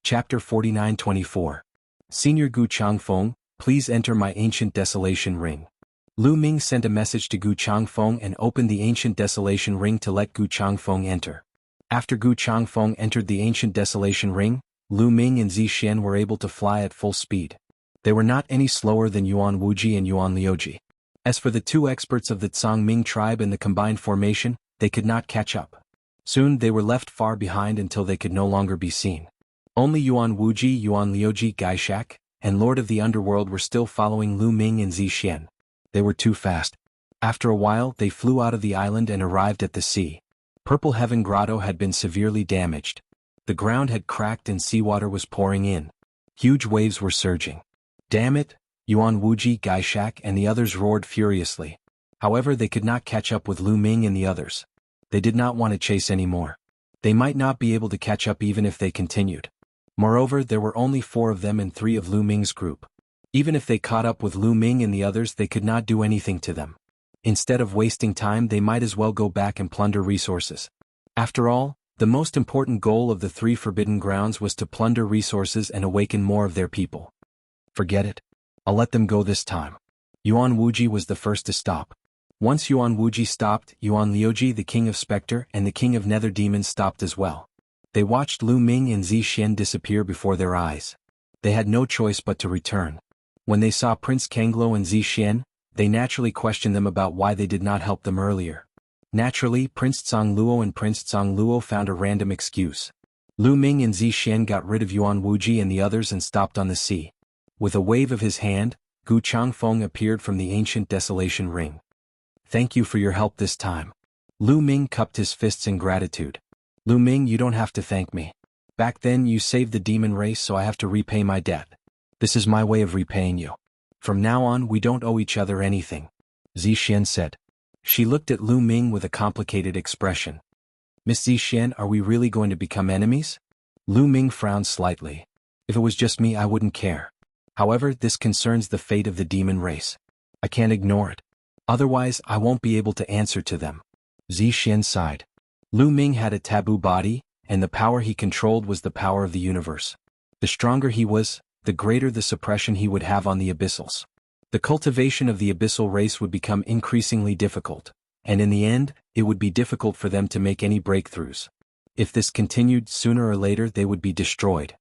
Chapter 49-24. Senior Gu Changfeng, please enter my ancient desolation ring. Lu Ming sent a message to Gu Changfeng and opened the ancient desolation ring to let Gu Changfeng enter. After Gu Changfeng entered the ancient desolation ring, Lu Ming and Zixian were able to fly at full speed. They were not any slower than Yuan Wuji and Yuan Liuji. As for the two experts of the Tsangming tribe in the combined formation, they could not catch up. Soon they were left far behind until they could no longer be seen. Only Yuan Wuji, Yuan Liuji, Gaishak, and Lord of the Underworld were still following Lu Ming and Zixian. They were too fast. After a while they flew out of the island and arrived at the sea. Purple Heaven Grotto had been severely damaged. The ground had cracked and seawater was pouring in. Huge waves were surging. Damn it! Yuan Wuji, Gaishak, and the others roared furiously. However, they could not catch up with Lu Ming and the others. They did not want to chase anymore. They might not be able to catch up even if they continued. Moreover, there were only 4 of them and 3 of Lu Ming's group. Even if they caught up with Lu Ming and the others, they could not do anything to them. Instead of wasting time, they might as well go back and plunder resources. After all, the most important goal of the 3 forbidden grounds was to plunder resources and awaken more of their people. Forget it. I'll let them go this time. Yuan Wuji was the first to stop. Once Yuan Wuji stopped, Yuan Liuji, the king of Spectre, and the king of Nether Demons stopped as well. They watched Lu Ming and Zixian disappear before their eyes. They had no choice but to return. When they saw Prince Kanglo and Zixian, they naturally questioned them about why they did not help them earlier. Naturally, Prince Tsangluo and Prince Tsangluo found a random excuse. Lu Ming and Zixian got rid of Yuan Wuji and the others and stopped on the sea. With a wave of his hand, Gu Changfeng appeared from the ancient desolation ring. Thank you for your help this time. Lu Ming cupped his fists in gratitude. Lu Ming, you don't have to thank me. Back then you saved the demon race, so I have to repay my debt. This is my way of repaying you. From now on we don't owe each other anything, Zixian said. She looked at Lu Ming with a complicated expression. Miss Zixian, are we really going to become enemies? Lu Ming frowned slightly. If it was just me I wouldn't care. However, this concerns the fate of the demon race. I can't ignore it. Otherwise I won't be able to answer to them. Zixian sighed. Lu Ming had a taboo body, and the power he controlled was the power of the universe. The stronger he was, the greater the suppression he would have on the abyssals. The cultivation of the abyssal race would become increasingly difficult, and in the end, it would be difficult for them to make any breakthroughs. If this continued, sooner or later they would be destroyed.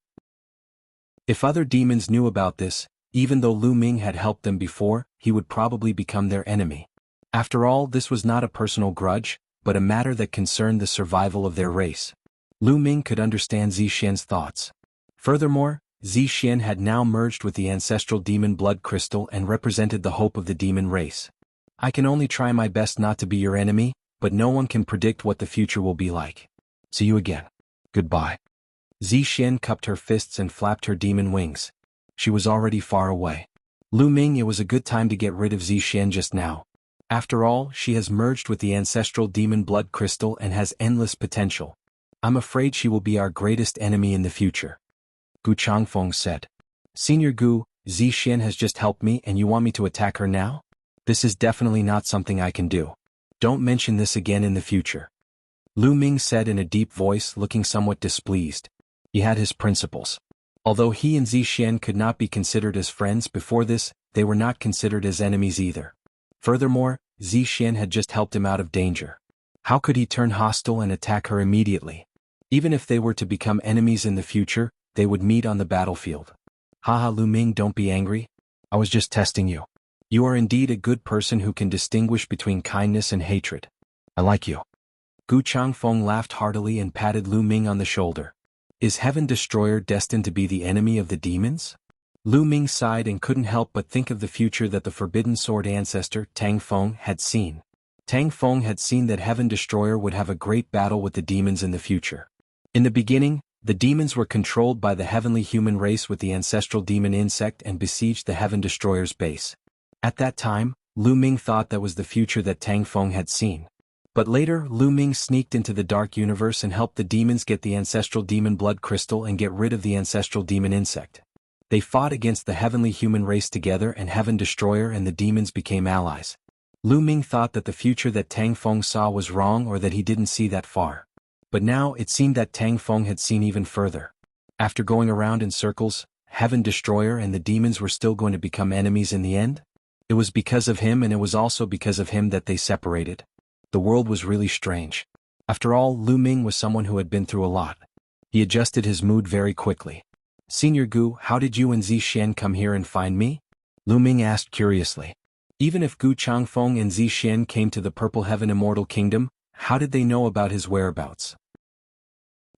If other demons knew about this, even though Lu Ming had helped them before, he would probably become their enemy. After all, this was not a personal grudge, but a matter that concerned the survival of their race. Lu Ming could understand Zixian's thoughts. Furthermore, Zixian had now merged with the ancestral demon blood crystal and represented the hope of the demon race. I can only try my best not to be your enemy, but no one can predict what the future will be like. See you again. Goodbye. Zixian cupped her fists and flapped her demon wings. She was already far away. Lu Ming, it was a good time to get rid of Zixian just now. After all, she has merged with the ancestral demon blood crystal and has endless potential. I'm afraid she will be our greatest enemy in the future. Gu Changfeng said. Senior Gu, Zixian has just helped me and you want me to attack her now? This is definitely not something I can do. Don't mention this again in the future. Lu Ming said in a deep voice, looking somewhat displeased. He had his principles. Although he and Zixian could not be considered as friends before this, they were not considered as enemies either. Furthermore, Zixian had just helped him out of danger. How could he turn hostile and attack her immediately? Even if they were to become enemies in the future, they would meet on the battlefield. Haha, Lu Ming, don't be angry. I was just testing you. You are indeed a good person who can distinguish between kindness and hatred. I like you. Gu Changfeng laughed heartily and patted Lu Ming on the shoulder. Is Heaven Destroyer destined to be the enemy of the demons? Lu Ming sighed and couldn't help but think of the future that the Forbidden Sword ancestor, Tang Feng, had seen. Tang Feng had seen that Heaven Destroyer would have a great battle with the demons in the future. In the beginning, the demons were controlled by the heavenly human race with the ancestral demon insect and besieged the Heaven Destroyer's base. At that time, Lu Ming thought that was the future that Tang Feng had seen. But later, Lu Ming sneaked into the dark universe and helped the demons get the ancestral demon blood crystal and get rid of the ancestral demon insect. They fought against the heavenly human race together and Heaven Destroyer and the demons became allies. Lu Ming thought that the future that Tang Feng saw was wrong or that he didn't see that far. But now it seemed that Tang Feng had seen even further. After going around in circles, Heaven Destroyer and the demons were still going to become enemies in the end? It was because of him, and it was also because of him that they separated. The world was really strange. After all, Lu Ming was someone who had been through a lot. He adjusted his mood very quickly. "Senior Gu, how did you and Zixian come here and find me?" Lu Ming asked curiously. Even if Gu Changfeng and Zixian came to the Purple Heaven Immortal Kingdom, how did they know about his whereabouts?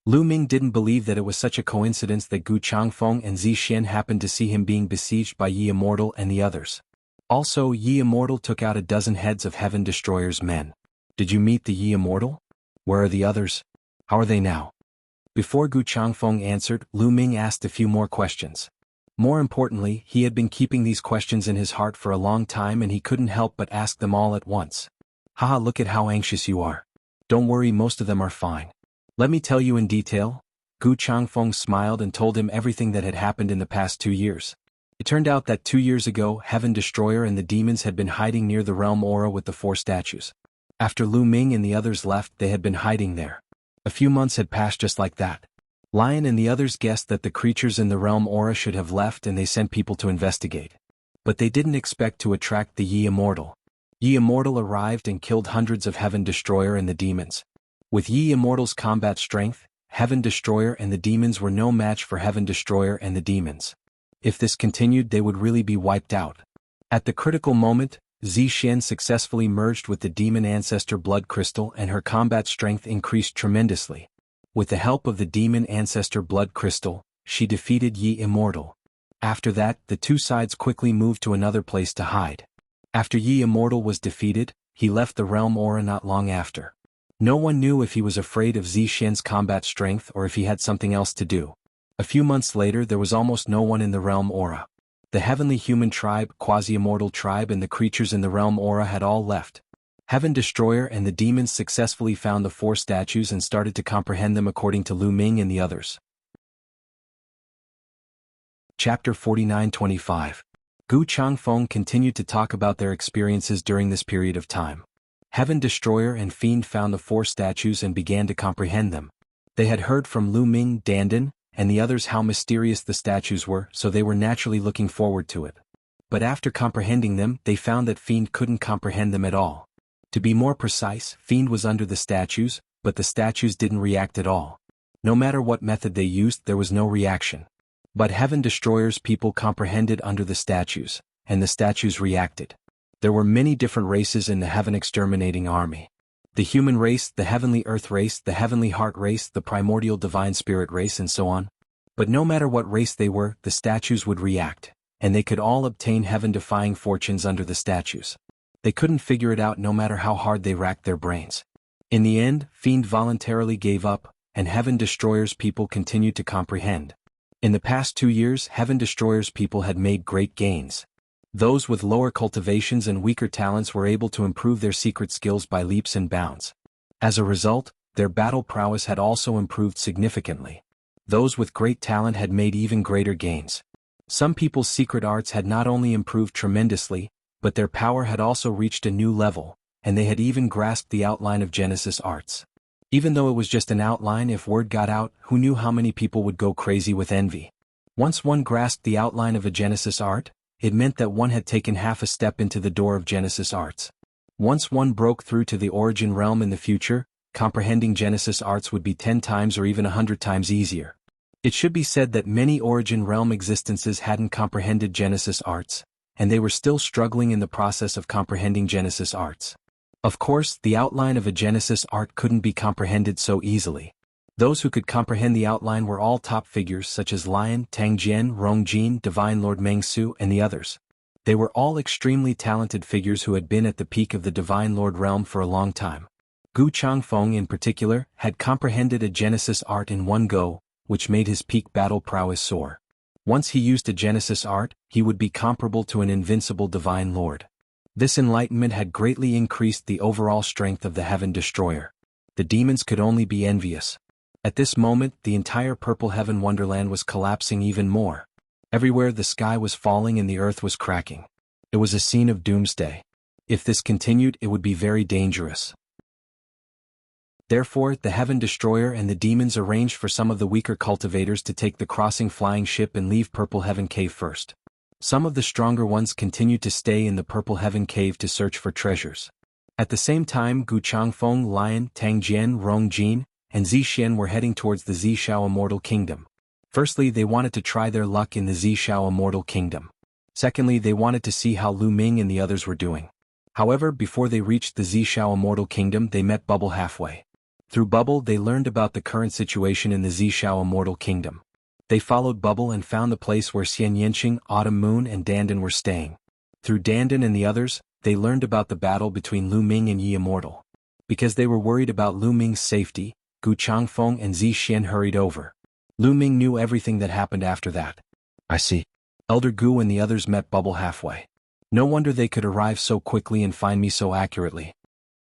Lu Ming didn't believe that it was such a coincidence that Gu Changfeng and Zixian happened to see him being besieged by Yi Immortal and the others. Also, Yi Immortal took out a dozen heads of Heaven Destroyer's men. Did you meet the Yi Immortal? Where are the others? How are they now? Before Gu Changfeng answered, Lu Ming asked a few more questions. More importantly, he had been keeping these questions in his heart for a long time, and he couldn't help but ask them all at once. "Haha, look at how anxious you are. Don't worry, most of them are fine. Let me tell you in detail." Gu Changfeng smiled and told him everything that had happened in the past 2 years. It turned out that 2 years ago, Heaven Destroyer and the demons had been hiding near the realm aura with the 4 statues. After Lu Ming and the others left, they had been hiding there. A few months had passed just like that. Lion and the others guessed that the creatures in the realm aura should have left, and they sent people to investigate. But they didn't expect to attract the Yi Immortal. Yi Immortal arrived and killed hundreds of Heaven Destroyer and the demons. With Yi Immortal's combat strength, Heaven Destroyer and the demons were no match for Heaven Destroyer and the demons. If this continued, they would really be wiped out. At the critical moment, Zixian successfully merged with the demon ancestor blood crystal, and her combat strength increased tremendously. With the help of the demon ancestor blood crystal, she defeated Yi Immortal. After that, the two sides quickly moved to another place to hide. After Yi Immortal was defeated, he left the realm aura not long after. No one knew if he was afraid of Zixian's combat strength or if he had something else to do. A few months later, there was almost no one in the realm aura. The heavenly human tribe, quasi-immortal tribe, and the creatures in the realm aura had all left. Heaven Destroyer and the demons successfully found the 4 statues and started to comprehend them according to Lu Ming and the others. Chapter 49-25. Gu Changfeng continued to talk about their experiences during this period of time. Heaven Destroyer and Fiend found the 4 statues and began to comprehend them. They had heard from Lu Ming, Dandan, and the others how mysterious the statues were, so they were naturally looking forward to it. But after comprehending them, they found that Fiend couldn't comprehend them at all. To be more precise, Fiend was under the statues, but the statues didn't react at all. No matter what method they used, there was no reaction. But Heaven Destroyer's people comprehended under the statues, and the statues reacted. There were many different races in the Heaven Exterminating Army. The human race, the heavenly earth race, the heavenly heart race, the primordial divine spirit race, and so on. But no matter what race they were, the statues would react, and they could all obtain heaven-defying fortunes under the statues. They couldn't figure it out no matter how hard they racked their brains. In the end, Fiend voluntarily gave up, and Heaven Destroyer's people continued to comprehend. In the past 2 years, Heaven Destroyer's people had made great gains. Those with lower cultivations and weaker talents were able to improve their secret skills by leaps and bounds. As a result, their battle prowess had also improved significantly. Those with great talent had made even greater gains. Some people's secret arts had not only improved tremendously, but their power had also reached a new level, and they had even grasped the outline of Genesis arts. Even though it was just an outline, if word got out, who knew how many people would go crazy with envy? Once one grasped the outline of a Genesis art, it meant that one had taken half a step into the door of Genesis arts. Once one broke through to the origin realm in the future, comprehending Genesis arts would be 10 times or even 100 times easier. It should be said that many origin realm existences hadn't comprehended Genesis arts, and they were still struggling in the process of comprehending Genesis arts. Of course, the outline of a Genesis art couldn't be comprehended so easily. Those who could comprehend the outline were all top figures such as Lion, Tang Jian, Rong Jin, Divine Lord Meng Su, and the others. They were all extremely talented figures who had been at the peak of the Divine Lord realm for a long time. Gu Changfeng in particular had comprehended a Genesis art in one go, which made his peak battle prowess soar. Once he used a Genesis art, he would be comparable to an invincible Divine Lord. This enlightenment had greatly increased the overall strength of the Heaven Destroyer. The demons could only be envious. At this moment, the entire Purple Heaven Wonderland was collapsing even more. Everywhere the sky was falling and the earth was cracking. It was a scene of doomsday. If this continued, it would be very dangerous. Therefore, the Heaven Destroyer and the demons arranged for some of the weaker cultivators to take the crossing flying ship and leave Purple Heaven Cave first. Some of the stronger ones continued to stay in the Purple Heaven Cave to search for treasures. At the same time, Gu Changfeng, Lion, Tang Jian, Rong Jin, and Zixuan were heading towards the Zishao Immortal Kingdom. Firstly, they wanted to try their luck in the Zishao Immortal Kingdom. Secondly, they wanted to see how Lu Ming and the others were doing. However, before they reached the Zishao Immortal Kingdom, they met Bubble halfway. Through Bubble, they learned about the current situation in the Zishao Immortal Kingdom. They followed Bubble and found the place where Xian Yanqing, Autumn Moon, and Dandan were staying. Through Dandan and the others, they learned about the battle between Lu Ming and Yi Immortal. Because they were worried about Lu Ming's safety, Gu Changfeng and Zixuan hurried over. Lu Ming knew everything that happened after that. I see. Elder Gu and the others met Bubble halfway. No wonder they could arrive so quickly and find me so accurately.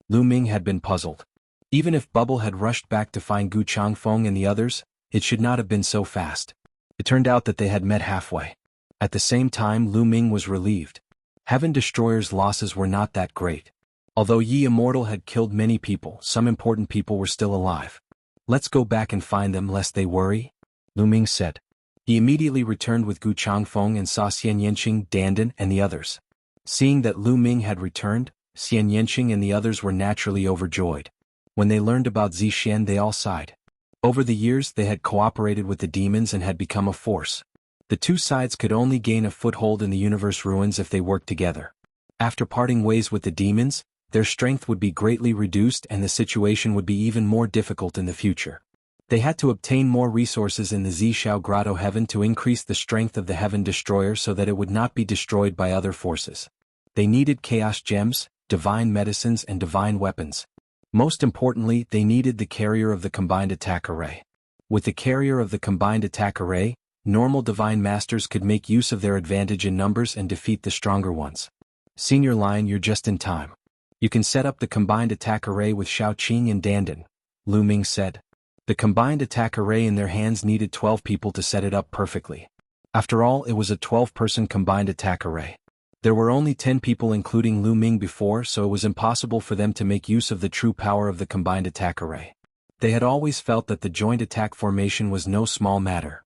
Lu Ming had been puzzled. Even if Bubble had rushed back to find Gu Changfeng and the others, it should not have been so fast. It turned out that they had met halfway. At the same time, Lu Ming was relieved. Heaven Destroyer's losses were not that great. Although Yi Immortal had killed many people, some important people were still alive. Let's go back and find them lest they worry, Lu Ming said. He immediately returned with Gu Changfeng and saw Xian Yanqing, Dandan, and the others. Seeing that Lu Ming had returned, Xian Yanqing and the others were naturally overjoyed. When they learned about Zixuan, they all sighed. Over the years, they had cooperated with the demons and had become a force. The two sides could only gain a foothold in the universe ruins if they worked together. After parting ways with the demons, their strength would be greatly reduced and the situation would be even more difficult in the future. They had to obtain more resources in the Zishao Grotto Heaven to increase the strength of the Heaven Destroyer so that it would not be destroyed by other forces. They needed Chaos Gems, divine medicines and divine weapons. Most importantly, they needed the carrier of the Combined Attack Array. With the carrier of the Combined Attack Array, normal divine masters could make use of their advantage in numbers and defeat the stronger ones. Senior Lion, you're just in time. You can set up the Combined Attack Array with Shaoqing and Dandan, Lu Ming said. The Combined Attack Array in their hands needed 12 people to set it up perfectly. After all, it was a 12-person Combined Attack Array. There were only 10 people including Lu Ming before, so it was impossible for them to make use of the true power of the Combined Attack Array. They had always felt that the joint attack formation was no small matter.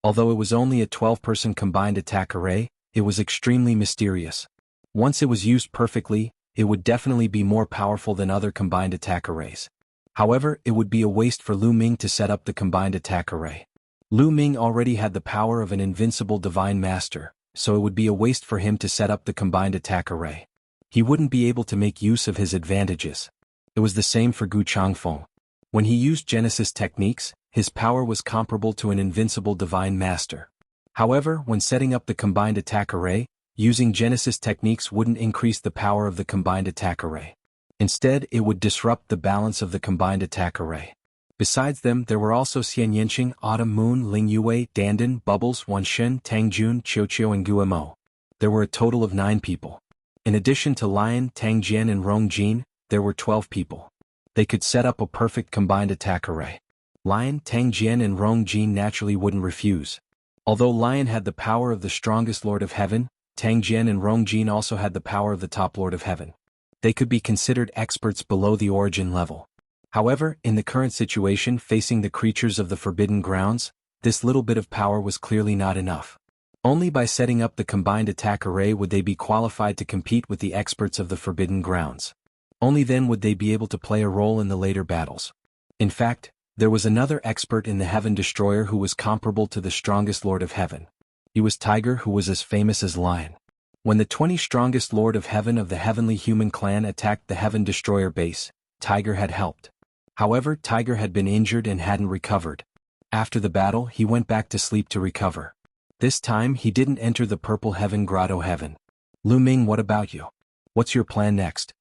Although it was only a 12-person Combined Attack Array, it was extremely mysterious. Once it was used perfectly, it would definitely be more powerful than other Combined Attack Arrays. However, it would be a waste for Lu Ming to set up the Combined Attack Array. Lu Ming already had the power of an invincible divine master, so it would be a waste for him to set up the Combined Attack Array. He wouldn't be able to make use of his advantages. It was the same for Gu Changfeng. When he used Genesis techniques, his power was comparable to an invincible divine master. However, when setting up the Combined Attack Array, using Genesis techniques wouldn't increase the power of the Combined Attack Array. Instead, it would disrupt the balance of the Combined Attack Array. Besides them, there were also Xian Yanqing, Autumn Moon, Ling Yue, Dandan, Bubbles, Wanshen, Tang Jun, Qiuqiu and Guemo. There were a total of 9 people. In addition to Lion, Tang Jian and Rong Jin, there were 12 people. They could set up a perfect Combined Attack Array. Lion, Tang Jian and Rong Jin naturally wouldn't refuse. Although Lion had the power of the strongest Lord of Heaven, Tang Jian and Rong Jin also had the power of the top Lord of Heaven. They could be considered experts below the origin level. However, in the current situation facing the creatures of the Forbidden Grounds, this little bit of power was clearly not enough. Only by setting up the Combined Attack Array would they be qualified to compete with the experts of the Forbidden Grounds. Only then would they be able to play a role in the later battles. In fact, there was another expert in the Heaven Destroyer who was comparable to the strongest Lord of Heaven. He was Tiger, who was as famous as Lion. When the 20 strongest Lord of Heaven of the Heavenly Human Clan attacked the Heaven Destroyer base, Tiger had helped. However, Tiger had been injured and hadn't recovered. After the battle, he went back to sleep to recover. This time, he didn't enter the Purple Heaven Grotto Heaven. Lu Ming, what about you? What's your plan next?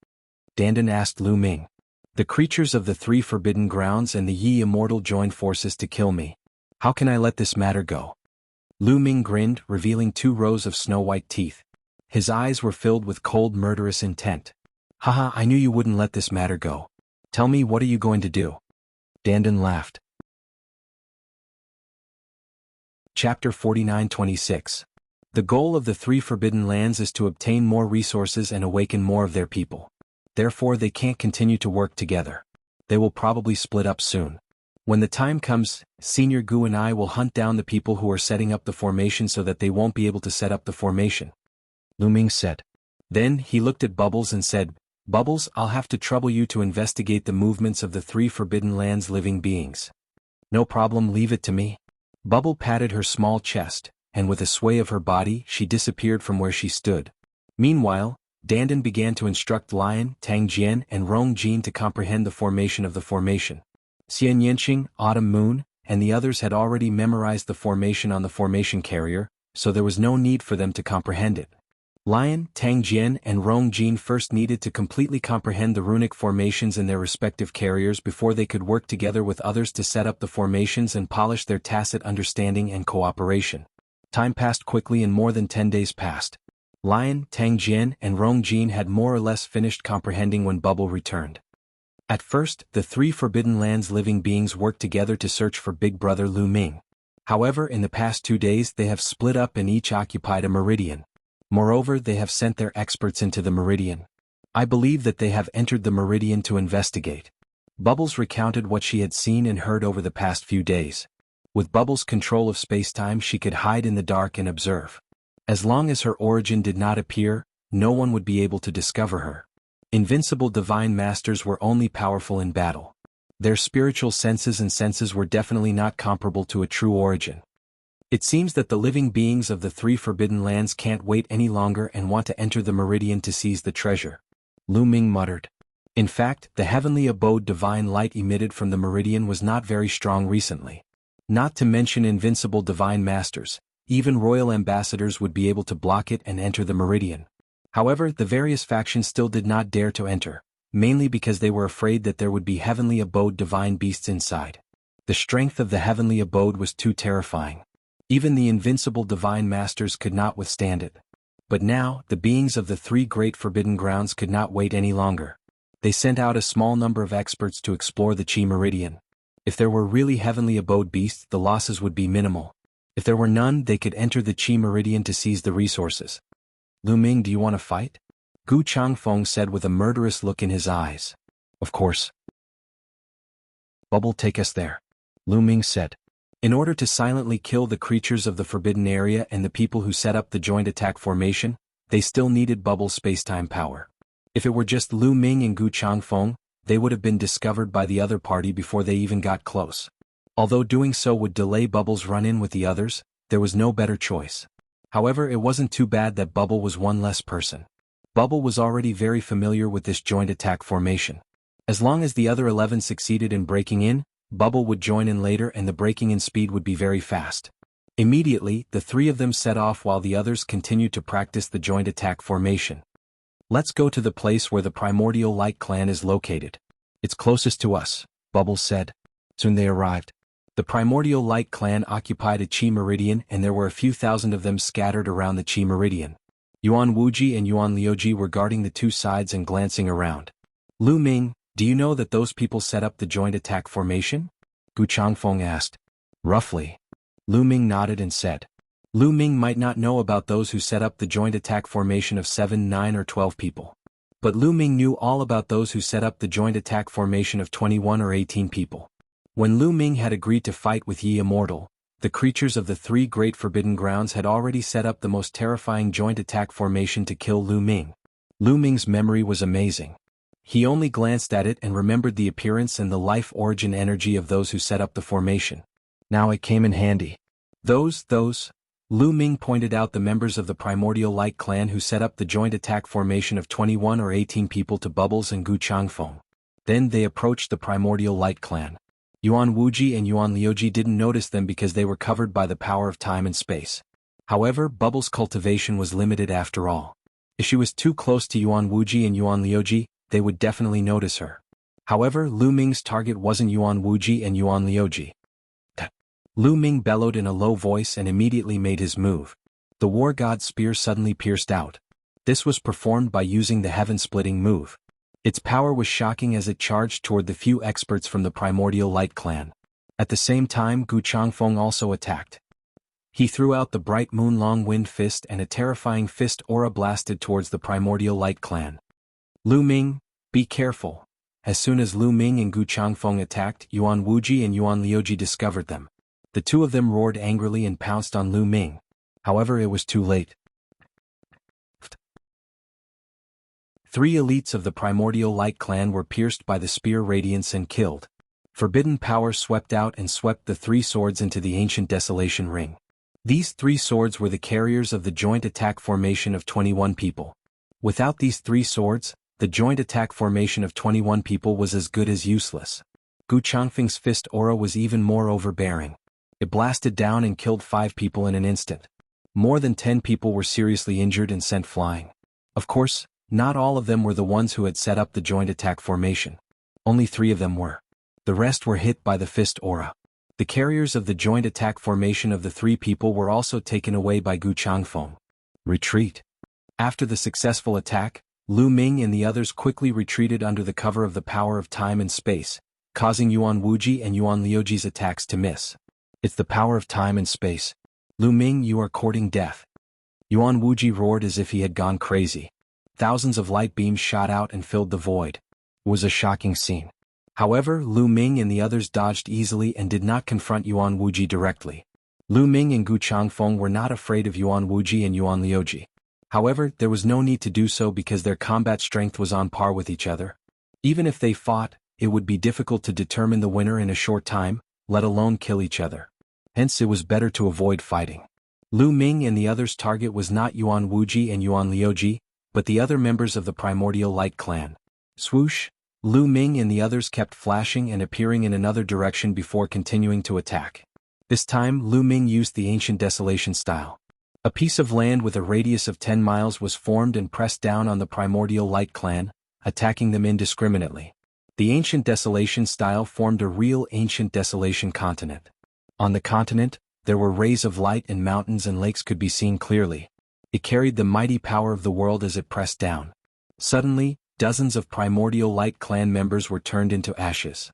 Dandan asked Lu Ming. The creatures of the 3 Forbidden Grounds and the Yi Immortal joined forces to kill me. How can I let this matter go? Lu Ming grinned, revealing 2 rows of snow-white teeth. His eyes were filled with cold, murderous intent. Haha, I knew you wouldn't let this matter go. Tell me, what are you going to do? Dandan laughed. Chapter 49-26. The goal of the 3 Forbidden Lands is to obtain more resources and awaken more of their people. Therefore, they can't continue to work together. They will probably split up soon. When the time comes, Senior Gu and I will hunt down the people who are setting up the formation so that they won't be able to set up the formation," Lu Ming said. Then he looked at Bubbles and said, "Bubbles, I'll have to trouble you to investigate the movements of the 3 Forbidden Lands living beings." "No problem, leave it to me." Bubble patted her small chest, and with a sway of her body she disappeared from where she stood. Meanwhile, Dandan began to instruct Lion, Tang Jian and Rong Jin to comprehend the formation of the formation. Xian Yanqing, Autumn Moon, and the others had already memorized the formation on the formation carrier, so there was no need for them to comprehend it. Lion, Tang Jian and Rong Jin first needed to completely comprehend the runic formations in their respective carriers before they could work together with others to set up the formations and polish their tacit understanding and cooperation. Time passed quickly and more than 10 days passed. Lion, Tang Jian and Rong Jin had more or less finished comprehending when Bubble returned. At first, the 3 Forbidden Lands living beings worked together to search for Big Brother Lu Ming. However, in the past 2 days they have split up and each occupied a meridian. Moreover, they have sent their experts into the meridian. I believe that they have entered the meridian to investigate. Bubbles recounted what she had seen and heard over the past few days. With Bubbles' control of spacetime, she could hide in the dark and observe. As long as her origin did not appear, no one would be able to discover her. Invincible divine masters were only powerful in battle. Their spiritual senses were definitely not comparable to a true origin. It seems that the living beings of the 3 Forbidden Lands can't wait any longer and want to enter the meridian to seize the treasure, Lu Ming muttered. In fact, the heavenly abode divine light emitted from the meridian was not very strong recently. Not to mention invincible divine masters, even royal ambassadors would be able to block it and enter the meridian. However, the various factions still did not dare to enter, mainly because they were afraid that there would be heavenly abode divine beasts inside. The strength of the heavenly abode was too terrifying. Even the invincible divine masters could not withstand it. But now, the beings of the 3 great forbidden grounds could not wait any longer. They sent out a small number of experts to explore the Qi Meridian. If there were really heavenly abode beasts, the losses would be minimal. If there were none, they could enter the Qi Meridian to seize the resources. "Lu Ming, do you want to fight?" Gu Changfeng said with a murderous look in his eyes. "Of course." "Bubble, take us there," Lu Ming said. In order to silently kill the creatures of the forbidden area and the people who set up the joint attack formation, they still needed Bubble's spacetime power. If it were just Lu Ming and Gu Changfeng, they would have been discovered by the other party before they even got close. Although doing so would delay Bubble's run-in with the others, there was no better choice. However, it wasn't too bad that Bubble was one less person. Bubble was already very familiar with this joint attack formation. As long as the other 11 succeeded in breaking in, Bubble would join in later and the breaking in speed would be very fast. Immediately, the 3 of them set off while the others continued to practice the joint attack formation. "Let's go to the place where the Primordial Light Clan is located. It's closest to us," Bubble said. Soon they arrived. The Primordial Light Clan occupied a Qi Meridian and there were a few thousand of them scattered around the Qi Meridian. Yuan Wuji and Yuan Liuji were guarding the 2 sides and glancing around. "Lu Ming, do you know that those people set up the joint attack formation?" Gu Changfeng asked. "Roughly." Lu Ming nodded and said. Lu Ming might not know about those who set up the joint attack formation of 7, 9 or 12 people. But Lu Ming knew all about those who set up the joint attack formation of 21 or 18 people. When Lu Ming had agreed to fight with Yi Immortal, the creatures of the 3 great forbidden grounds had already set up the most terrifying joint attack formation to kill Lu Ming. Lu Ming's memory was amazing. He only glanced at it and remembered the appearance and the life origin energy of those who set up the formation. Now it came in handy. Those, Lu Ming pointed out the members of the Primordial Light Clan who set up the joint attack formation of 21 or 18 people to Bubbles and Gu Changfeng. Then they approached the Primordial Light Clan. Yuan Wuji and Yuan Liuji didn't notice them because they were covered by the power of time and space. However, Bubbles' cultivation was limited after all. If she was too close to Yuan Wuji and Yuan Liuji, they would definitely notice her. However, Lu Ming's target wasn't Yuan Wuji and Yuan Liuji. Lu Ming bellowed in a low voice and immediately made his move. The War God's spear suddenly pierced out. This was performed by using the heaven-splitting move. Its power was shocking as it charged toward the few experts from the Primordial Light Clan. At the same time, Gu Changfeng also attacked. He threw out the bright moon long wind fist and a terrifying fist aura blasted towards the Primordial Light Clan. "Lu Ming, be careful." As soon as Lu Ming and Gu Changfeng attacked, Yuan Wuji and Yuan Liuji discovered them. The two of them roared angrily and pounced on Lu Ming. However, it was too late. 3 elites of the Primordial Light clan were pierced by the spear radiance and killed. Forbidden power swept out and swept the 3 swords into the ancient desolation ring. These 3 swords were the carriers of the joint attack formation of 21 people. Without these 3 swords, the joint attack formation of 21 people was as good as useless. Gu Changfeng's fist aura was even more overbearing. It blasted down and killed 5 people in an instant. More than 10 people were seriously injured and sent flying. Of course, not all of them were the ones who had set up the joint attack formation. Only 3 of them were. The rest were hit by the fist aura. The carriers of the joint attack formation of the 3 people were also taken away by Gu Changfeng. Retreat. After the successful attack, Lu Ming and the others quickly retreated under the cover of the power of time and space, causing Yuan Wuji and Yuan Liuji's attacks to miss. It's the power of time and space. Lu Ming, you are courting death. Yuan Wuji roared as if he had gone crazy. Thousands of light beams shot out and filled the void. It was a shocking scene. However, Lu Ming and the others dodged easily and did not confront Yuan Wuji directly. Lu Ming and Gu Changfeng were not afraid of Yuan Wuji and Yuan Liuji. However, there was no need to do so because their combat strength was on par with each other. Even if they fought, it would be difficult to determine the winner in a short time, let alone kill each other. Hence it was better to avoid fighting. Lu Ming and the others' target was not Yuan Wuji and Yuan Liuji, but the other members of the Primordial Light clan. Swoosh! Lu Ming and the others kept flashing and appearing in another direction before continuing to attack. This time, Lu Ming used the ancient desolation style. A piece of land with a radius of 10 miles was formed and pressed down on the Primordial Light clan, attacking them indiscriminately. The ancient desolation style formed a real ancient desolation continent. On the continent, there were rays of light and mountains and lakes could be seen clearly. It carried the mighty power of the world as it pressed down. Suddenly, dozens of Primordial Light clan members were turned into ashes.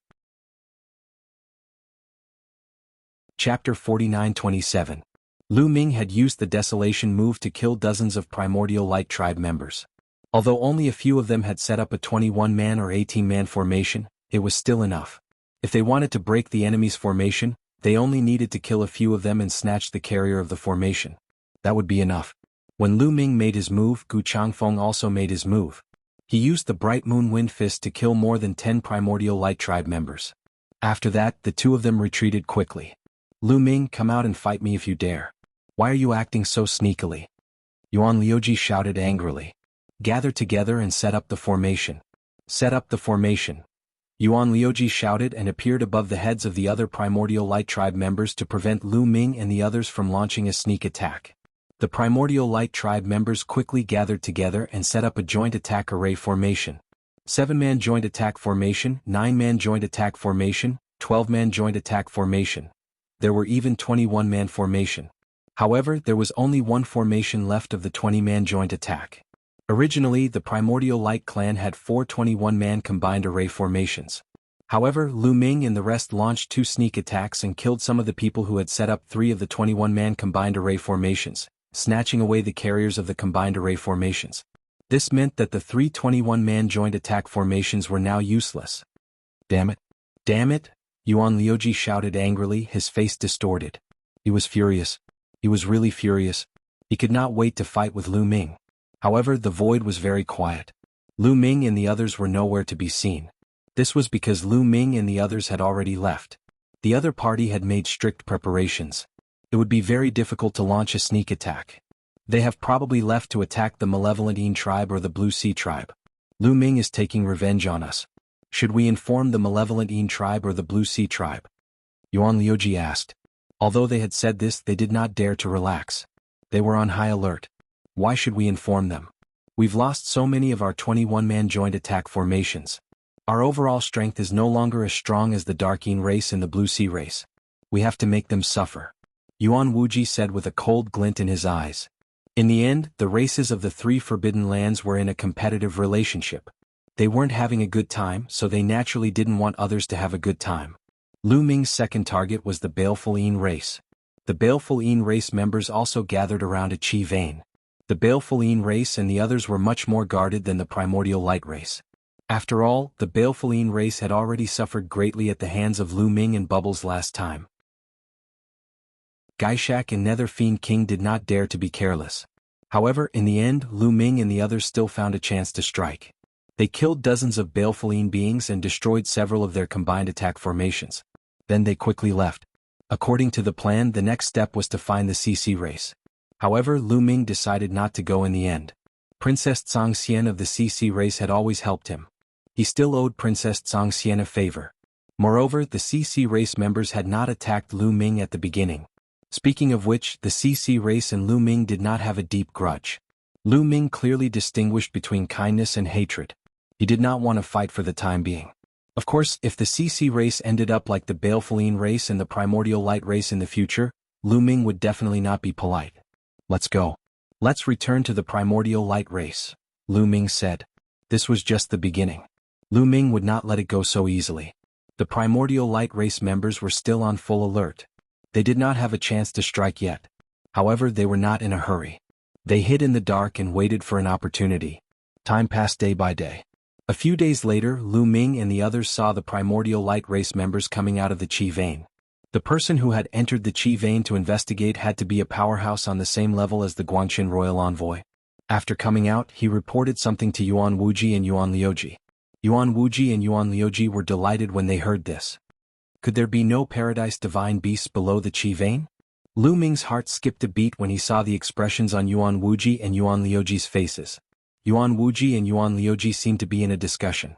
Chapter 49-27. Lu Ming had used the desolation move to kill dozens of Primordial Light tribe members. Although only a few of them had set up a 21-man or 18-man formation, it was still enough. If they wanted to break the enemy's formation, they only needed to kill a few of them and snatch the carrier of the formation. That would be enough. When Lu Ming made his move, Gu Changfeng also made his move. He used the Bright Moon Wind Fist to kill more than 10 Primordial Light tribe members. After that, the 2 of them retreated quickly. Lu Ming, come out and fight me if you dare. Why are you acting so sneakily? Yuan Liuji shouted angrily. Gather together and set up the formation. Set up the formation. Yuan Liuji shouted and appeared above the heads of the other Primordial Light tribe members to prevent Lu Ming and the others from launching a sneak attack. The Primordial Light tribe members quickly gathered together and set up a joint attack array formation. 7-man joint attack formation, 9-man joint attack formation, 12-man joint attack formation. There were even 21-man formation. However, there was only one formation left of the 20-man joint attack. Originally, the Primordial Light clan had 4 21-man combined array formations. However, Lu Ming and the rest launched 2 sneak attacks and killed some of the people who had set up 3 of the 21-man combined array formations, snatching away the carriers of the combined array formations. This meant that the 3 21-man joint attack formations were now useless. Damn it! Damn it! Yuan Liuji shouted angrily, his face distorted. He was furious. He was really furious. He could not wait to fight with Lu Ming. However, the void was very quiet. Lu Ming and the others were nowhere to be seen. This was because Lu Ming and the others had already left. The other party had made strict preparations. It would be very difficult to launch a sneak attack. They have probably left to attack the Malevolent Yin tribe or the Blue Sea tribe. Lu Ming is taking revenge on us. Should we inform the Malevolent Yin tribe or the Blue Sea tribe? Yuan Liuji asked. Although they had said this, they did not dare to relax. They were on high alert. Why should we inform them? We've lost so many of our 21-man joint attack formations. Our overall strength is no longer as strong as the Dark Yin race and the Blue Sea race. We have to make them suffer. Yuan Wuji said with a cold glint in his eyes. In the end, the races of the 3 forbidden lands were in a competitive relationship. They weren't having a good time, so they naturally didn't want others to have a good time. Lu Ming's second target was the Baleful Yin race. The Baleful Yin race members also gathered around a Qi vein. The Baleful Yin race and the others were much more guarded than the Primordial Light race. After all, the Balefulene race had already suffered greatly at the hands of Lu Ming and Bubbles last time. Gaishak and Nether Fiend King did not dare to be careless. However, in the end, Lu Ming and the others still found a chance to strike. They killed dozens of Balefulene beings and destroyed several of their combined attack formations. Then they quickly left. According to the plan, the next step was to find the CC race. However, Lu Ming decided not to go in the end. Princess Zhangxian of the CC race had always helped him. He still owed Princess Zhangxian a favor. Moreover, the CC race members had not attacked Lu Ming at the beginning. Speaking of which, the CC race and Lu Ming did not have a deep grudge. Lu Ming clearly distinguished between kindness and hatred. He did not want to fight for the time being. Of course, if the CC race ended up like the Balefulene race and the Primordial Light race in the future, Lu Ming would definitely not be polite. Let's go. Let's return to the Primordial Light race, Lu Ming said. This was just the beginning. Lu Ming would not let it go so easily. The Primordial Light race members were still on full alert. They did not have a chance to strike yet. However, they were not in a hurry. They hid in the dark and waited for an opportunity. Time passed day by day. A few days later, Lu Ming and the others saw the Primordial Light race members coming out of the Qi vein. The person who had entered the Qi vein to investigate had to be a powerhouse on the same level as the Guangxin royal envoy. After coming out, he reported something to Yuan Wuji and Yuan Liuji. Yuan Wuji and Yuan Liuji were delighted when they heard this. Could there be no paradise divine beasts below the Qi vein? Lu Ming's heart skipped a beat when he saw the expressions on Yuan Wuji and Yuan Liuji's faces. Yuan Wuji and Yuan Liuji seemed to be in a discussion.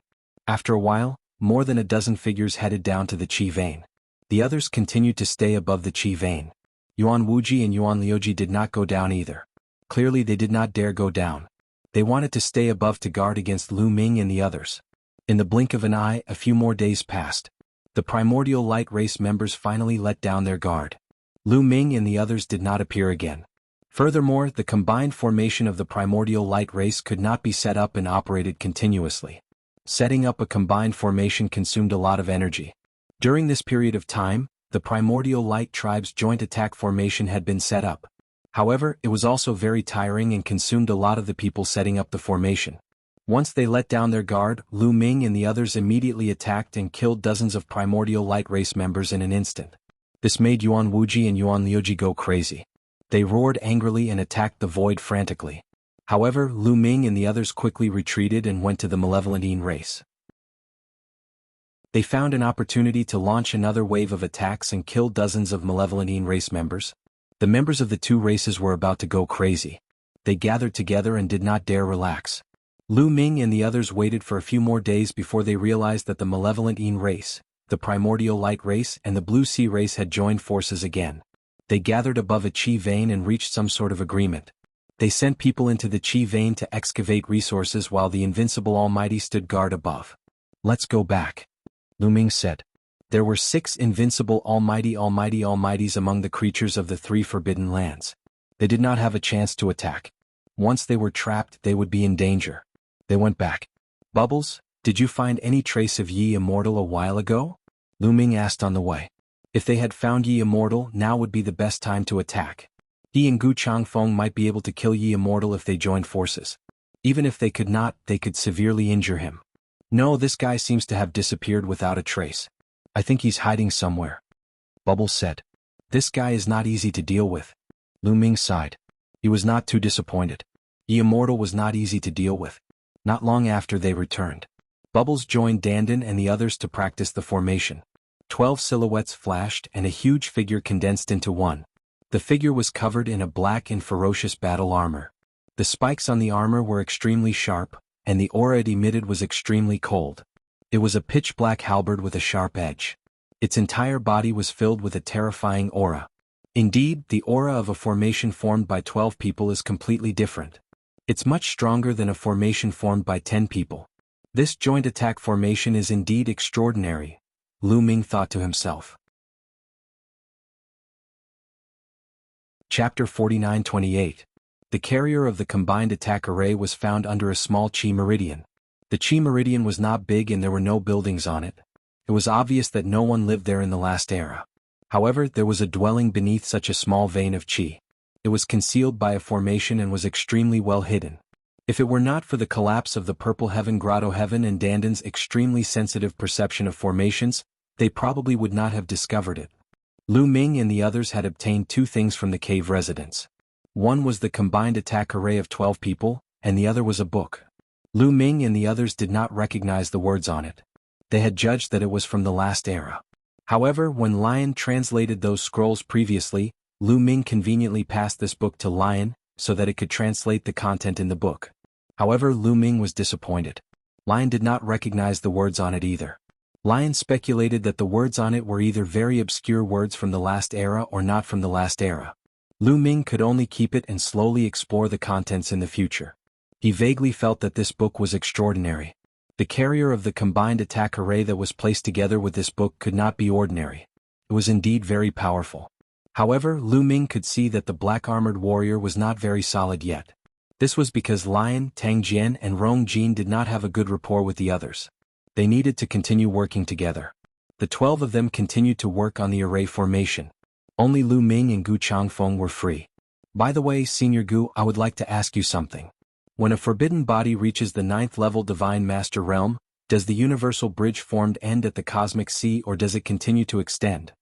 After a while, more than a dozen figures headed down to the Qi vein. The others continued to stay above the Qi vein. Yuan Wuji and Yuan Liuji did not go down either. Clearly they did not dare go down. They wanted to stay above to guard against Lu Ming and the others. In the blink of an eye, a few more days passed. The Primordial Light race members finally let down their guard. Lu Ming and the others did not appear again. Furthermore, the combined formation of the Primordial Light race could not be set up and operated continuously. Setting up a combined formation consumed a lot of energy. During this period of time, the Primordial Light tribe's joint attack formation had been set up. However, it was also very tiring and consumed a lot of the people setting up the formation. Once they let down their guard, Lu Ming and the others immediately attacked and killed dozens of Primordial Light race members in an instant. This made Yuan Wuji and Yuan Liuji go crazy. They roared angrily and attacked the void frantically. However, Lu Ming and the others quickly retreated and went to the Malevolentine race. They found an opportunity to launch another wave of attacks and kill dozens of Malevolentine race members. The members of the two races were about to go crazy. They gathered together and did not dare relax. Lu Ming and the others waited for a few more days before they realized that the Malevolentine race, the Primordial Light race and the Blue Sea race had joined forces again. They gathered above a Qi vein and reached some sort of agreement. They sent people into the Qi vein to excavate resources while the invincible Almighty stood guard above. Let's go back, Lu Ming said. There were 6 invincible Almighties among the creatures of the 3 forbidden lands. They did not have a chance to attack. Once they were trapped, they would be in danger. They went back. Bubbles, did you find any trace of Yi Immortal a while ago? Lu Ming asked on the way. If they had found Yi Immortal, now would be the best time to attack. He and Gu Changfeng might be able to kill Yi Immortal if they joined forces. Even if they could not, they could severely injure him. No, this guy seems to have disappeared without a trace. I think he's hiding somewhere. Bubbles said. This guy is not easy to deal with. Lu Ming sighed. He was not too disappointed. Yi Immortal was not easy to deal with. Not long after they returned, Bubbles joined Dandan and the others to practice the formation. 12 silhouettes flashed and a huge figure condensed into one. The figure was covered in a black and ferocious battle armor. The spikes on the armor were extremely sharp, and the aura it emitted was extremely cold. It was a pitch-black halberd with a sharp edge. Its entire body was filled with a terrifying aura. Indeed, the aura of a formation formed by 12 people is completely different. It's much stronger than a formation formed by 10 people. This joint attack formation is indeed extraordinary, Lu Ming thought to himself. Chapter 49-28. The carrier of the combined attack array was found under a small Qi meridian. The Qi meridian was not big and there were no buildings on it. It was obvious that no one lived there in the last era. However, there was a dwelling beneath such a small vein of Qi. It was concealed by a formation and was extremely well hidden. If it were not for the collapse of the Purple Heaven Grotto Heaven and Danden's extremely sensitive perception of formations, they probably would not have discovered it. Lu Ming and the others had obtained two things from the cave residents. One was the combined attack array of 12 people, and the other was a book. Lu Ming and the others did not recognize the words on it. They had judged that it was from the last era. However, when Lion translated those scrolls previously, Lu Ming conveniently passed this book to Lion, so that it could translate the content in the book. However, Lu Ming was disappointed. Lion did not recognize the words on it either. Lion speculated that the words on it were either very obscure words from the last era or not from the last era. Lu Ming could only keep it and slowly explore the contents in the future. He vaguely felt that this book was extraordinary. The carrier of the combined attack array that was placed together with this book could not be ordinary. It was indeed very powerful. However, Lu Ming could see that the black-armored warrior was not very solid yet. This was because Lion, Tang Jian and Rong Jin did not have a good rapport with the others. They needed to continue working together. The 12 of them continued to work on the array formation. Only Lu Ming and Gu Changfeng were free. By the way, Senior Gu, I would like to ask you something. When a forbidden body reaches the 9th level Divine Master Realm, does the universal bridge formed end at the cosmic sea or does it continue to extend?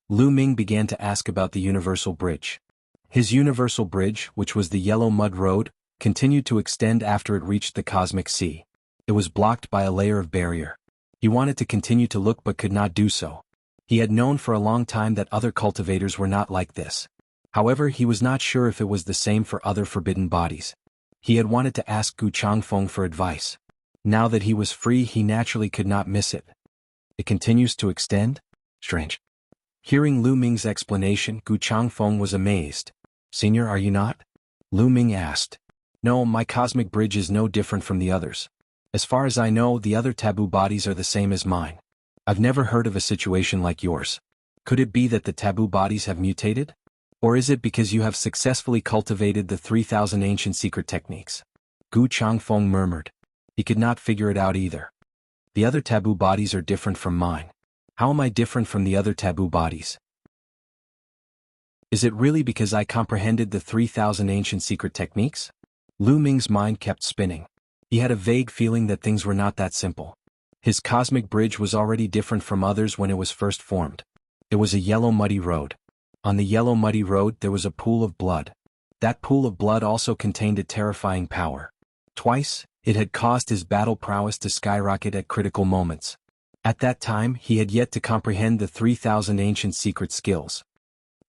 Lu Ming began to ask about the universal bridge. His universal bridge, which was the yellow mud road, continued to extend after it reached the cosmic sea. It was blocked by a layer of barrier. He wanted to continue to look but could not do so. He had known for a long time that other cultivators were not like this. However, he was not sure if it was the same for other forbidden bodies. He had wanted to ask Gu Changfeng for advice. Now that he was free, he naturally could not miss it. It continues to extend? Strange. Hearing Lu Ming's explanation, Gu Changfeng was amazed. Senior, are you not? Lu Ming asked. No, my cosmic bridge is no different from the others. As far as I know, the other taboo bodies are the same as mine. I've never heard of a situation like yours. Could it be that the taboo bodies have mutated? Or is it because you have successfully cultivated the 3,000 ancient secret techniques? Gu Changfeng murmured. He could not figure it out either. The other taboo bodies are different from mine. How am I different from the other taboo bodies? Is it really because I comprehended the 3,000 ancient secret techniques? Lu Ming's mind kept spinning. He had a vague feeling that things were not that simple. His cosmic bridge was already different from others when it was first formed. It was a yellow muddy road. On the yellow muddy road there was a pool of blood. That pool of blood also contained a terrifying power. Twice, it had caused his battle prowess to skyrocket at critical moments. At that time, he had yet to comprehend the 3,000 ancient secret skills.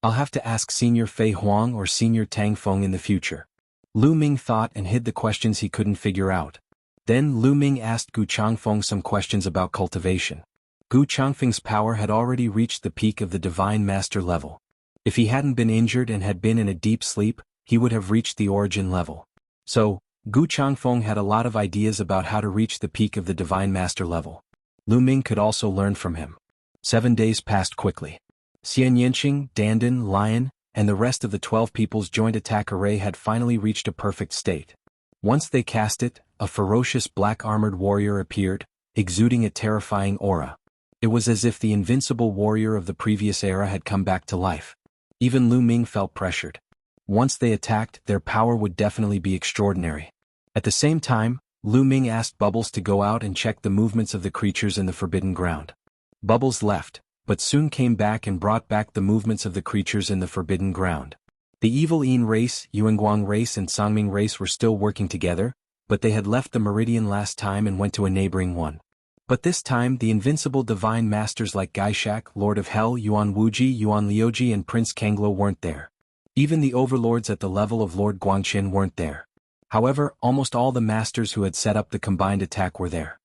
I'll have to ask Senior Fei Huang or Senior Tang Feng in the future. Lu Ming thought and hid the questions he couldn't figure out. Then Lu Ming asked Gu Changfeng some questions about cultivation. Gu Changfeng's power had already reached the peak of the Divine Master level. If he hadn't been injured and had been in a deep sleep, he would have reached the origin level. So, Gu Changfeng had a lot of ideas about how to reach the peak of the Divine Master level. Lu Ming could also learn from him. 7 days passed quickly. Xian Yanqing, Dandan, Lion, and the rest of the 12 people's joint attack array had finally reached a perfect state. Once they cast it, a ferocious black-armored warrior appeared, exuding a terrifying aura. It was as if the invincible warrior of the previous era had come back to life. Even Lu Ming felt pressured. Once they attacked, their power would definitely be extraordinary. At the same time, Lu Ming asked Bubbles to go out and check the movements of the creatures in the Forbidden Ground. Bubbles left, but soon came back and brought back the movements of the creatures in the Forbidden Ground. The evil Yin race, Yuanguang race and Sangming race were still working together, but they had left the Meridian last time and went to a neighboring one. But this time the invincible divine masters like Gaishak, Lord of Hell, Yuan Wuji, Yuan Liuji and Prince Kanglo weren't there. Even the overlords at the level of Lord Guangqin weren't there. However, almost all the masters who had set up the combined attack were there.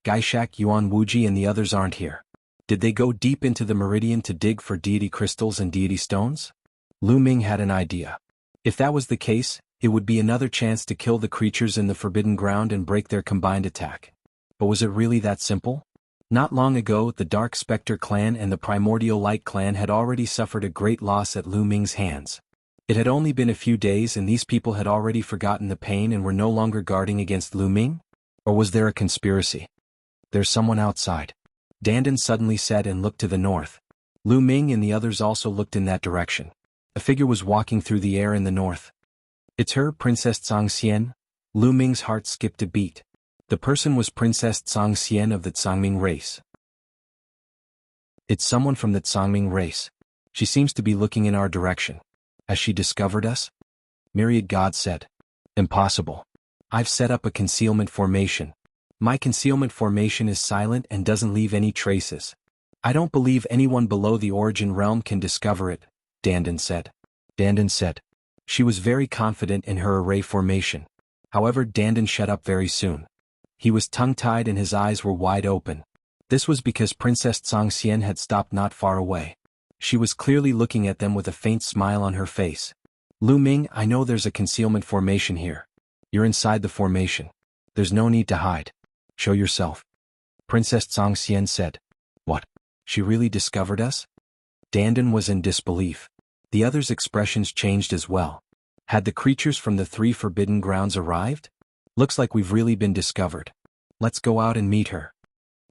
Gaishak, Yuan Wuji and the others aren't here. Did they go deep into the Meridian to dig for deity crystals and deity stones? Lu Ming had an idea. If that was the case, it would be another chance to kill the creatures in the Forbidden Ground and break their combined attack. But was it really that simple? Not long ago, the Dark Spectre clan and the Primordial Light clan had already suffered a great loss at Lu Ming's hands. It had only been a few days and these people had already forgotten the pain and were no longer guarding against Lu Ming? Or was there a conspiracy? There's someone outside. Dandan suddenly said and looked to the north. Lu Ming and the others also looked in that direction. A figure was walking through the air in the north. It's her, Princess Zhang Xian. Lu Ming's heart skipped a beat. The person was Princess Tsang Xian of the Tsangming race. It's someone from the Tsangming race. She seems to be looking in our direction. Has she discovered us? Myriad God said. Impossible. I've set up a concealment formation. My concealment formation is silent and doesn't leave any traces. I don't believe anyone below the origin realm can discover it, Dandan said. Dandan said. She was very confident in her array formation. However, Dandan shut up very soon. He was tongue-tied and his eyes were wide open. This was because Princess Tsang Xian had stopped not far away. She was clearly looking at them with a faint smile on her face. Lu Ming, I know there's a concealment formation here. You're inside the formation. There's no need to hide. Show yourself. Princess Tsang Xian said. What? She really discovered us? Dandan was in disbelief. The others' expressions changed as well. Had the creatures from the 3 forbidden grounds arrived? Looks like we've really been discovered. Let's go out and meet her.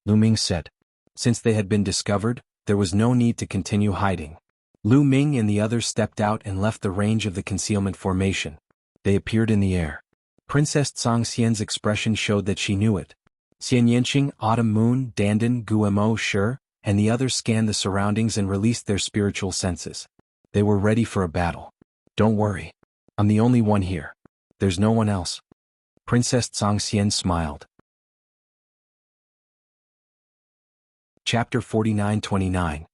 Lu Ming said. Since they had been discovered, there was no need to continue hiding. Lu Ming and the others stepped out and left the range of the concealment formation. They appeared in the air. Princess Tsang Xian's expression showed that she knew it. Xian Yanqing, Autumn Moon, Dandan, Guemo, Shi, and the others scanned the surroundings and released their spiritual senses. They were ready for a battle. Don't worry. I'm the only one here. There's no one else. Princess Tsang Xian smiled. Chapter 49-29.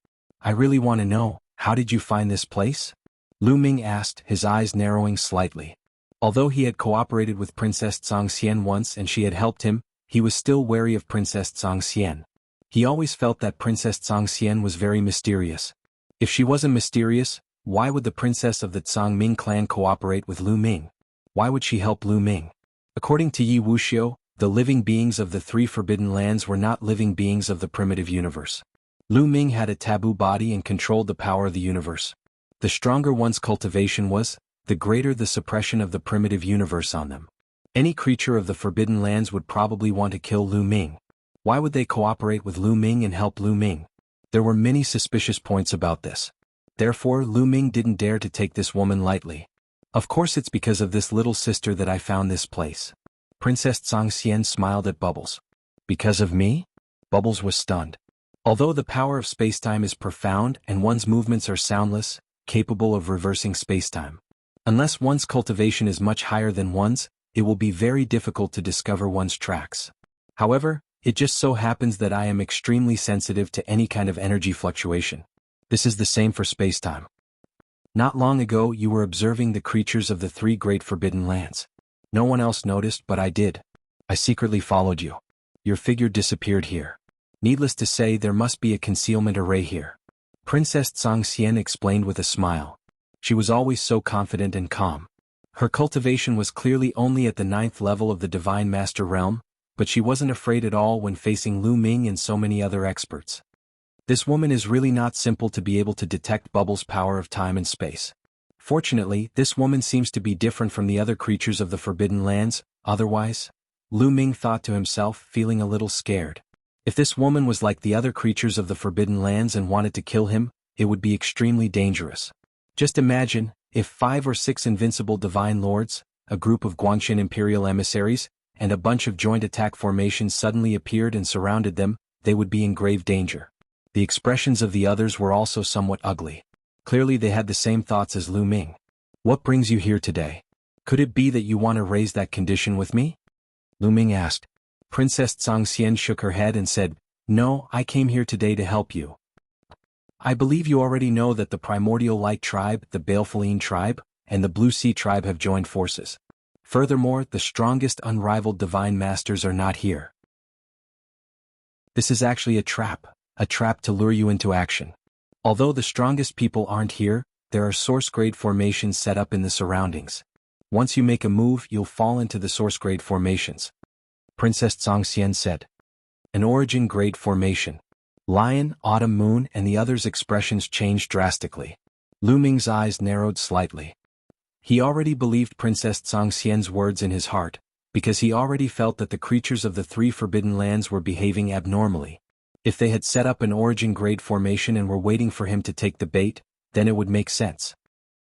I really want to know, how did you find this place? Lu Ming asked, his eyes narrowing slightly. Although he had cooperated with Princess Tsang Xian once and she had helped him, he was still wary of Princess Tsang Xian. He always felt that Princess Tsang Xian was very mysterious. If she wasn't mysterious, why would the princess of the Tsangming clan cooperate with Lu Ming? Why would she help Lu Ming? According to Yi Wuxia, the living beings of the 3 forbidden lands were not living beings of the primitive universe. Lu Ming had a taboo body and controlled the power of the universe. The stronger one's cultivation was, the greater the suppression of the primitive universe on them. Any creature of the forbidden lands would probably want to kill Lu Ming. Why would they cooperate with Lu Ming and help Lu Ming? There were many suspicious points about this. Therefore, Lu Ming didn't dare to take this woman lightly. Of course it's because of this little sister that I found this place. Princess Tsang Xian smiled at Bubbles. Because of me? Bubbles was stunned. Although the power of spacetime is profound and one's movements are soundless, capable of reversing spacetime. Unless one's cultivation is much higher than one's, it will be very difficult to discover one's tracks. However, it just so happens that I am extremely sensitive to any kind of energy fluctuation. This is the same for spacetime. Not long ago you were observing the creatures of the 3 great forbidden lands. No one else noticed, but I did. I secretly followed you. Your figure disappeared here. Needless to say, there must be a concealment array here. Princess Tsang Xian explained with a smile. She was always so confident and calm. Her cultivation was clearly only at the 9th level of the Divine Master realm, but she wasn't afraid at all when facing Lu Ming and so many other experts. This woman is really not simple to be able to detect Bubbles' power of time and space. Fortunately, this woman seems to be different from the other creatures of the Forbidden Lands, otherwise, Lu Ming thought to himself, feeling a little scared. If this woman was like the other creatures of the Forbidden Lands and wanted to kill him, it would be extremely dangerous. Just imagine, if 5 or 6 invincible divine lords, a group of Guangxin imperial emissaries, and a bunch of joint attack formations suddenly appeared and surrounded them, they would be in grave danger. The expressions of the others were also somewhat ugly. Clearly they had the same thoughts as Lu Ming. What brings you here today? Could it be that you want to raise that condition with me? Lu Ming asked. Princess Tsang Xian shook her head and said, No, I came here today to help you. I believe you already know that the Primordial Light Tribe, the Balefulene Tribe, and the Blue Sea Tribe have joined forces. Furthermore, the strongest unrivaled Divine Masters are not here. This is actually a trap to lure you into action. Although the strongest people aren't here, there are source-grade formations set up in the surroundings. Once you make a move, you'll fall into the source-grade formations. Princess Tsang Xian said. An origin-grade formation. Lion, Autumn Moon, and the others' expressions changed drastically. Lu Ming's eyes narrowed slightly. He already believed Princess Tsang Xian's words in his heart, because he already felt that the creatures of the 3 forbidden lands were behaving abnormally. If they had set up an origin-grade formation and were waiting for him to take the bait, then it would make sense.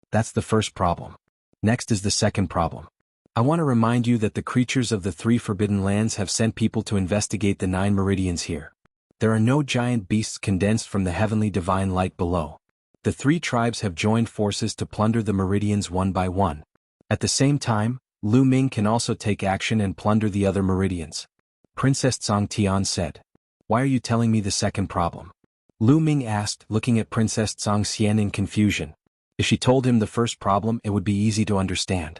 That's the first problem. Next is the second problem. I want to remind you that the creatures of the 3 Forbidden Lands have sent people to investigate the 9 meridians here. There are no giant beasts condensed from the heavenly divine light below. The 3 tribes have joined forces to plunder the meridians one by one. At the same time, Lu Ming can also take action and plunder the other meridians. Princess Tsang Tian said. Why are you telling me the second problem? Lu Ming asked, looking at Princess Tsang Xian in confusion. If she told him the first problem, it would be easy to understand.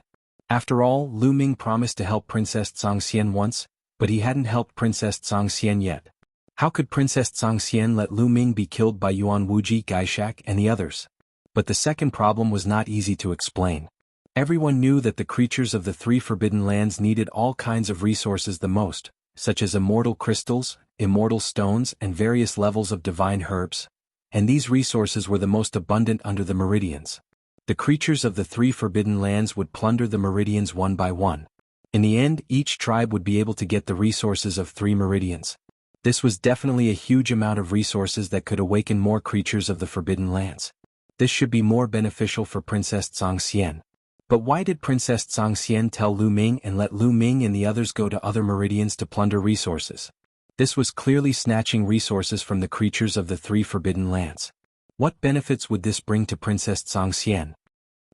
After all, Lu Ming promised to help Princess Tsang Xian once, but he hadn't helped Princess Tsang Xian yet. How could Princess Tsang Xian let Lu Ming be killed by Yuan Wuji, Gaishak, and the others? But the second problem was not easy to explain. Everyone knew that the creatures of the 3 Forbidden Lands needed all kinds of resources the most, such as immortal crystals, immortal stones, and various levels of divine herbs, and these resources were the most abundant under the meridians. The creatures of the 3 Forbidden Lands would plunder the meridians one by one. In the end, each tribe would be able to get the resources of 3 meridians. This was definitely a huge amount of resources that could awaken more creatures of the Forbidden Lands. This should be more beneficial for Princess Tsang Xian. But why did Princess Tsang Xian tell Lu Ming and let Lu Ming and the others go to other meridians to plunder resources? This was clearly snatching resources from the creatures of the 3 Forbidden Lands. What benefits would this bring to Princess Tsang Xian?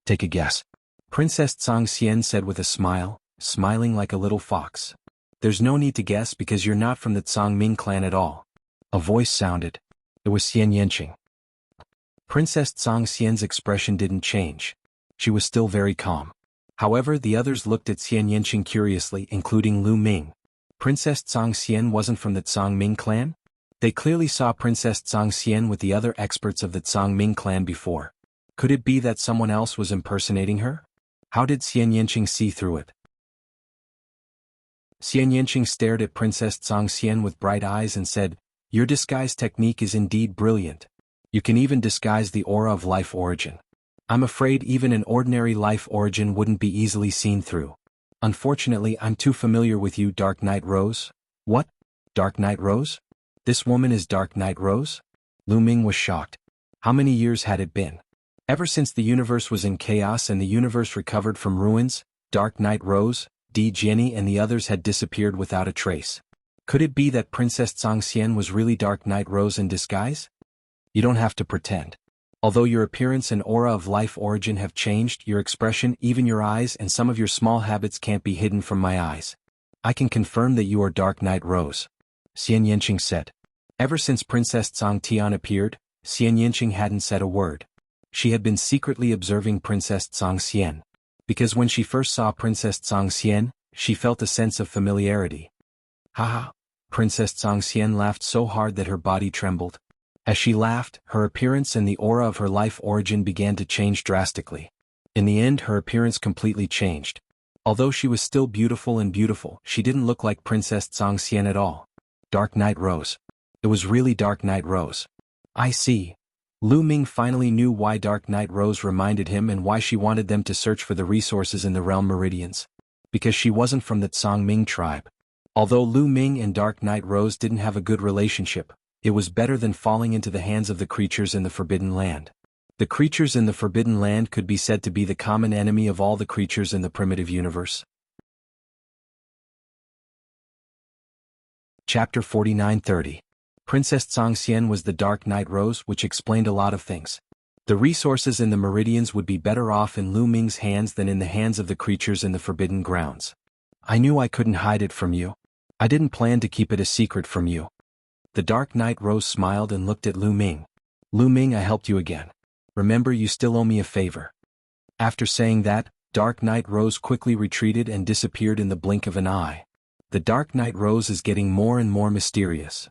Take a guess. Princess Tsang Xian said with a smile, smiling like a little fox. There's no need to guess because you're not from the Tsang Ming clan at all. A voice sounded. It was Xian Yanqing. Princess Tsang Xian's expression didn't change. She was still very calm. However, the others looked at Xian Yanqing curiously, including Lu Ming. Princess Tsang Xian wasn't from the Tsang Ming clan? They clearly saw Princess Tsang Xian with the other experts of the Tsang Ming clan before. Could it be that someone else was impersonating her? How did Xian Yanqing see through it? Xian Yanqing stared at Princess Tsang Xian with bright eyes and said, "Your disguise technique is indeed brilliant. You can even disguise the aura of life origin. I'm afraid even an ordinary life origin wouldn't be easily seen through. Unfortunately, I'm too familiar with you, Dark Knight Rose." What? Dark Knight Rose? This woman is Dark Knight Rose? Lu Ming was shocked. How many years had it been? Ever since the universe was in chaos and the universe recovered from ruins, Dark Knight Rose, Di Jenny and the others had disappeared without a trace. Could it be that Princess Tsang Xian was really Dark Knight Rose in disguise? You don't have to pretend. Although your appearance and aura of life origin have changed, your expression, even your eyes and some of your small habits can't be hidden from my eyes. I can confirm that you are Dark Knight Rose. Xian Yanqing said. Ever since Princess Tsang Tian appeared, Xian Yanqing hadn't said a word. She had been secretly observing Princess Tsang Xian. Because when she first saw Princess Tsang Xian, she felt a sense of familiarity. Haha! Princess Tsang Xian laughed so hard that her body trembled. As she laughed, her appearance and the aura of her life origin began to change drastically. In the end, her appearance completely changed. Although she was still beautiful, she didn't look like Princess Tsang Xian at all. Dark Knight Rose. It was really Dark Knight Rose. I see. Lu Ming finally knew why Dark Knight Rose reminded him and why she wanted them to search for the resources in the realm meridians. Because she wasn't from the Tsang Ming tribe. Although Lu Ming and Dark Knight Rose didn't have a good relationship, it was better than falling into the hands of the creatures in the Forbidden Land. The creatures in the Forbidden Land could be said to be the common enemy of all the creatures in the primitive universe. Chapter 49-30. Princess Tsang Xian was the Dark Knight Rose, which explained a lot of things. The resources in the meridians would be better off in Lu Ming's hands than in the hands of the creatures in the Forbidden Grounds. I knew I couldn't hide it from you. I didn't plan to keep it a secret from you. The Dark Knight Rose smiled and looked at Lu Ming. Lu Ming, I helped you again. Remember, you still owe me a favor. After saying that, Dark Knight Rose quickly retreated and disappeared in the blink of an eye. The Dark Knight Rose is getting more and more mysterious.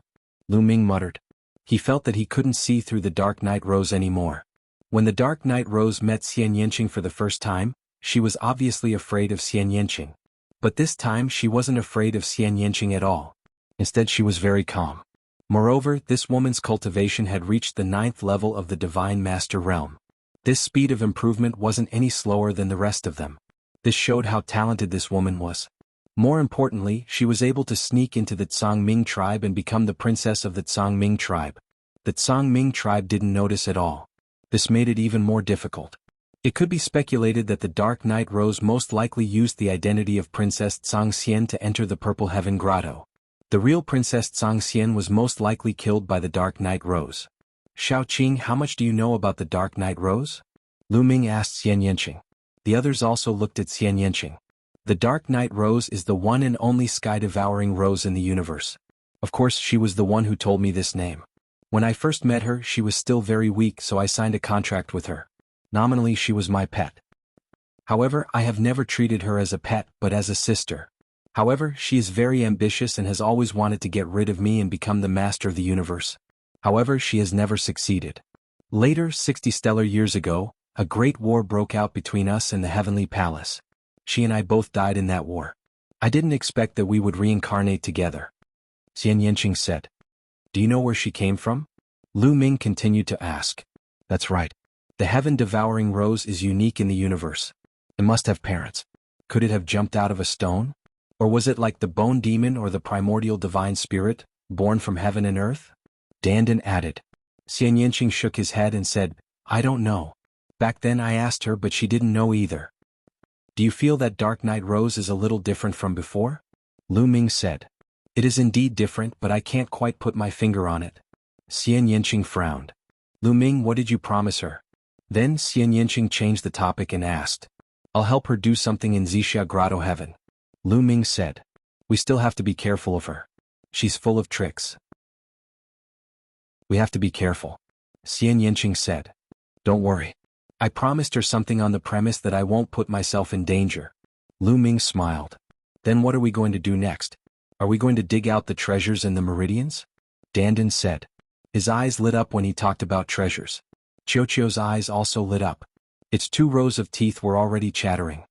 Lu Ming muttered. He felt that he couldn't see through the Dark Knight Rose anymore. When the Dark Knight Rose met Xian Yanqing for the first time, she was obviously afraid of Xian Yanqing. But this time she wasn't afraid of Xian Yanqing at all. Instead, she was very calm. Moreover, this woman's cultivation had reached the 9th level of the Divine Master Realm. This speed of improvement wasn't any slower than the rest of them. This showed how talented this woman was. More importantly, she was able to sneak into the Tsang Ming tribe and become the princess of the Tsang Ming tribe. The Tsang Ming tribe didn't notice at all. This made it even more difficult. It could be speculated that the Dark Knight Rose most likely used the identity of Princess Zhangxian to enter the Purple Heaven Grotto. The real Princess Zhangxian was most likely killed by the Dark Knight Rose. Xiaoqing, how much do you know about the Dark Knight Rose? Lu Ming asked Xian Yanqing. The others also looked at Xian Yanqing. The Dark Knight Rose is the one and only sky-devouring rose in the universe. Of course, she was the one who told me this name. When I first met her, she was still very weak, so I signed a contract with her. Nominally, she was my pet. However, I have never treated her as a pet, but as a sister. However, she is very ambitious and has always wanted to get rid of me and become the master of the universe. However, she has never succeeded. Later, 60 stellar years ago, a great war broke out between us and the Heavenly Palace. She and I both died in that war. I didn't expect that we would reincarnate together. Xian Yanqing said. Do you know where she came from? Lu Ming continued to ask. That's right. The heaven-devouring rose is unique in the universe. It must have parents. Could it have jumped out of a stone? Or was it like the bone demon or the primordial divine spirit, born from heaven and earth? Dandan added. Xian Yanqing shook his head and said, I don't know. Back then I asked her, but she didn't know either. Do you feel that Dark Knight Rose is a little different from before? Lu Ming said. It is indeed different, but I can't quite put my finger on it. Xian Yanqing frowned. Lu Ming, what did you promise her? Then Xian Yanqing changed the topic and asked. I'll help her do something in Wuxia Grotto Heaven. Lu Ming said. We still have to be careful of her. She's full of tricks. We have to be careful. Xian Yanqing said. Don't worry. I promised her something on the premise that I won't put myself in danger. Lu Ming smiled. Then what are we going to do next? Are we going to dig out the treasures and the meridians? Dandan said. His eyes lit up when he talked about treasures. Qiuqiu's eyes also lit up. Its 2 rows of teeth were already chattering.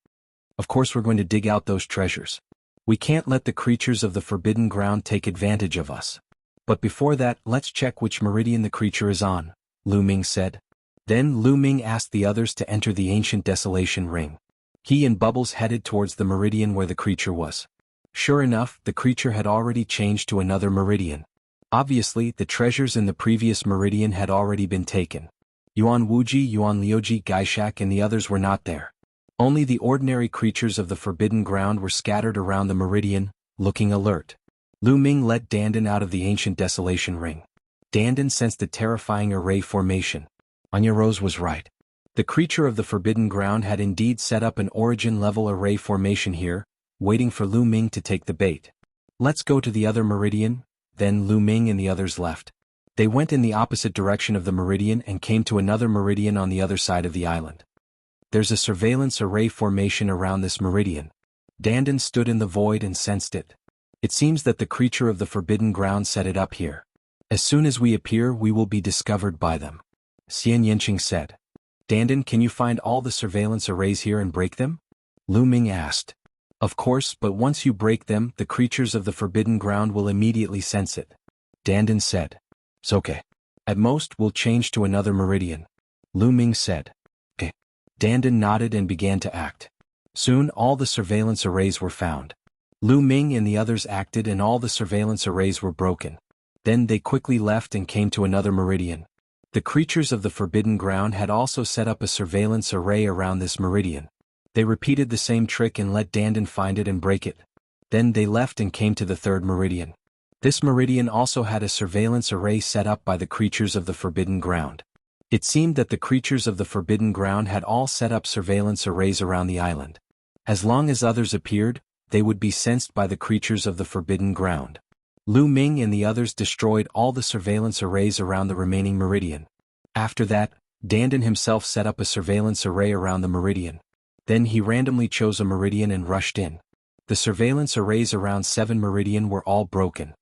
Of course we're going to dig out those treasures. We can't let the creatures of the Forbidden Ground take advantage of us. But before that, let's check which meridian the creature is on, Lu Ming said. Then Lu Ming asked the others to enter the ancient desolation ring. He and Bubbles headed towards the meridian where the creature was. Sure enough, the creature had already changed to another meridian. Obviously, the treasures in the previous meridian had already been taken. Yuan Wuji, Yuan Liuji, Gaishak and the others were not there. Only the ordinary creatures of the Forbidden Ground were scattered around the meridian, looking alert. Lu Ming let Dandan out of the ancient desolation ring. Dandan sensed a terrifying array formation. Anya Rose was right. The creature of the Forbidden Ground had indeed set up an origin-level array formation here, waiting for Lu Ming to take the bait. Let's go to the other meridian. Then Lu Ming and the others left. They went in the opposite direction of the meridian and came to another meridian on the other side of the island. There's a surveillance array formation around this meridian. Dandan stood in the void and sensed it. It seems that the creature of the Forbidden Ground set it up here. As soon as we appear, we will be discovered by them. Xian Yanqing said. Dandan, can you find all the surveillance arrays here and break them? Lu Ming asked. Of course, but once you break them, the creatures of the Forbidden Ground will immediately sense it. Dandan said. It's okay. At most, we'll change to another meridian. Lu Ming said. Okay. Dandan nodded and began to act. Soon all the surveillance arrays were found. Lu Ming and the others acted and all the surveillance arrays were broken. Then they quickly left and came to another meridian. The creatures of the Forbidden Ground had also set up a surveillance array around this meridian. They repeated the same trick and let Dandan find it and break it. Then they left and came to the 3rd meridian. This meridian also had a surveillance array set up by the creatures of the Forbidden Ground. It seemed that the creatures of the Forbidden Ground had all set up surveillance arrays around the island. As long as others appeared, they would be sensed by the creatures of the Forbidden Ground. Lu Ming and the others destroyed all the surveillance arrays around the remaining meridian. After that, Dandan himself set up a surveillance array around the meridian. Then he randomly chose a meridian and rushed in. The surveillance arrays around 7 meridian were all broken.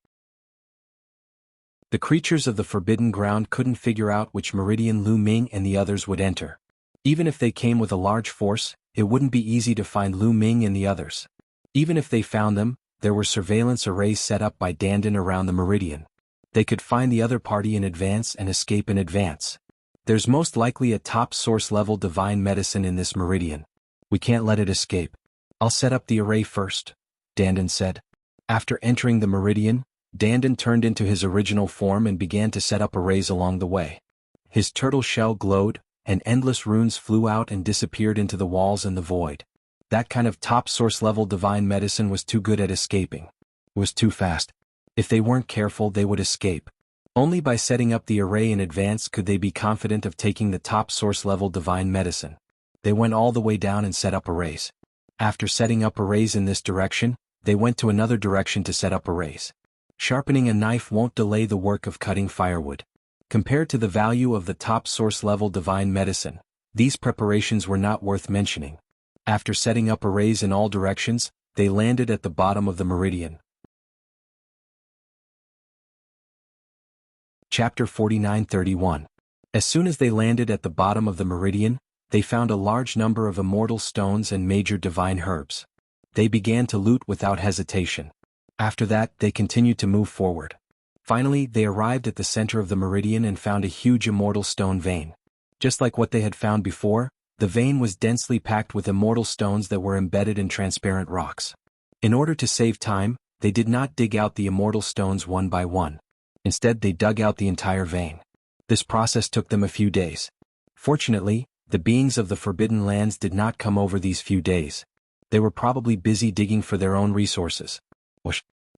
The creatures of the Forbidden Ground couldn't figure out which meridian Lu Ming and the others would enter. Even if they came with a large force, it wouldn't be easy to find Lu Ming and the others. Even if they found them, there were surveillance arrays set up by Dandan around the meridian. They could find the other party in advance and escape in advance. There's most likely a top source level divine medicine in this meridian. We can't let it escape. I'll set up the array first, Dandan said. After entering the meridian, Dandan turned into his original form and began to set up arrays along the way. His turtle shell glowed, and endless runes flew out and disappeared into the walls and the void. That kind of top source level divine medicine was too good at escaping. It was too fast. If they weren't careful, they would escape. Only by setting up the array in advance could they be confident of taking the top source level divine medicine. They went all the way down and set up arrays. After setting up arrays in this direction, they went to another direction to set up arrays. Sharpening a knife won't delay the work of cutting firewood. Compared to the value of the top source level divine medicine, these preparations were not worth mentioning. After setting up arrays in all directions, they landed at the bottom of the meridian. Chapter 49:31. As soon as they landed at the bottom of the meridian, they found a large number of immortal stones and major divine herbs. They began to loot without hesitation. After that, they continued to move forward. Finally, they arrived at the center of the meridian and found a huge immortal stone vein. Just like what they had found before, the vein was densely packed with immortal stones that were embedded in transparent rocks. In order to save time, they did not dig out the immortal stones one by one. Instead, they dug out the entire vein. This process took them a few days. Fortunately, the beings of the Forbidden Lands did not come over these few days. They were probably busy digging for their own resources.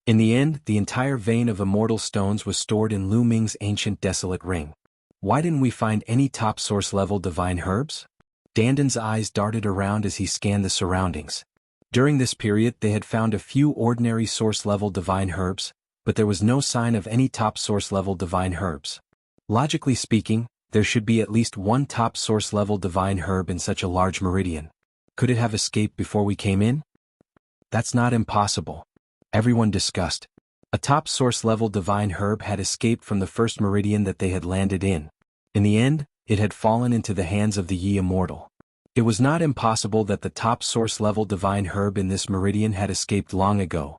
In the end, the entire vein of immortal stones was stored in Lu Ming's ancient desolate ring. Why didn't we find any top source level divine herbs? Danden's eyes darted around as he scanned the surroundings. During this period, they had found a few ordinary source level divine herbs, but there was no sign of any top source level divine herbs. Logically speaking, there should be at least one top source level divine herb in such a large meridian. Could it have escaped before we came in? That's not impossible. Everyone discussed. A top source level divine herb had escaped from the first meridian that they had landed in. In the end, it had fallen into the hands of the Yi Immortal. It was not impossible that the top source level divine herb in this meridian had escaped long ago.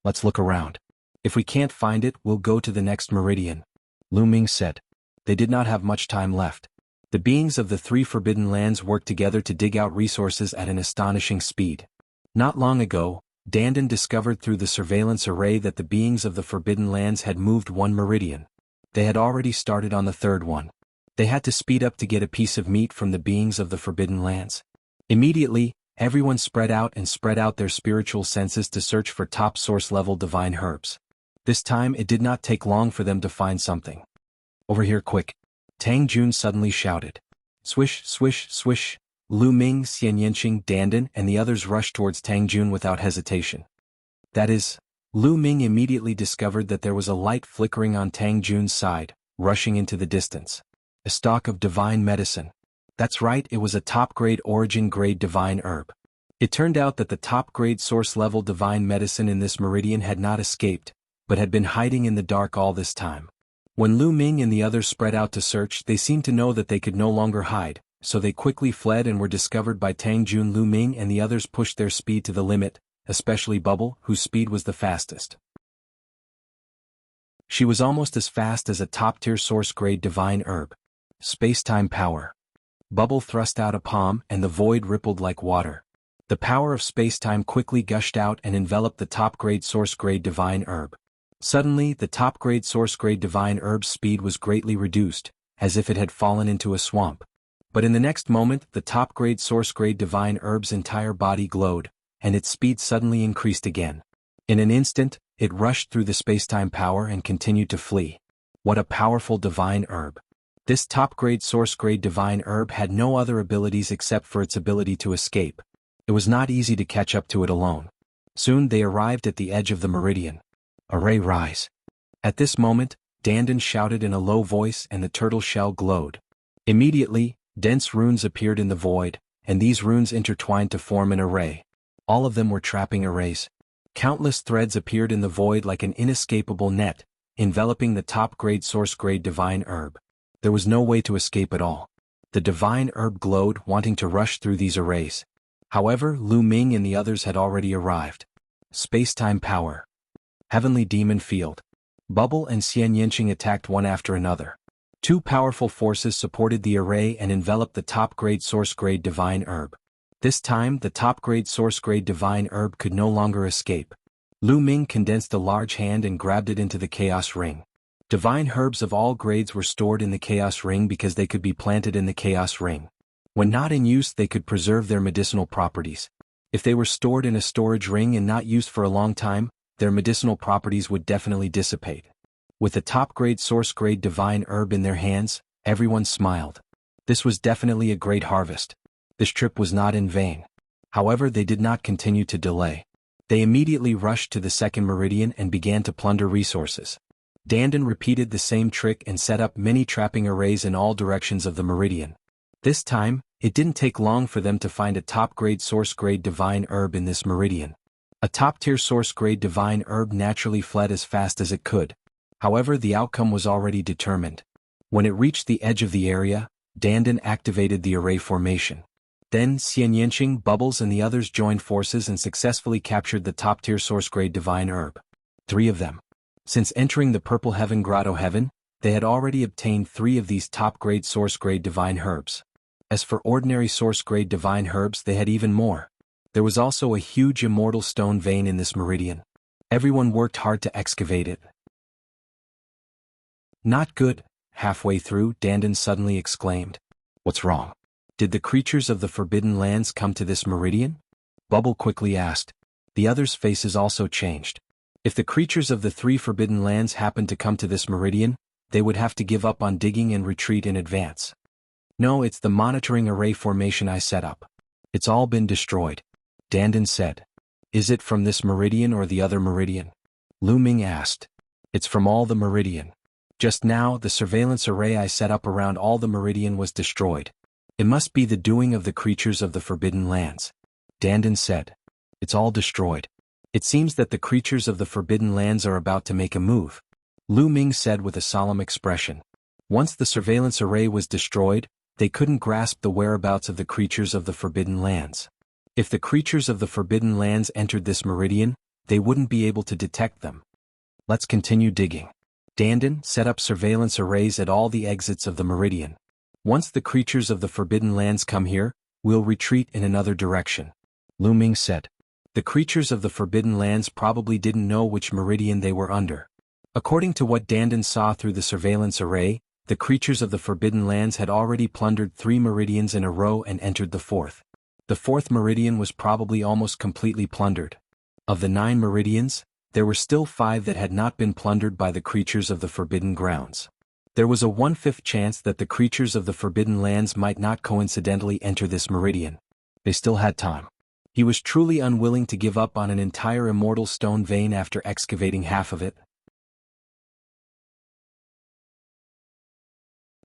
Let's look around. If we can't find it, we'll go to the next meridian, Lu Ming said. They did not have much time left. The beings of the three Forbidden Lands worked together to dig out resources at an astonishing speed. Not long ago, Danden discovered through the surveillance array that the beings of the Forbidden Lands had moved one meridian. They had already started on the third one. They had to speed up to get a piece of meat from the beings of the Forbidden Lands. Immediately, everyone spread out their spiritual senses to search for top source level divine herbs. This time it did not take long for them to find something. Over here quick! Tang Jun suddenly shouted. Swish, swish, swish! Lu Ming, Xian Yanqing, Danden, and the others rushed towards Tang Jun without hesitation. That is, Lu Ming immediately discovered that there was a light flickering on Tang Jun's side, rushing into the distance. A stalk of divine medicine. That's right, it was a top-grade origin-grade divine herb. It turned out that the top-grade source-level divine medicine in this meridian had not escaped, but had been hiding in the dark all this time. When Lu Ming and the others spread out to search, they seemed to know that they could no longer hide, so they quickly fled and were discovered by Tang Jun. Lu Ming and the others pushed their speed to the limit, especially Bubble, whose speed was the fastest. She was almost as fast as a top-tier source-grade divine herb. Space-time power. Bubble thrust out a palm and the void rippled like water. The power of space-time quickly gushed out and enveloped the top-grade source-grade divine herb. Suddenly, the top-grade source-grade divine herb's speed was greatly reduced, as if it had fallen into a swamp. But in the next moment, the top-grade source-grade divine herb's entire body glowed, and its speed suddenly increased again. In an instant, it rushed through the space-time power and continued to flee. What a powerful divine herb! This top-grade source-grade divine herb had no other abilities except for its ability to escape. It was not easy to catch up to it alone. Soon they arrived at the edge of the meridian. Array rise! At this moment, Danden shouted in a low voice and the turtle shell glowed. Immediately, dense runes appeared in the void, and these runes intertwined to form an array. All of them were trapping arrays. Countless threads appeared in the void like an inescapable net, enveloping the top-grade source-grade divine herb. There was no way to escape at all. The divine herb glowed, wanting to rush through these arrays. However, Lu Ming and the others had already arrived. Space-time power. Heavenly Demon Field. Bubble and Xian Yanqing attacked one after another. Two powerful forces supported the array and enveloped the top-grade source-grade divine herb. This time, the top-grade source-grade divine herb could no longer escape. Lu Ming condensed a large hand and grabbed it into the chaos ring. Divine herbs of all grades were stored in the Chaos Ring because they could be planted in the Chaos Ring. When not in use, they could preserve their medicinal properties. If they were stored in a storage ring and not used for a long time, their medicinal properties would definitely dissipate. With a top-grade source-grade divine herb in their hands, everyone smiled. This was definitely a great harvest. This trip was not in vain. However, they did not continue to delay. They immediately rushed to the second meridian and began to plunder resources. Dandan repeated the same trick and set up many trapping arrays in all directions of the meridian. This time, it didn't take long for them to find a top-grade source-grade divine herb in this meridian. A top-tier source-grade divine herb naturally fled as fast as it could. However, the outcome was already determined. When it reached the edge of the area, Dandan activated the array formation. Then Xianyanqing, Bubbles and the others joined forces and successfully captured the top-tier source-grade divine herb. 3 of them. Since entering the Purple Heaven Grotto Heaven, they had already obtained 3 of these top-grade source-grade divine herbs. As for ordinary source-grade divine herbs, they had even more. There was also a huge immortal stone vein in this meridian. Everyone worked hard to excavate it. Not good. Halfway through, Dandan suddenly exclaimed. What's wrong? Did the creatures of the Forbidden Lands come to this meridian? Bubble quickly asked. The others' faces also changed. If the creatures of the 3 Forbidden Lands happened to come to this meridian, they would have to give up on digging and retreat in advance. No, it's the monitoring array formation I set up. It's all been destroyed. Dandan said. Is it from this meridian or the other meridian? Lu Ming asked. It's from all the meridian. Just now, the surveillance array I set up around all the meridian was destroyed. It must be the doing of the creatures of the Forbidden Lands. Dandan said. It's all destroyed. It seems that the creatures of the Forbidden Lands are about to make a move. Lu Ming said with a solemn expression. Once the surveillance array was destroyed, they couldn't grasp the whereabouts of the creatures of the Forbidden Lands. If the creatures of the Forbidden Lands entered this meridian, they wouldn't be able to detect them. Let's continue digging. Dandan set up surveillance arrays at all the exits of the meridian. Once the creatures of the Forbidden Lands come here, we'll retreat in another direction. Lu Ming said. The creatures of the Forbidden Lands probably didn't know which meridian they were under. According to what Dandan saw through the surveillance array, the creatures of the Forbidden Lands had already plundered 3 meridians in a row and entered the 4th. The 4th meridian was probably almost completely plundered. Of the 9 meridians, there were still 5 that had not been plundered by the creatures of the Forbidden Grounds. There was a 1/5 chance that the creatures of the Forbidden Lands might not coincidentally enter this meridian. They still had time. He was truly unwilling to give up on an entire immortal stone vein after excavating half of it.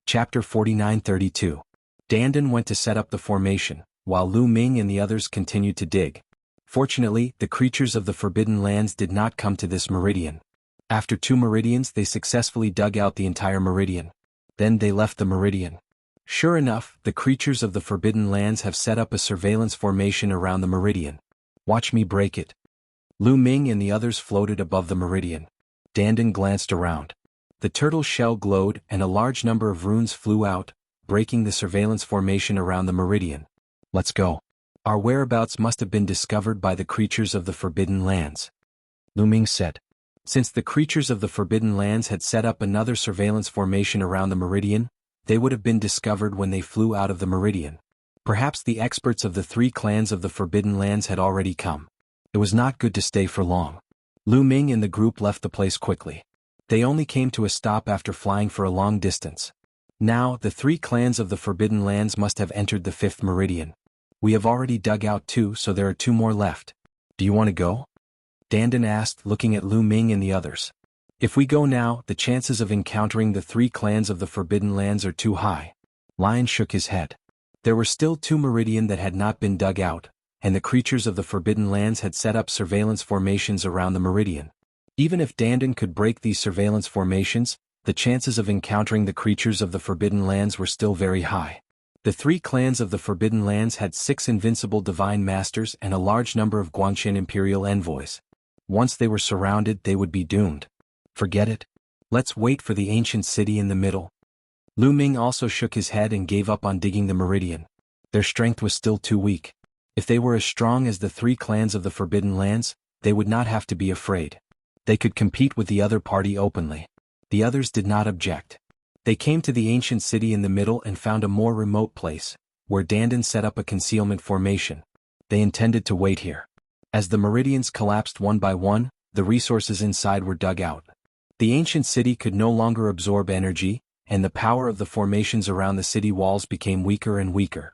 Chapter 49-32. Dandan went to set up the formation, while Lu Ming and the others continued to dig. Fortunately, the creatures of the Forbidden Lands did not come to this meridian. After 2 meridians, they successfully dug out the entire meridian. Then they left the meridian. Sure enough, the creatures of the Forbidden Lands have set up a surveillance formation around the meridian. Watch me break it. Lu Ming and the others floated above the meridian. Dandan glanced around. The turtle's shell glowed and a large number of runes flew out, breaking the surveillance formation around the meridian. Let's go. Our whereabouts must have been discovered by the creatures of the Forbidden Lands. Lu Ming said. Since the creatures of the Forbidden Lands had set up another surveillance formation around the meridian, they would have been discovered when they flew out of the meridian. Perhaps the experts of the 3 clans of the Forbidden Lands had already come. It was not good to stay for long. Lu Ming and the group left the place quickly. They only came to a stop after flying for a long distance. Now, the 3 clans of the Forbidden Lands must have entered the 5th meridian. We have already dug out 2, so there are 2 more left. Do you want to go? Dandan asked, looking at Lu Ming and the others. If we go now, the chances of encountering the 3 clans of the Forbidden Lands are too high. Lion shook his head. There were still 2 meridian that had not been dug out, and the creatures of the Forbidden Lands had set up surveillance formations around the meridian. Even if Dandan could break these surveillance formations, the chances of encountering the creatures of the Forbidden Lands were still very high. The 3 clans of the Forbidden Lands had 6 invincible divine masters and a large number of Guanxin imperial envoys. Once they were surrounded, they would be doomed. Forget it. Let's wait for the ancient city in the middle. Lu Ming also shook his head and gave up on digging the meridian. Their strength was still too weak. If they were as strong as the 3 clans of the Forbidden Lands, they would not have to be afraid. They could compete with the other party openly. The others did not object. They came to the ancient city in the middle and found a more remote place, where Dandan set up a concealment formation. They intended to wait here. As the meridians collapsed one by one, the resources inside were dug out. The ancient city could no longer absorb energy, and the power of the formations around the city walls became weaker and weaker.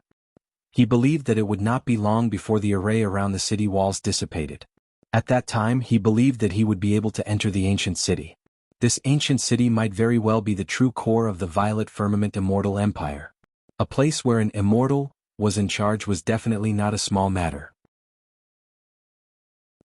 He believed that it would not be long before the array around the city walls dissipated. At that time he believed that he would be able to enter the ancient city. This ancient city might very well be the true core of the Violet Firmament Immortal Empire. A place where an immortal was in charge was definitely not a small matter.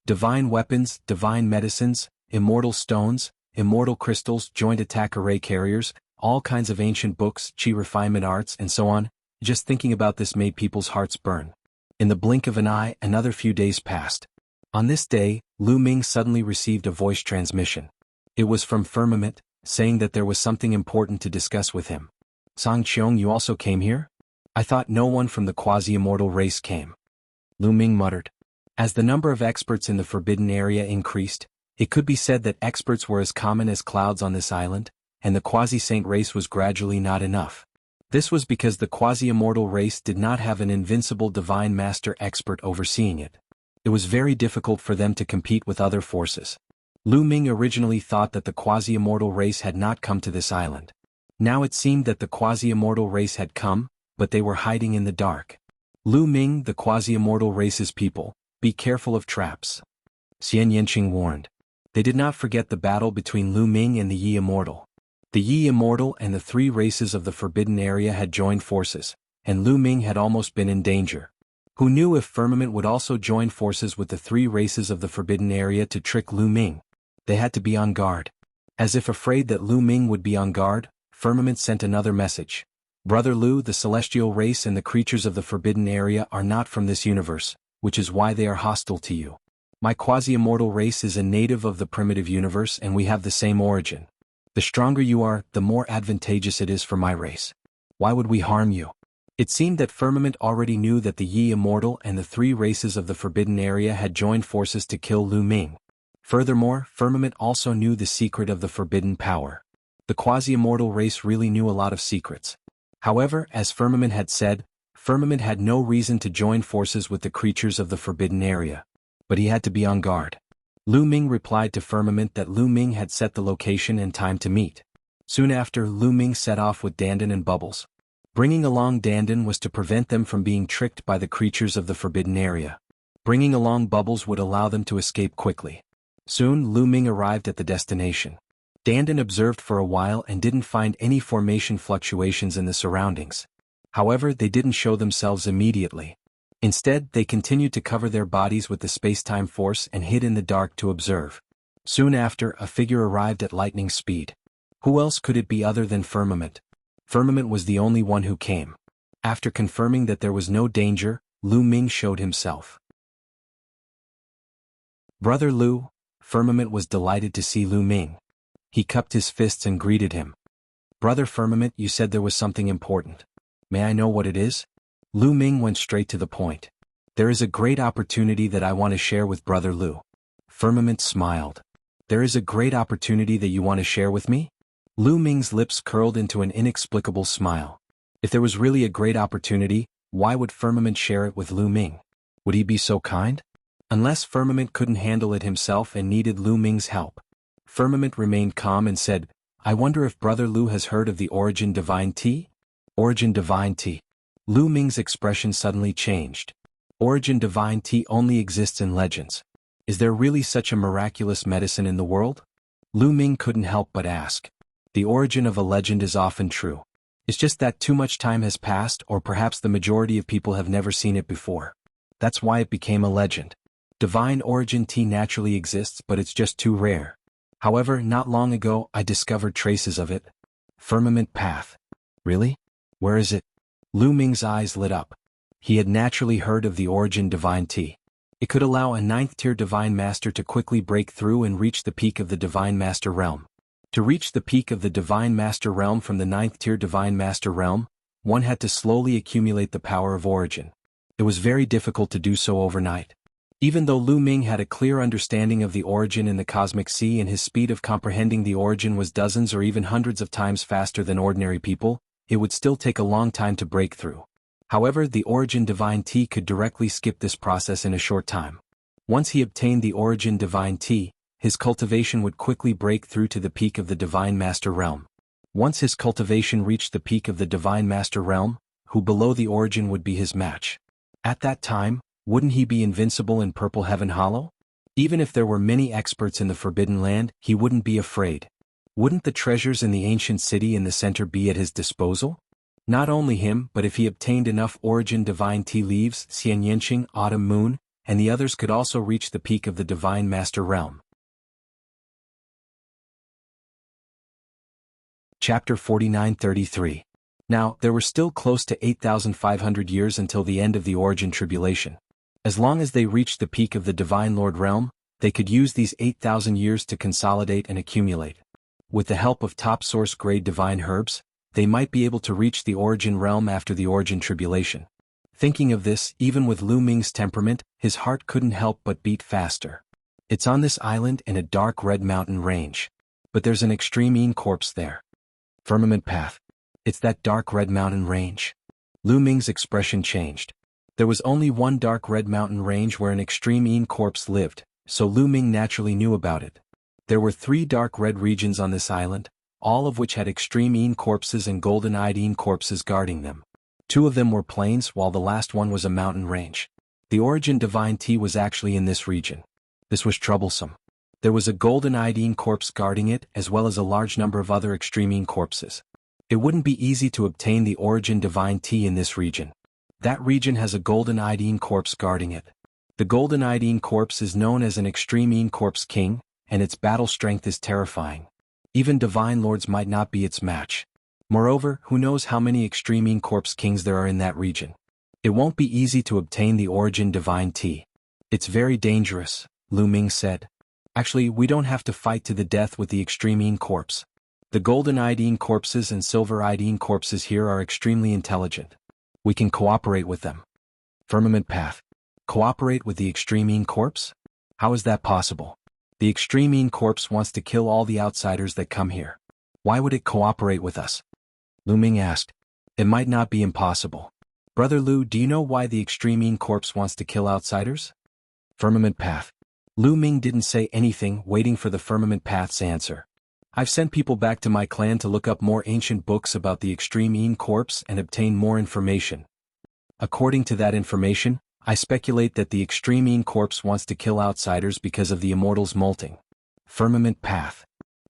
Divine weapons, divine medicines, immortal stones, immortal crystals, joint attack array carriers, all kinds of ancient books, chi refinement arts, and so on. Just thinking about this made people's hearts burn. In the blink of an eye, another few days passed. On this day, Lu Ming suddenly received a voice transmission. It was from Firmament, saying that there was something important to discuss with him. Sang Qiong, you also came here? I thought no one from the quasi-immortal race came. Lu Ming muttered. As the number of experts in the forbidden area increased, it could be said that experts were as common as clouds on this island, and the quasi-saint race was gradually not enough. This was because the quasi-immortal race did not have an invincible divine master expert overseeing it. It was very difficult for them to compete with other forces. Lu Ming originally thought that the quasi-immortal race had not come to this island. Now it seemed that the quasi-immortal race had come, but they were hiding in the dark. Lu Ming, the quasi-immortal race's people, be careful of traps. Xian Yanqing warned. They did not forget the battle between Lu Ming and the Yi Immortal. The Yi Immortal and the three races of the Forbidden Area had joined forces, and Lu Ming had almost been in danger. Who knew if Firmament would also join forces with the three races of the Forbidden Area to trick Lu Ming? They had to be on guard. As if afraid that Lu Ming would be on guard, Firmament sent another message. Brother Lu, the celestial race and the creatures of the Forbidden Area are not from this universe, which is why they are hostile to you. My quasi-immortal race is a native of the primitive universe and we have the same origin. The stronger you are, the more advantageous it is for my race. Why would we harm you? It seemed that Firmament already knew that the Yi Immortal and the three races of the Forbidden Area had joined forces to kill Lu Ming. Furthermore, Firmament also knew the secret of the forbidden power. The quasi-immortal race really knew a lot of secrets. However, as Firmament had said, Firmament had no reason to join forces with the creatures of the Forbidden Area. But he had to be on guard. Lu Ming replied to Firmament that Lu Ming had set the location and time to meet. Soon after, Lu Ming set off with Dandan and Bubbles. Bringing along Dandan was to prevent them from being tricked by the creatures of the Forbidden Area. Bringing along Bubbles would allow them to escape quickly. Soon, Lu Ming arrived at the destination. Dandan observed for a while and didn't find any formation fluctuations in the surroundings. However, they didn't show themselves immediately. Instead, they continued to cover their bodies with the space-time force and hid in the dark to observe. Soon after, a figure arrived at lightning speed. Who else could it be other than Firmament? Firmament was the only one who came. After confirming that there was no danger, Lu Ming showed himself. Brother Lu, Firmament was delighted to see Lu Ming. He cupped his fists and greeted him. Brother Firmament, you said there was something important. May I know what it is? Lu Ming went straight to the point. There is a great opportunity that I want to share with Brother Lu. Firmament smiled. There is a great opportunity that you want to share with me? Lu Ming's lips curled into an inexplicable smile. If there was really a great opportunity, why would Firmament share it with Lu Ming? Would he be so kind? Unless Firmament couldn't handle it himself and needed Lu Ming's help. Firmament remained calm and said, I wonder if Brother Lu has heard of the Origin Divine Tea? Origin Divine Tea. Lu Ming's expression suddenly changed. Origin Divine Tea only exists in legends. Is there really such a miraculous medicine in the world? Lu Ming couldn't help but ask. The origin of a legend is often true. It's just that too much time has passed or perhaps the majority of people have never seen it before. That's why it became a legend. Divine Origin Tea naturally exists but it's just too rare. However, not long ago I discovered traces of it. Firmament Path. Really? Where is it? Lu Ming's eyes lit up. He had naturally heard of the Origin Divine Tea. It could allow a 9th-tier Divine Master to quickly break through and reach the peak of the Divine Master Realm. To reach the peak of the Divine Master Realm from the 9th-tier Divine Master Realm, one had to slowly accumulate the power of Origin. It was very difficult to do so overnight. Even though Lu Ming had a clear understanding of the origin in the cosmic sea and his speed of comprehending the origin was dozens or even hundreds of times faster than ordinary people, it would still take a long time to break through. However, the origin divine tea could directly skip this process in a short time. Once he obtained the origin divine tea, his cultivation would quickly break through to the peak of the divine master realm. Once his cultivation reached the peak of the divine master realm, who below the origin would be his match? At that time, wouldn't he be invincible in Purple Heaven Hollow? Even if there were many experts in the Forbidden Land, he wouldn't be afraid. Wouldn't the treasures in the ancient city in the center be at his disposal? Not only him, but if he obtained enough origin divine tea leaves, Xian Yanqing, Autumn Moon, and the others could also reach the peak of the divine master realm. Chapter 49-33. Now, there were still close to 8,500 years until the end of the origin tribulation. As long as they reached the peak of the Divine Lord realm, they could use these 8,000 years to consolidate and accumulate. With the help of top source grade divine herbs, they might be able to reach the origin realm after the origin tribulation. Thinking of this, even with Lu Ming's temperament, his heart couldn't help but beat faster. It's on this island in a dark red mountain range. But there's an extreme Yin corpse there. Firmament path. It's that dark red mountain range. Lu Ming's expression changed. There was only one dark red mountain range where an extreme Yin corpse lived, so Lu Ming naturally knew about it. There were 3 dark red regions on this island, all of which had extreme Yin corpses and golden-eyed Yin corpses guarding them. 2 of them were plains while the last one was a mountain range. The origin divine tea was actually in this region. This was troublesome. There was a golden-eyed Yin corpse guarding it as well as a large number of other extreme Yin corpses. It wouldn't be easy to obtain the origin divine tea in this region. That region has a golden-eyed Yin corpse guarding it. The golden-eyed Yin corpse is known as an extreme Yin corpse king, and its battle strength is terrifying. Even divine lords might not be its match. Moreover, who knows how many extreme Yin corpse kings there are in that region. It won't be easy to obtain the origin divine tea. It's very dangerous, Lu Ming said. Actually, we don't have to fight to the death with the extreme Yin corpse. The golden-eyed Yin corpses and silver-eyed Yin corpses here are extremely intelligent. We can cooperate with them. Firmament path. Cooperate with the extreme Yin corpse? How is that possible? The extreme Yin corpse wants to kill all the outsiders that come here. Why would it cooperate with us? Lu Ming asked. It might not be impossible. Brother Lu, do you know why the extreme Yin corpse wants to kill outsiders? Firmament path. Lu Ming didn't say anything, waiting for the firmament path's answer. I've sent people back to my clan to look up more ancient books about the extreme Yin corpse and obtain more information. According to that information, I speculate that the extreme Yin corpse wants to kill outsiders because of the immortal's molting. Firmament path.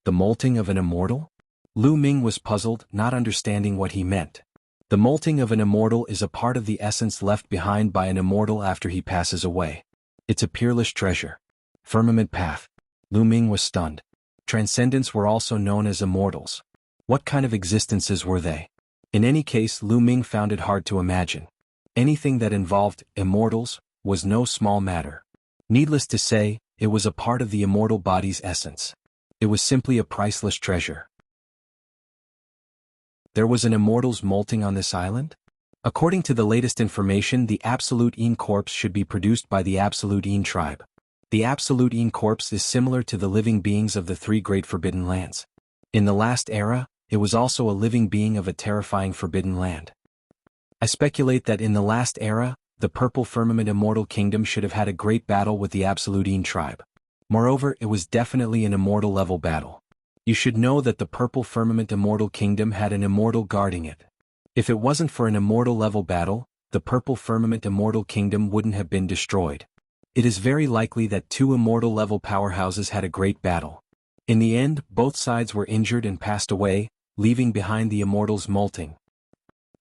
The molting of an immortal? Lu Ming was puzzled, not understanding what he meant. The molting of an immortal is a part of the essence left behind by an immortal after he passes away. It's a peerless treasure. Firmament path. Lu Ming was stunned. Transcendents were also known as immortals. What kind of existences were they? In any case, Lu Ming found it hard to imagine. Anything that involved immortals was no small matter. Needless to say, it was a part of the immortal body's essence. It was simply a priceless treasure. There was an immortal's molting on this island? According to the latest information, the Absolute Yin corpse should be produced by the Absolute Yin tribe. The Absolute Yin corpse is similar to the living beings of the 3 great forbidden lands. In the last era, it was also a living being of a terrifying forbidden land. I speculate that in the last era, the Purple Firmament Immortal Kingdom should have had a great battle with the Absolute Yin tribe. Moreover, it was definitely an immortal level battle. You should know that the Purple Firmament Immortal Kingdom had an immortal guarding it. If it wasn't for an immortal level battle, the Purple Firmament Immortal Kingdom wouldn't have been destroyed. It is very likely that 2 immortal level powerhouses had a great battle. In the end, both sides were injured and passed away, leaving behind the immortals molting.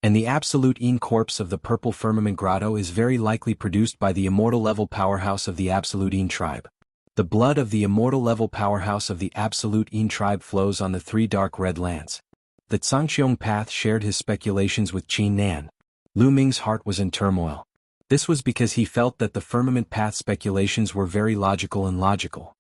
And the Absolute Yin corpse of the Purple Firmament Grotto is very likely produced by the immortal level powerhouse of the Absolute Yin tribe. The blood of the immortal level powerhouse of the Absolute Yin tribe flows on the 3 dark red lands. The Zhangqiong path shared his speculations with Qin Nan. Lu Ming's heart was in turmoil. This was because he felt that the firmament path speculations were very logical and logical.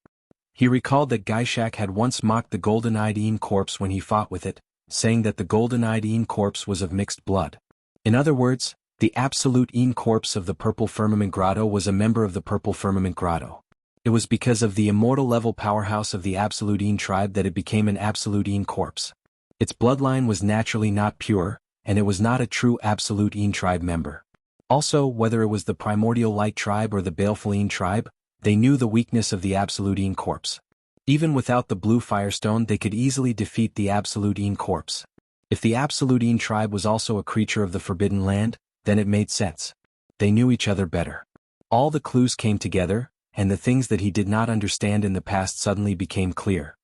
He recalled that Gaishak had once mocked the golden-eyed Yin corpse when he fought with it, saying that the golden-eyed Yin corpse was of mixed blood. In other words, The absolute Een corpse of the Purple Firmament Grotto was a member of the Purple Firmament Grotto. It was because of the immortal level powerhouse of the Absolute Een tribe that it became an Absolute Een corpse. Its bloodline was naturally not pure, and it was not a true Absolute Een tribe member. Also, whether it was the Primordial Light tribe or the Baleful Een tribe, they knew the weakness of the Absolute Een corpse. Even without the blue firestone, they could easily defeat the Absolute Een corpse. If the Absolute Een tribe was also a creature of the Forbidden Land, then it made sense. They knew each other better. All the clues came together, and the things that he did not understand in the past suddenly became clear.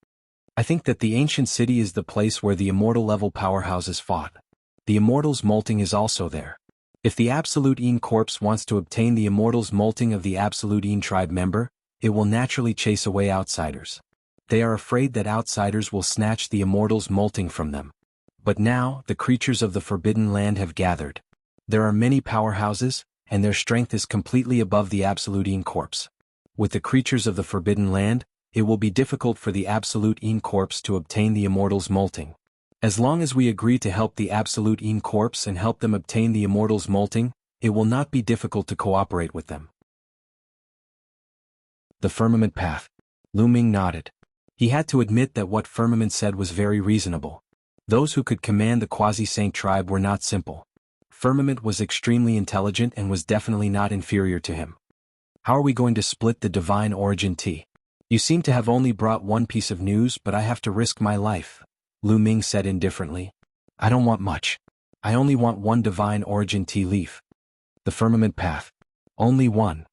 I think that the ancient city is the place where the immortal level powerhouses fought. The Immortals molting is also there. If the Absolute Een corpse wants to obtain the Immortals molting of the Absolute Een tribe member, it will naturally chase away outsiders. They are afraid that outsiders will snatch the Immortals molting from them. But now, the creatures of the Forbidden Land have gathered. There are many powerhouses, and their strength is completely above the Absolute Een corpse. With the creatures of the Forbidden Land, it will be difficult for the Absolute Een corpse to obtain the Immortals molting. As long as we agree to help the Absolute Een corpse and help them obtain the Immortals molting, it will not be difficult to cooperate with them. The Firmament Path. Lu Ming nodded. He had to admit that what Firmament said was very reasonable. Those who could command the Quasi-Saint tribe were not simple. Firmament was extremely intelligent and was definitely not inferior to him. How are we going to split the Divine Origin tea? You seem to have only brought one piece of news, but I have to risk my life, Lu Ming said indifferently. I don't want much. I only want one Divine Origin tea leaf. The Firmament Path. Only one.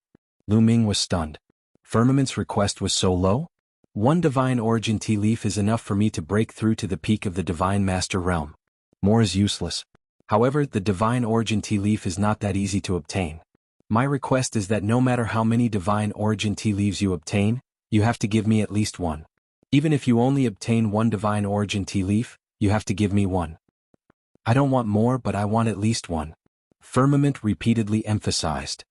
Lu Ming was stunned. Firmament's request was so low? One Divine Origin tea leaf is enough for me to break through to the peak of the Divine Master Realm. More is useless. However, the Divine Origin tea leaf is not that easy to obtain. My request is that no matter how many Divine Origin tea leaves you obtain, you have to give me at least one. Even if you only obtain one Divine Origin tea leaf, you have to give me one. I don't want more, but I want at least one. Firmament repeatedly emphasized.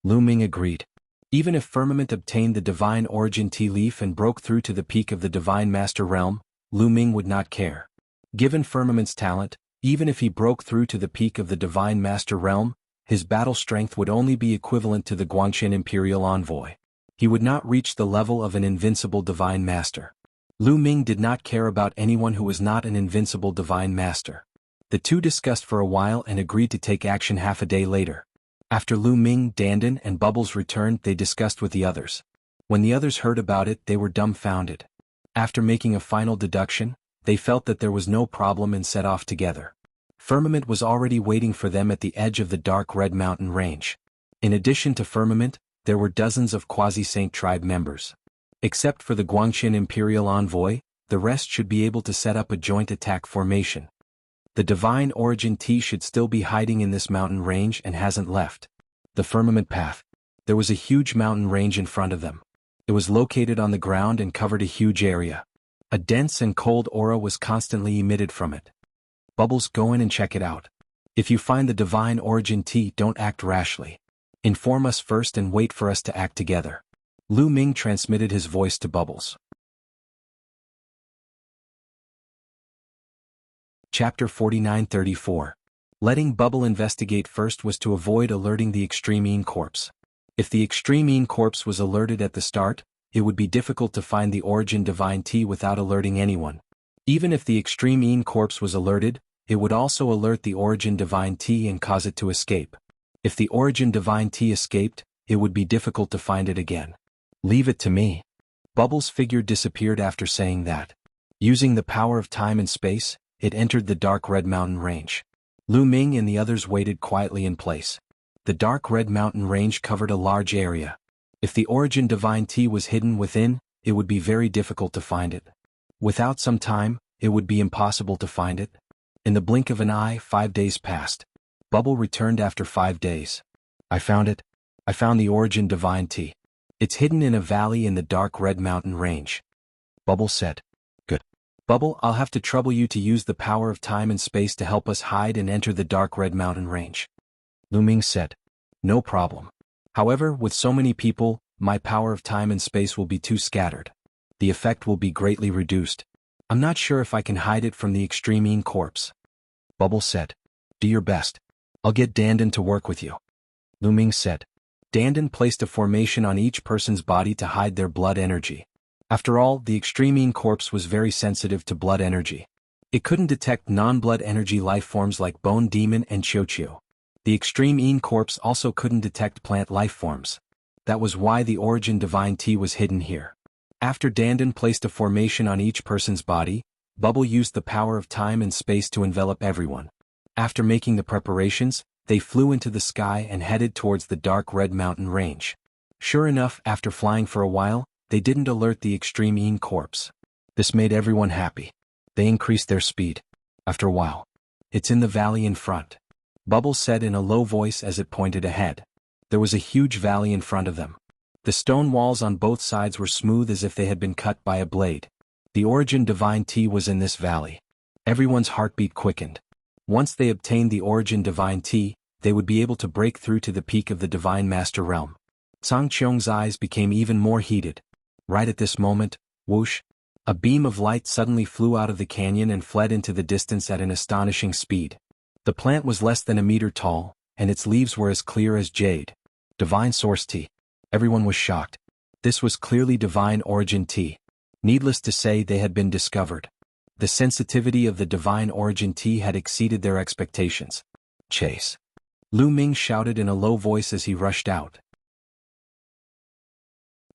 Lu Ming agreed. Even if Firmament obtained the Divine Origin tea leaf and broke through to the peak of the Divine Master Realm, Lu Ming would not care. Given Firmament's talent, even if he broke through to the peak of the Divine Master Realm, his battle strength would only be equivalent to the Guangqian Imperial Envoy. He would not reach the level of an invincible Divine Master. Lu Ming did not care about anyone who was not an invincible Divine Master. The two discussed for a while and agreed to take action half a day later. After Lu Ming, Dandan, and Bubbles returned, they discussed with the others. When the others heard about it, they were dumbfounded. After making a final deduction, they felt that there was no problem and set off together. Firmament was already waiting for them at the edge of the dark red mountain range. In addition to Firmament, there were dozens of Quasi-Saint tribe members. Except for the Guangqian Imperial Envoy, the rest should be able to set up a joint attack formation. The Divine Origin tea should still be hiding in this mountain range and hasn't left. The Firmament Path. There was a huge mountain range in front of them. It was located on the ground and covered a huge area. A dense and cold aura was constantly emitted from it. Bubbles, go in and check it out. If you find the Divine Origin tea, don't act rashly. Inform us first and wait for us to act together. Lu Ming transmitted his voice to Bubbles. Chapter 49-34. Letting Bubble investigate first was to avoid alerting the Extreme Een corpse. If the Extreme Een corpse was alerted at the start, it would be difficult to find the Origin Divine tea without alerting anyone. Even if the Extreme Een corpse was alerted, it would also alert the Origin Divine tea and cause it to escape. If the Origin Divine tea escaped, it would be difficult to find it again. Leave it to me. Bubbles' figure disappeared after saying that. Using the power of time and space, it entered the dark red mountain range. Lu Ming and the others waited quietly in place. The dark red mountain range covered a large area. If the Origin Divine tea was hidden within, it would be very difficult to find it. Without some time, it would be impossible to find it. In the blink of an eye, 5 days passed. Bubble returned after 5 days. I found it. I found the Origin Divine tea. It's hidden in a valley in the dark red mountain range. Bubble said. Good. Bubble, I'll have to trouble you to use the power of time and space to help us hide and enter the dark red mountain range. Lu Ming said. No problem. However, with so many people, my power of time and space will be too scattered. The effect will be greatly reduced. I'm not sure if I can hide it from the Extreme Een corpse. Bubble said. Do your best. I'll get Dandan to work with you, Lu Ming said. Dandan placed a formation on each person's body to hide their blood energy. After all, the extreme Yin corpse was very sensitive to blood energy. It couldn't detect non-blood energy life forms like Bone Demon and Qiu. The extreme Yin corpse also couldn't detect plant life forms. That was why the origin divine tea was hidden here. After Dandan placed a formation on each person's body, Bubble used the power of time and space to envelop everyone. After making the preparations, they flew into the sky and headed towards the dark red mountain range. Sure enough, after flying for a while, they didn't alert the extreme Yin corpse. This made everyone happy. They increased their speed. After a while, it's in the valley in front, Bubble said in a low voice as it pointed ahead. There was a huge valley in front of them. The stone walls on both sides were smooth as if they had been cut by a blade. The origin divine tea was in this valley. Everyone's heartbeat quickened. Once they obtained the origin divine tea, they would be able to break through to the peak of the divine master realm. Cao Qiong's eyes became even more heated. Right at this moment, whoosh, a beam of light suddenly flew out of the canyon and fled into the distance at an astonishing speed. The plant was less than a meter tall, and its leaves were as clear as jade. Divine source tea. Everyone was shocked. This was clearly divine origin tea. Needless to say, they had been discovered. The sensitivity of the divine origin tea had exceeded their expectations. Chase! Lu Ming shouted in a low voice as he rushed out.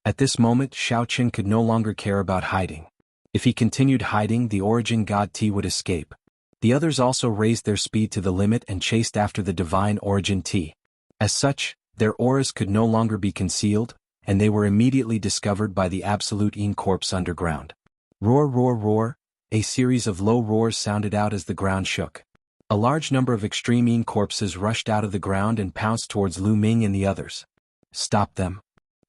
At this moment, Xiaoqin could no longer care about hiding. If he continued hiding, the origin god tea would escape. The others also raised their speed to the limit and chased after the divine origin tea. As such, their auras could no longer be concealed, and they were immediately discovered by the absolute Yin corpse underground. Roar, roar, roar! A series of low roars sounded out as the ground shook. A large number of extreme Yin corpses rushed out of the ground and pounced towards Lu Ming and the others. Stop them!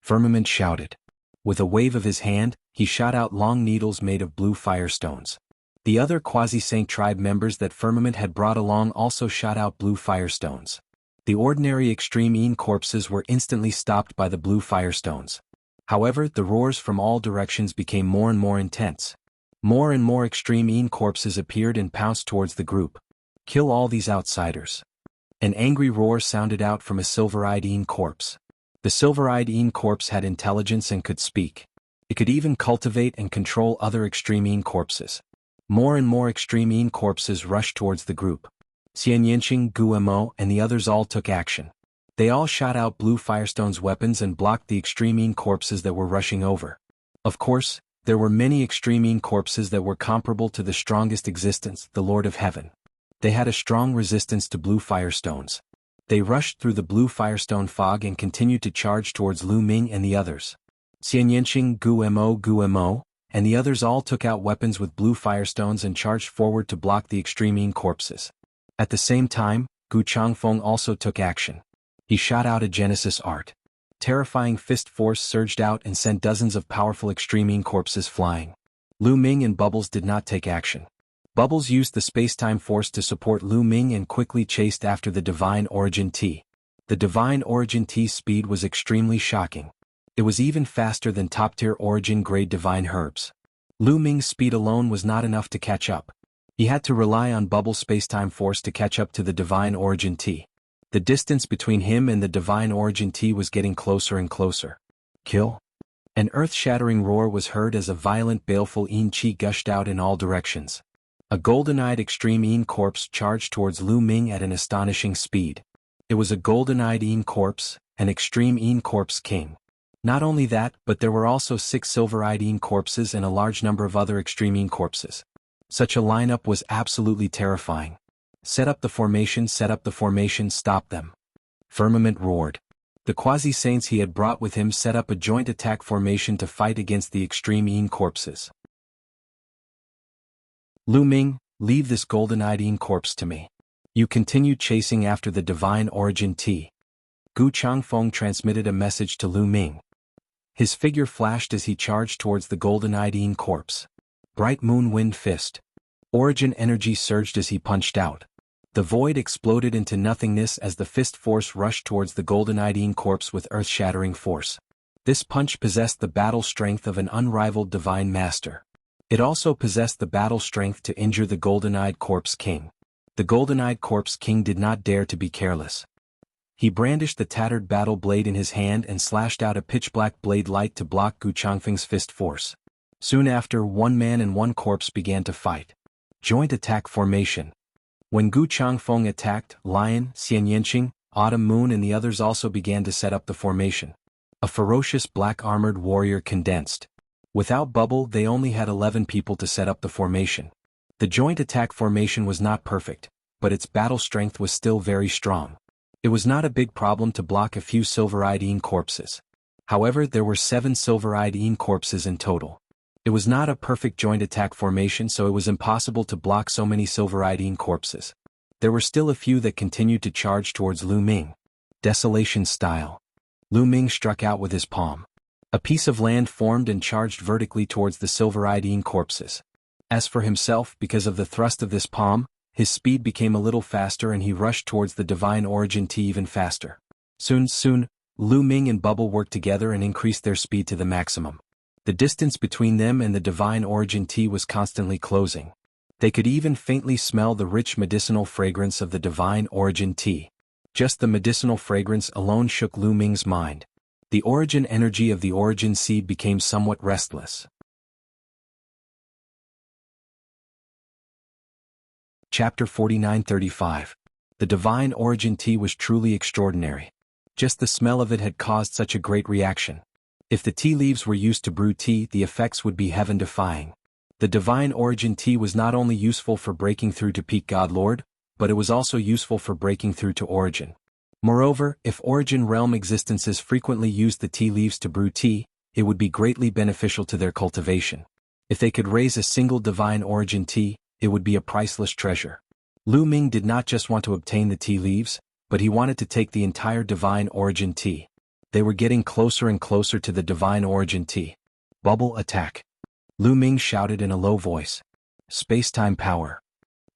Firmament shouted. With a wave of his hand, he shot out long needles made of blue firestones. The other Quasi-Saint tribe members that Firmament had brought along also shot out blue firestones. The ordinary extreme Yin corpses were instantly stopped by the blue firestones. However, the roars from all directions became more and more intense. More and more extreme Yin corpses appeared and pounced towards the group. Kill all these outsiders! An angry roar sounded out from a silver-eyed Yin corpse. The silver-eyed Yin corpse had intelligence and could speak. It could even cultivate and control other extreme Yin corpses. More and more extreme Yin corpses rushed towards the group. Xianyanqing, Guemo, and the others all took action. They all shot out blue firestone's weapons and blocked the extreme Yin corpses that were rushing over. Of course, there were many extreme Yin corpses that were comparable to the strongest existence, the Lord of Heaven. They had a strong resistance to blue firestones. They rushed through the blue firestone fog and continued to charge towards Lu Ming and the others. Xianyanqing, Guemo, and the others all took out weapons with blue firestones and charged forward to block the extreme Yin corpses. At the same time, Gu Changfeng also took action. He shot out a Genesis art. Terrifying fist force surged out and sent dozens of powerful extreme Yin corpses flying. Lu Ming and Bubbles did not take action. Bubbles used the space-time force to support Lu Ming and quickly chased after the divine origin tea. The divine origin tea's speed was extremely shocking. It was even faster than top-tier origin-grade divine herbs. Lu Ming's speed alone was not enough to catch up. He had to rely on Bubble's space-time force to catch up to the divine origin tea. The distance between him and the divine origin tea was getting closer and closer. Kill! An earth-shattering roar was heard as a violent baleful Yin chi gushed out in all directions. A golden-eyed extreme Yin corpse charged towards Lu Ming at an astonishing speed. It was a golden-eyed Yin corpse, an extreme Yin corpse king. Not only that, but there were also 6 silver-eyed Yin corpses and a large number of other extreme Yin corpses. Such a lineup was absolutely terrifying. Set up the formation, stop them! Firmament roared. The Quasi-Saints he had brought with him set up a joint attack formation to fight against the extreme Yin corpses. Lu Ming, leave this golden-eyed Yin corpse to me. You continue chasing after the divine origin tea. Gu Changfeng transmitted a message to Lu Ming. His figure flashed as he charged towards the golden-eyed Yin corpse. Bright moon wind fist. Origin energy surged as he punched out. The void exploded into nothingness as the fist force rushed towards the golden-eyed Yin corpse with earth-shattering force. This punch possessed the battle strength of an unrivaled divine master. It also possessed the battle strength to injure the golden-eyed corpse king. The golden-eyed corpse king did not dare to be careless. He brandished the tattered battle blade in his hand and slashed out a pitch-black blade light to block Gu Changfeng's fist force. Soon after, one man and one corpse began to fight. Joint attack formation. When Gu Changfeng attacked, Lion, Xian Yanqing, Autumn Moon and the others also began to set up the formation. A ferocious black-armored warrior condensed. Without Bubble, they only had 11 people to set up the formation. The joint attack formation was not perfect, but its battle strength was still very strong. It was not a big problem to block a few silver-eyed Yin corpses. However, there were 7 silver-eyed Yin corpses in total. It was not a perfect joint attack formation, so it was impossible to block so many silver-eyed Yin corpses. There were still a few that continued to charge towards Lu Ming. Desolation style. Lu Ming struck out with his palm. A piece of land formed and charged vertically towards the silver-eyed Yin corpses. As for himself, because of the thrust of this palm, his speed became a little faster and he rushed towards the Divine Origin Tea even faster. Soon, Lu Ming and Bubble worked together and increased their speed to the maximum. The distance between them and the Divine Origin Tea was constantly closing. They could even faintly smell the rich medicinal fragrance of the Divine Origin Tea. Just the medicinal fragrance alone shook Lu Ming's mind. The origin energy of the origin seed became somewhat restless. Chapter 49-35. The Divine Origin Tea was truly extraordinary. Just the smell of it had caused such a great reaction. If the tea leaves were used to brew tea, the effects would be heaven-defying. The Divine Origin Tea was not only useful for breaking through to Peak God Lord, but it was also useful for breaking through to Origin. Moreover, if Origin realm existences frequently used the tea leaves to brew tea, it would be greatly beneficial to their cultivation. If they could raise a single Divine Origin Tea, it would be a priceless treasure. Lu Ming did not just want to obtain the tea leaves, but he wanted to take the entire Divine Origin Tea. They were getting closer and closer to the Divine Origin Tea. Bubble attack. Lu Ming shouted in a low voice. Space-time power.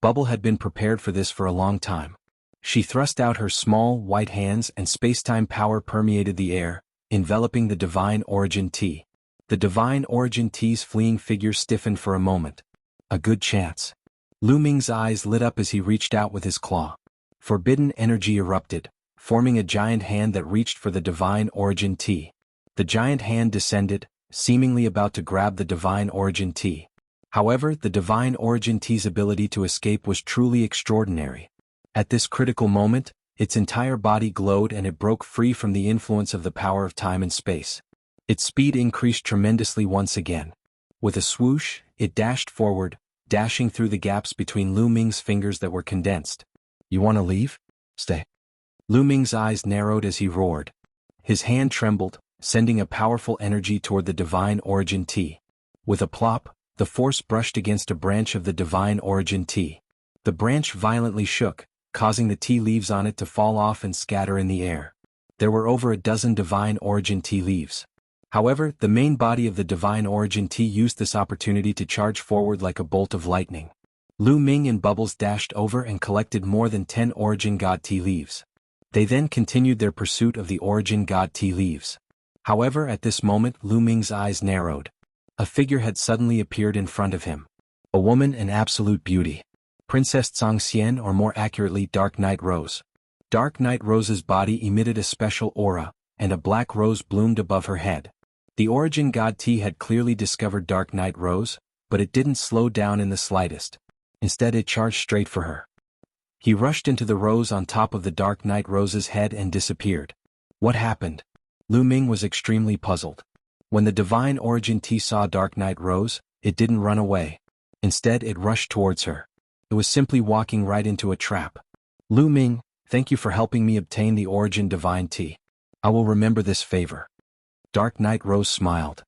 Bubble had been prepared for this for a long time. She thrust out her small, white hands and space-time power permeated the air, enveloping the Divine Origin Tea. The Divine Origin Tea's fleeing figure stiffened for a moment. A good chance. Lu Ming's eyes lit up as he reached out with his claw. Forbidden energy erupted, forming a giant hand that reached for the Divine Origin Tea. The giant hand descended, seemingly about to grab the Divine Origin Tea. However, the Divine Origin Tea's ability to escape was truly extraordinary. At this critical moment, its entire body glowed and it broke free from the influence of the power of time and space. Its speed increased tremendously once again. With a swoosh, it dashed forward, dashing through the gaps between Lu Ming's fingers that were condensed. You want to leave? Stay. Lu Ming's eyes narrowed as he roared. His hand trembled, sending a powerful energy toward the Divine Origin Tea. With a plop, the force brushed against a branch of the Divine Origin Tea. The branch violently shook, causing the tea leaves on it to fall off and scatter in the air. There were over a dozen Divine Origin Tea leaves. However, the main body of the Divine Origin Tea used this opportunity to charge forward like a bolt of lightning. Lu Ming and Bubbles dashed over and collected more than 10 Origin God Tea leaves. They then continued their pursuit of the Origin God Tea leaves. However, at this moment Lu Ming's eyes narrowed. A figure had suddenly appeared in front of him. A woman in absolute beauty. Princess Zhangxian, or more accurately Dark Night Rose. Dark Night Rose's body emitted a special aura, and a black rose bloomed above her head. The Origin God Tea had clearly discovered Dark Night Rose, but it didn't slow down in the slightest. Instead it charged straight for her. He rushed into the rose on top of the Dark Night Rose's head and disappeared. What happened? Lu Ming was extremely puzzled. When the Divine Origin Tea saw Dark Night Rose, it didn't run away. Instead it rushed towards her. It was simply walking right into a trap. Lu Ming, thank you for helping me obtain the Origin Divine Tea. I will remember this favor. Dark Night Rose smiled.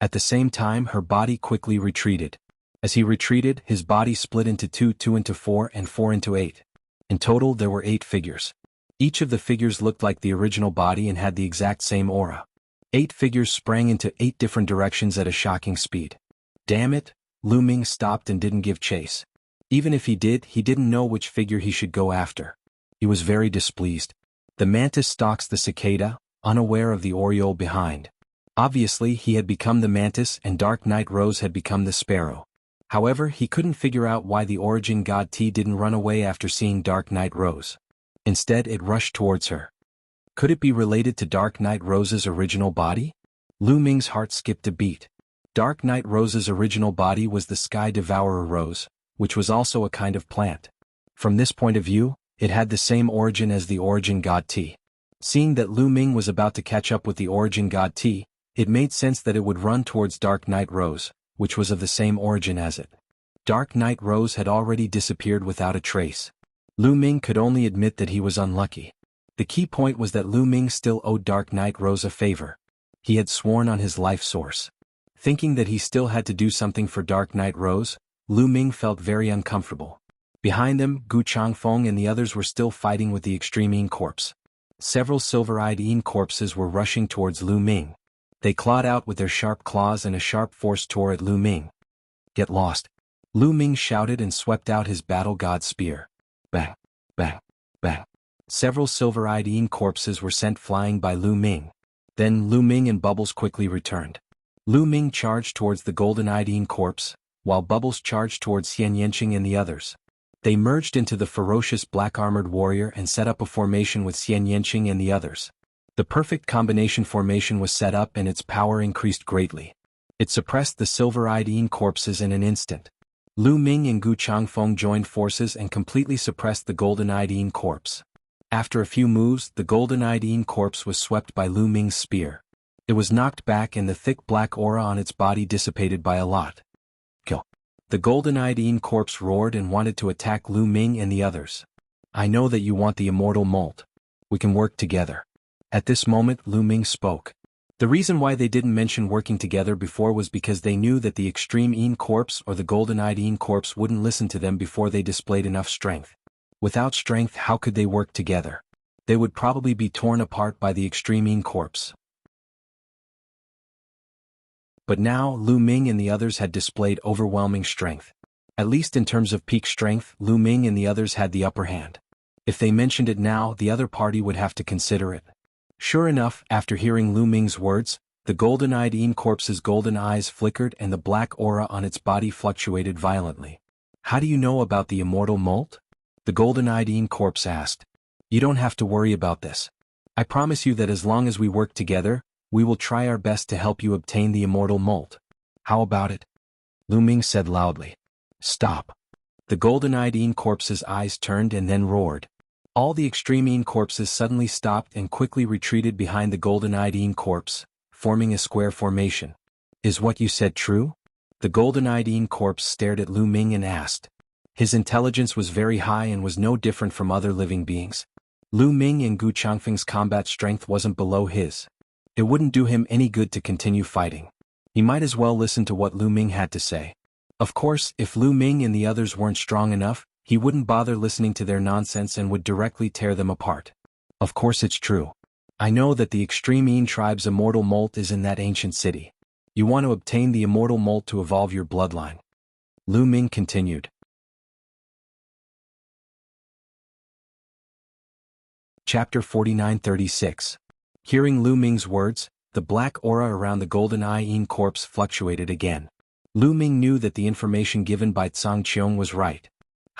At the same time her body quickly retreated. As he retreated, his body split into 2, 2 into 4, and 4 into 8. In total there were 8 figures. Each of the figures looked like the original body and had the exact same aura. 8 figures sprang into 8 different directions at a shocking speed. Damn it, Lu Ming stopped and didn't give chase. Even if he didn't know which figure he should go after. He was very displeased. The mantis stalks the cicada, unaware of the oriole behind. Obviously he had become the mantis and Dark Night Rose had become the sparrow. However, he couldn't figure out why the Origin God T didn't run away after seeing Dark Knight Rose. Instead, it rushed towards her. Could it be related to Dark Knight Rose's original body? Lu Ming's heart skipped a beat. Dark Knight Rose's original body was the Sky Devourer Rose, which was also a kind of plant. From this point of view, it had the same origin as the Origin God T. Seeing that Lu Ming was about to catch up with the Origin God T, it made sense that it would run towards Dark Knight Rose, which was of the same origin as it. Dark Knight Rose had already disappeared without a trace. Lu Ming could only admit that he was unlucky. The key point was that Lu Ming still owed Dark Knight Rose a favor. He had sworn on his life source. Thinking that he still had to do something for Dark Knight Rose, Lu Ming felt very uncomfortable. Behind them, Gu Changfeng and the others were still fighting with the Extreme Yin Corpse. Several silver-eyed Yin corpses were rushing towards Lu Ming. They clawed out with their sharp claws and a sharp force tore at Lu Ming. "Get lost!" Lu Ming shouted and swept out his battle god spear. Bang! Bang! Bang! Several silver-eyed Yin corpses were sent flying by Lu Ming. Then Lu Ming and Bubbles quickly returned. Lu Ming charged towards the golden-eyed Yin corpse, while Bubbles charged towards Xian Yanqing and the others. They merged into the ferocious black-armored warrior and set up a formation with Xian Yanqing and the others. The perfect combination formation was set up and its power increased greatly. It suppressed the silver-eyed Yin corpses in an instant. Lu Ming and Gu Changfeng joined forces and completely suppressed the golden-eyed Yin corpse. After a few moves, the golden-eyed Yin corpse was swept by Lu Ming's spear. It was knocked back and the thick black aura on its body dissipated by a lot. Kill. The golden-eyed Yin corpse roared and wanted to attack Lu Ming and the others. "I know that you want the immortal molt. We can work together." At this moment, Lu Ming spoke. The reason why they didn't mention working together before was because they knew that the Extreme Yin Corpse or the golden-eyed Yin Corpse wouldn't listen to them before they displayed enough strength. Without strength, how could they work together? They would probably be torn apart by the Extreme Yin Corpse. But now, Lu Ming and the others had displayed overwhelming strength. At least in terms of peak strength, Lu Ming and the others had the upper hand. If they mentioned it now, the other party would have to consider it. Sure enough, after hearing Lu Ming's words, the golden-eyed Yin Corpse's golden eyes flickered and the black aura on its body fluctuated violently. "How do you know about the immortal molt?" the golden-eyed Yin Corpse asked. "You don't have to worry about this. I promise you that as long as we work together, we will try our best to help you obtain the immortal molt. How about it?" Lu Ming said loudly. "Stop." The golden-eyed Yin Corpse's eyes turned and then roared. All the Extreme Yin Corpses suddenly stopped and quickly retreated behind the golden-eyed Yin Corpse, forming a square formation. "Is what you said true?" The golden-eyed Yin Corpse stared at Lu Ming and asked. His intelligence was very high and was no different from other living beings. Lu Ming and Gu Changfeng's combat strength wasn't below his. It wouldn't do him any good to continue fighting. He might as well listen to what Lu Ming had to say. Of course, if Lu Ming and the others weren't strong enough, he wouldn't bother listening to their nonsense and would directly tear them apart. "Of course it's true. I know that the Extreme Yin tribe's immortal molt is in that ancient city. You want to obtain the immortal molt to evolve your bloodline." Lu Ming continued. Chapter 49-36. Hearing Lu Ming's words, the black aura around the golden-eye Yin corpse fluctuated again. Lu Ming knew that the information given by Tsang Qiong was right.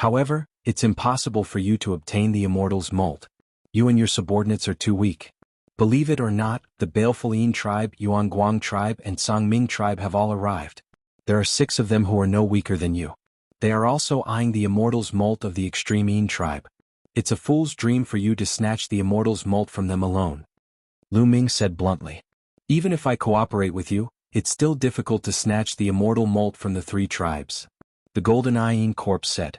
However, it's impossible for you to obtain the immortal's molt. You and your subordinates are too weak. Believe it or not, the Baleful Yin tribe, Yuanguang tribe and Songming tribe have all arrived. There are 6 of them who are no weaker than you. They are also eyeing the immortal's molt of the Extreme Yin tribe. It's a fool's dream for you to snatch the immortal's molt from them alone. Lu Ming said bluntly. "Even if I cooperate with you, it's still difficult to snatch the immortal molt from the 3 tribes." The golden-eye Yin corpse said.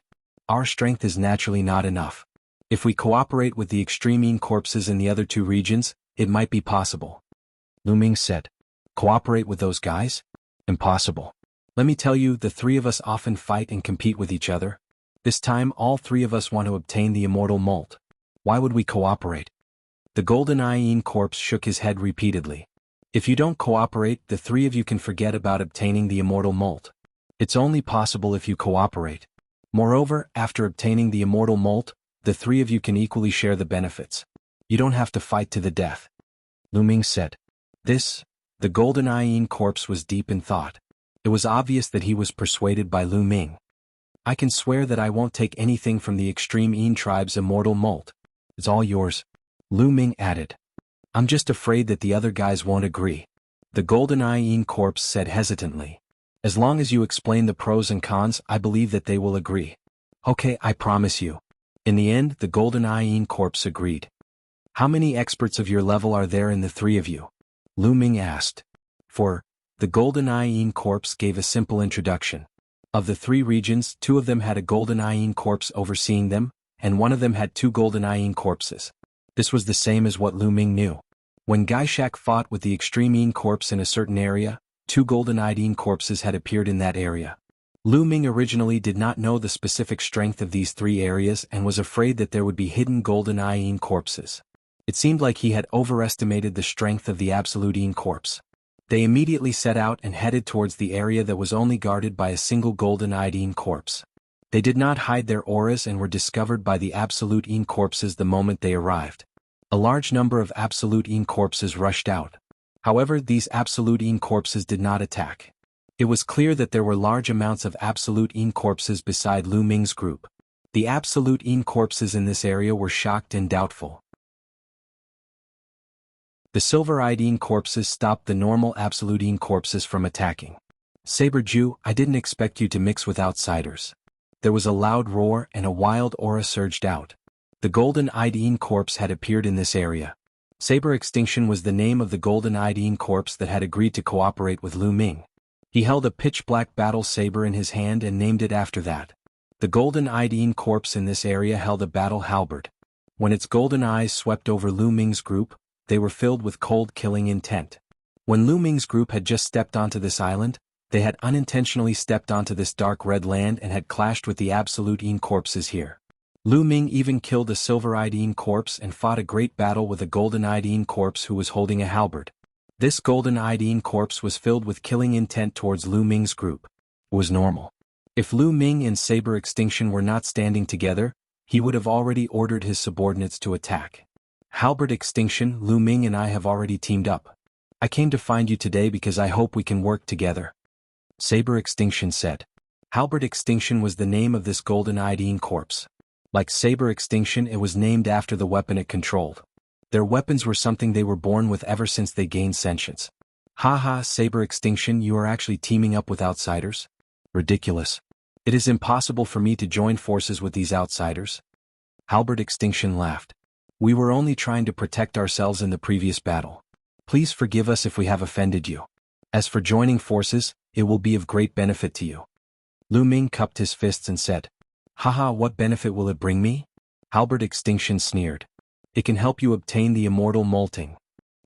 "Our strength is naturally not enough. If we cooperate with the Extreme Yin corpses in the other 2 regions, it might be possible." Lu Ming said. "Cooperate with those guys? Impossible. Let me tell you, the 3 of us often fight and compete with each other. This time all 3 of us want to obtain the immortal molt. Why would we cooperate?" The golden-eye Yin corpse shook his head repeatedly. "If you don't cooperate, the 3 of you can forget about obtaining the immortal molt. It's only possible if you cooperate. Moreover, after obtaining the immortal molt, the 3 of you can equally share the benefits. You don't have to fight to the death." Lu Ming said. The golden-eye Yin corpse was deep in thought. It was obvious that he was persuaded by Lu Ming. I can swear that I won't take anything from the Extreme Yin tribe's immortal molt. It's all yours. Lu Ming added. I'm just afraid that the other guys won't agree. The Golden Yin corpse said hesitantly. As long as you explain the pros and cons, I believe that they will agree. Okay, I promise you. In the end, the Golden Yin corpse agreed. How many experts of your level are there in the three of you? Lu Ming asked. The Golden Yin corpse gave a simple introduction. Of the three regions, two of them had a Golden Yin corpse overseeing them, and one of them had two Golden Yin corpses. This was the same as what Lu Ming knew. When Gaishak fought with the Extreme Yin corpse in a certain area, two Golden Yin corpses had appeared in that area. Lu Ming originally did not know the specific strength of these three areas and was afraid that there would be hidden Golden Yin corpses. It seemed like he had overestimated the strength of the Absolute Yin corpse. They immediately set out and headed towards the area that was only guarded by a single Golden Yin corpse. They did not hide their auras and were discovered by the Absolute Yin corpses the moment they arrived. A large number of Absolute Yin corpses rushed out. However, these Absolute Yin corpses did not attack. It was clear that there were large amounts of Absolute Yin corpses beside Lu Ming's group. The Absolute Yin corpses in this area were shocked and doubtful. The Silver-Eyed Yin corpses stopped the normal Absolute Yin corpses from attacking. Saber-Ju, I didn't expect you to mix with outsiders. There was a loud roar and a wild aura surged out. The Golden-Eyed Yin corpse had appeared in this area. Saber Extinction was the name of the Golden-Eyed Yin corpse that had agreed to cooperate with Lu Ming. He held a pitch-black battle saber in his hand and named it after that. The Golden-Eyed Yin corpse in this area held a battle halberd. When its golden eyes swept over Lu Ming's group, they were filled with cold killing intent. When Lu Ming's group had just stepped onto this island, they had unintentionally stepped onto this dark red land and had clashed with the Absolute Yin corpses here. Lu Ming even killed a Silver-Eyed Yin corpse and fought a great battle with a Golden-Eyed Yin corpse who was holding a halberd. This Golden-Eyed Yin corpse was filled with killing intent towards Lu Ming's group. It was normal. If Lu Ming and Saber Extinction were not standing together, he would have already ordered his subordinates to attack. Halberd Extinction, Lu Ming and I have already teamed up. I came to find you today because I hope we can work together. Saber Extinction said. Halberd Extinction was the name of this Golden-Eyed Yin corpse. Like Saber Extinction, it was named after the weapon it controlled. Their weapons were something they were born with ever since they gained sentience. Haha, Saber Extinction, you are actually teaming up with outsiders? Ridiculous. It is impossible for me to join forces with these outsiders. Halberd Extinction laughed. We were only trying to protect ourselves in the previous battle. Please forgive us if we have offended you. As for joining forces, it will be of great benefit to you. Lu Ming cupped his fists and said, Haha, what benefit will it bring me? Halberd Extinction sneered. It can help you obtain the immortal molting.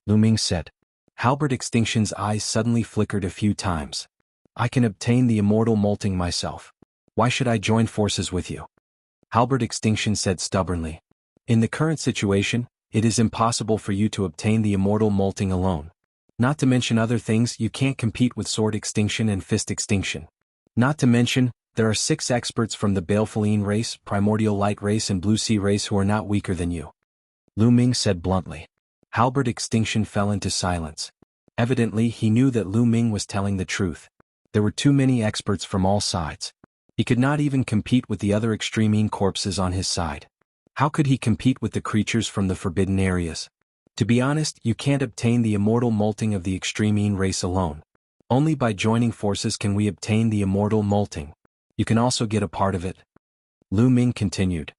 Lu Ming said. Halberd Extinction's eyes suddenly flickered a few times. I can obtain the immortal molting myself. Why should I join forces with you? Halberd Extinction said stubbornly. In the current situation, it is impossible for you to obtain the immortal molting alone. Not to mention other things, you can't compete with Sword Extinction and Fist Extinction. Not to mention, there are 6 experts from the Baleful Yin race, Primordial Light race and Blue Sea race who are not weaker than you. Lu Ming said bluntly. Halberd Extinction fell into silence. Evidently he knew that Lu Ming was telling the truth. There were too many experts from all sides. He could not even compete with the other Extreme Yin corpses on his side. How could he compete with the creatures from the forbidden areas? To be honest, you can't obtain the immortal molting of the Extreme Yin race alone. Only by joining forces can we obtain the immortal molting. You can also get a part of it. Lu Ming continued.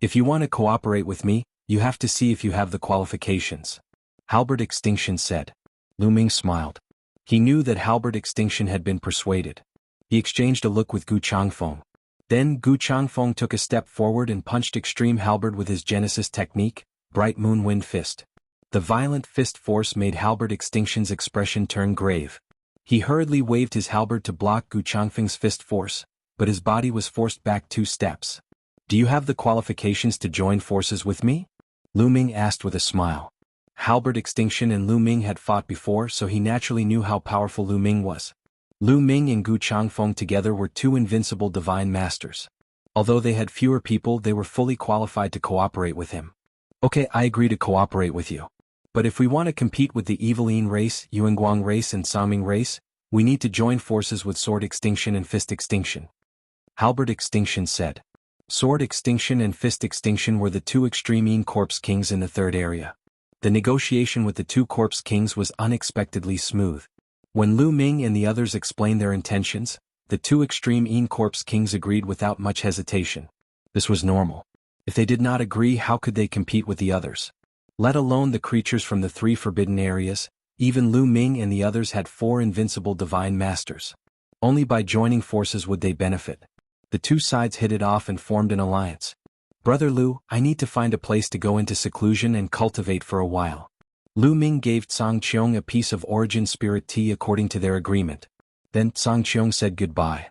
If you want to cooperate with me, you have to see if you have the qualifications. Halberd Extinction said. Lu Ming smiled. He knew that Halberd Extinction had been persuaded. He exchanged a look with Gu Changfeng. Then Gu Changfeng took a step forward and punched Extreme Halberd with his Genesis technique, Bright Moon Wind Fist. The violent fist force made Halberd Extinction's expression turn grave. He hurriedly waved his halberd to block Gu Changfeng's fist force, but his body was forced back 2 steps. Do you have the qualifications to join forces with me? Lu Ming asked with a smile. Halberd Extinction and Lu Ming had fought before, so he naturally knew how powerful Lu Ming was. Lu Ming and Gu Changfeng together were 2 invincible divine masters. Although they had fewer people, they were fully qualified to cooperate with him. Okay, I agree to cooperate with you. But if we want to compete with the Eveline race, Yuanguang race and Sangming race, we need to join forces with Sword Extinction and Fist Extinction. Halberd Extinction said. Sword Extinction and Fist Extinction were the two extreme Yin Corpse Kings in the third area. The negotiation with the two Corpse Kings was unexpectedly smooth. When Lu Ming and the others explained their intentions, the two extreme Yin Corpse Kings agreed without much hesitation. This was normal. If they did not agree, how could they compete with the others? Let alone the creatures from the three forbidden areas, even Lu Ming and the others had 4 invincible divine masters. Only by joining forces would they benefit. The two sides hit it off and formed an alliance. Brother Lu, I need to find a place to go into seclusion and cultivate for a while. Lu Ming gave Tsang Qiong a piece of origin spirit tea according to their agreement. Then Tsang Qiong said goodbye.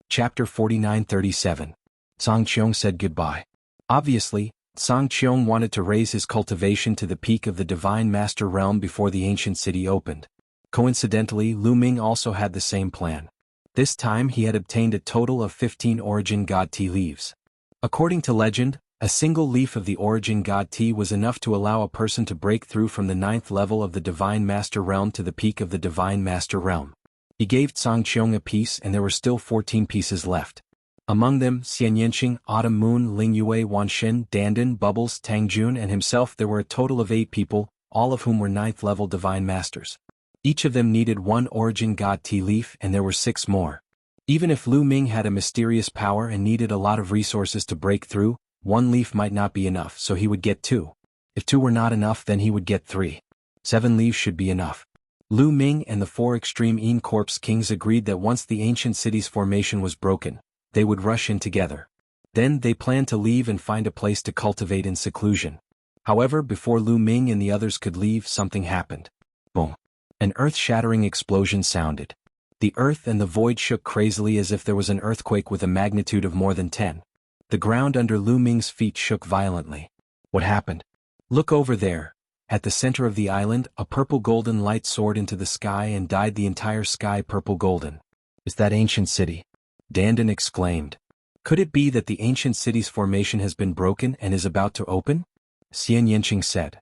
Chapter 49-37. Tsang Qiong said goodbye. Obviously, Tsang Qiong wanted to raise his cultivation to the peak of the Divine Master realm before the ancient city opened. Coincidentally, Lu Ming also had the same plan. This time he had obtained a total of 15 Origin God Tea leaves. According to legend, a single leaf of the Origin God Tea was enough to allow a person to break through from the 9th level of the Divine Master realm to the peak of the Divine Master realm. He gave Tsang Qiong a piece and there were still 14 pieces left. Among them, Xian Yanqing, Autumn Moon, Ling Yue, Wanxin, Dandan, Bubbles, Tang Jun and himself. There were a total of 8 people, all of whom were 9th level Divine Masters. Each of them needed 1 Origin God Tea leaf and there were 6 more. Even if Lu Ming had a mysterious power and needed a lot of resources to break through, 1 leaf might not be enough, so he would get 2. If 2 were not enough, then he would get 3. 7 leaves should be enough. Lu Ming and the 4 extreme Yin Corpse Kings agreed that once the ancient city's formation was broken, they would rush in together. Then they planned to leave and find a place to cultivate in seclusion. However, before Lu Ming and the others could leave, something happened. Boom. An earth-shattering explosion sounded. The earth and the void shook crazily as if there was an earthquake with a magnitude of more than 10. The ground under Lu Ming's feet shook violently. What happened? Look over there. At the center of the island, a purple-golden light soared into the sky and dyed the entire sky purple-golden. Is that ancient city? Dandan exclaimed. Could it be that the ancient city's formation has been broken and is about to open? Xian Yanqing said.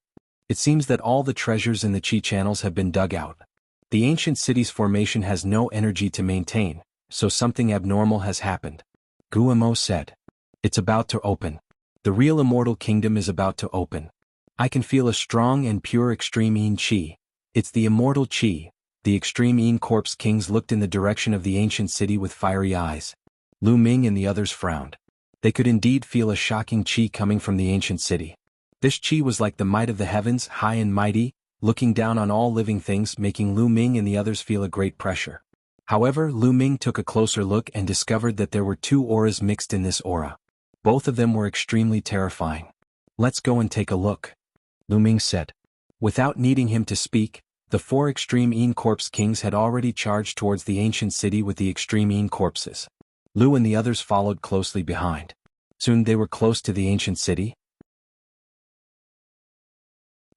It seems that all the treasures in the Qi channels have been dug out. The ancient city's formation has no energy to maintain, so something abnormal has happened. Guamo said. It's about to open. The real immortal kingdom is about to open. I can feel a strong and pure extreme Yin Qi. It's the immortal Qi. The extreme Yin Corpse Kings looked in the direction of the ancient city with fiery eyes. Lu Ming and the others frowned. They could indeed feel a shocking Qi coming from the ancient city. This Qi was like the might of the heavens, high and mighty, looking down on all living things, making Lu Ming and the others feel a great pressure. However, Lu Ming took a closer look and discovered that there were 2 auras mixed in this aura. Both of them were extremely terrifying. Let's go and take a look. Lu Ming said. Without needing him to speak, the 4 extreme Yin Corpse Kings had already charged towards the ancient city with the extreme Yin corpses. Lu and the others followed closely behind. Soon they were close to the ancient city.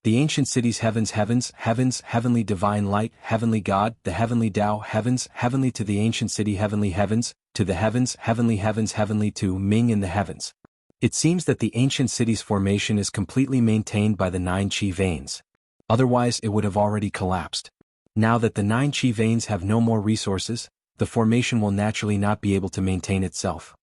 The ancient city's heavens, heavenly divine light, heavenly God, the heavenly Tao, heavenly to the ancient city, heavenly heavens, to the heavens, heavenly to Ming in the heavens. It seems that the ancient city's formation is completely maintained by the 9 Qi veins. Otherwise it would have already collapsed. Now that the 9 Qi veins have no more resources, the formation will naturally not be able to maintain itself.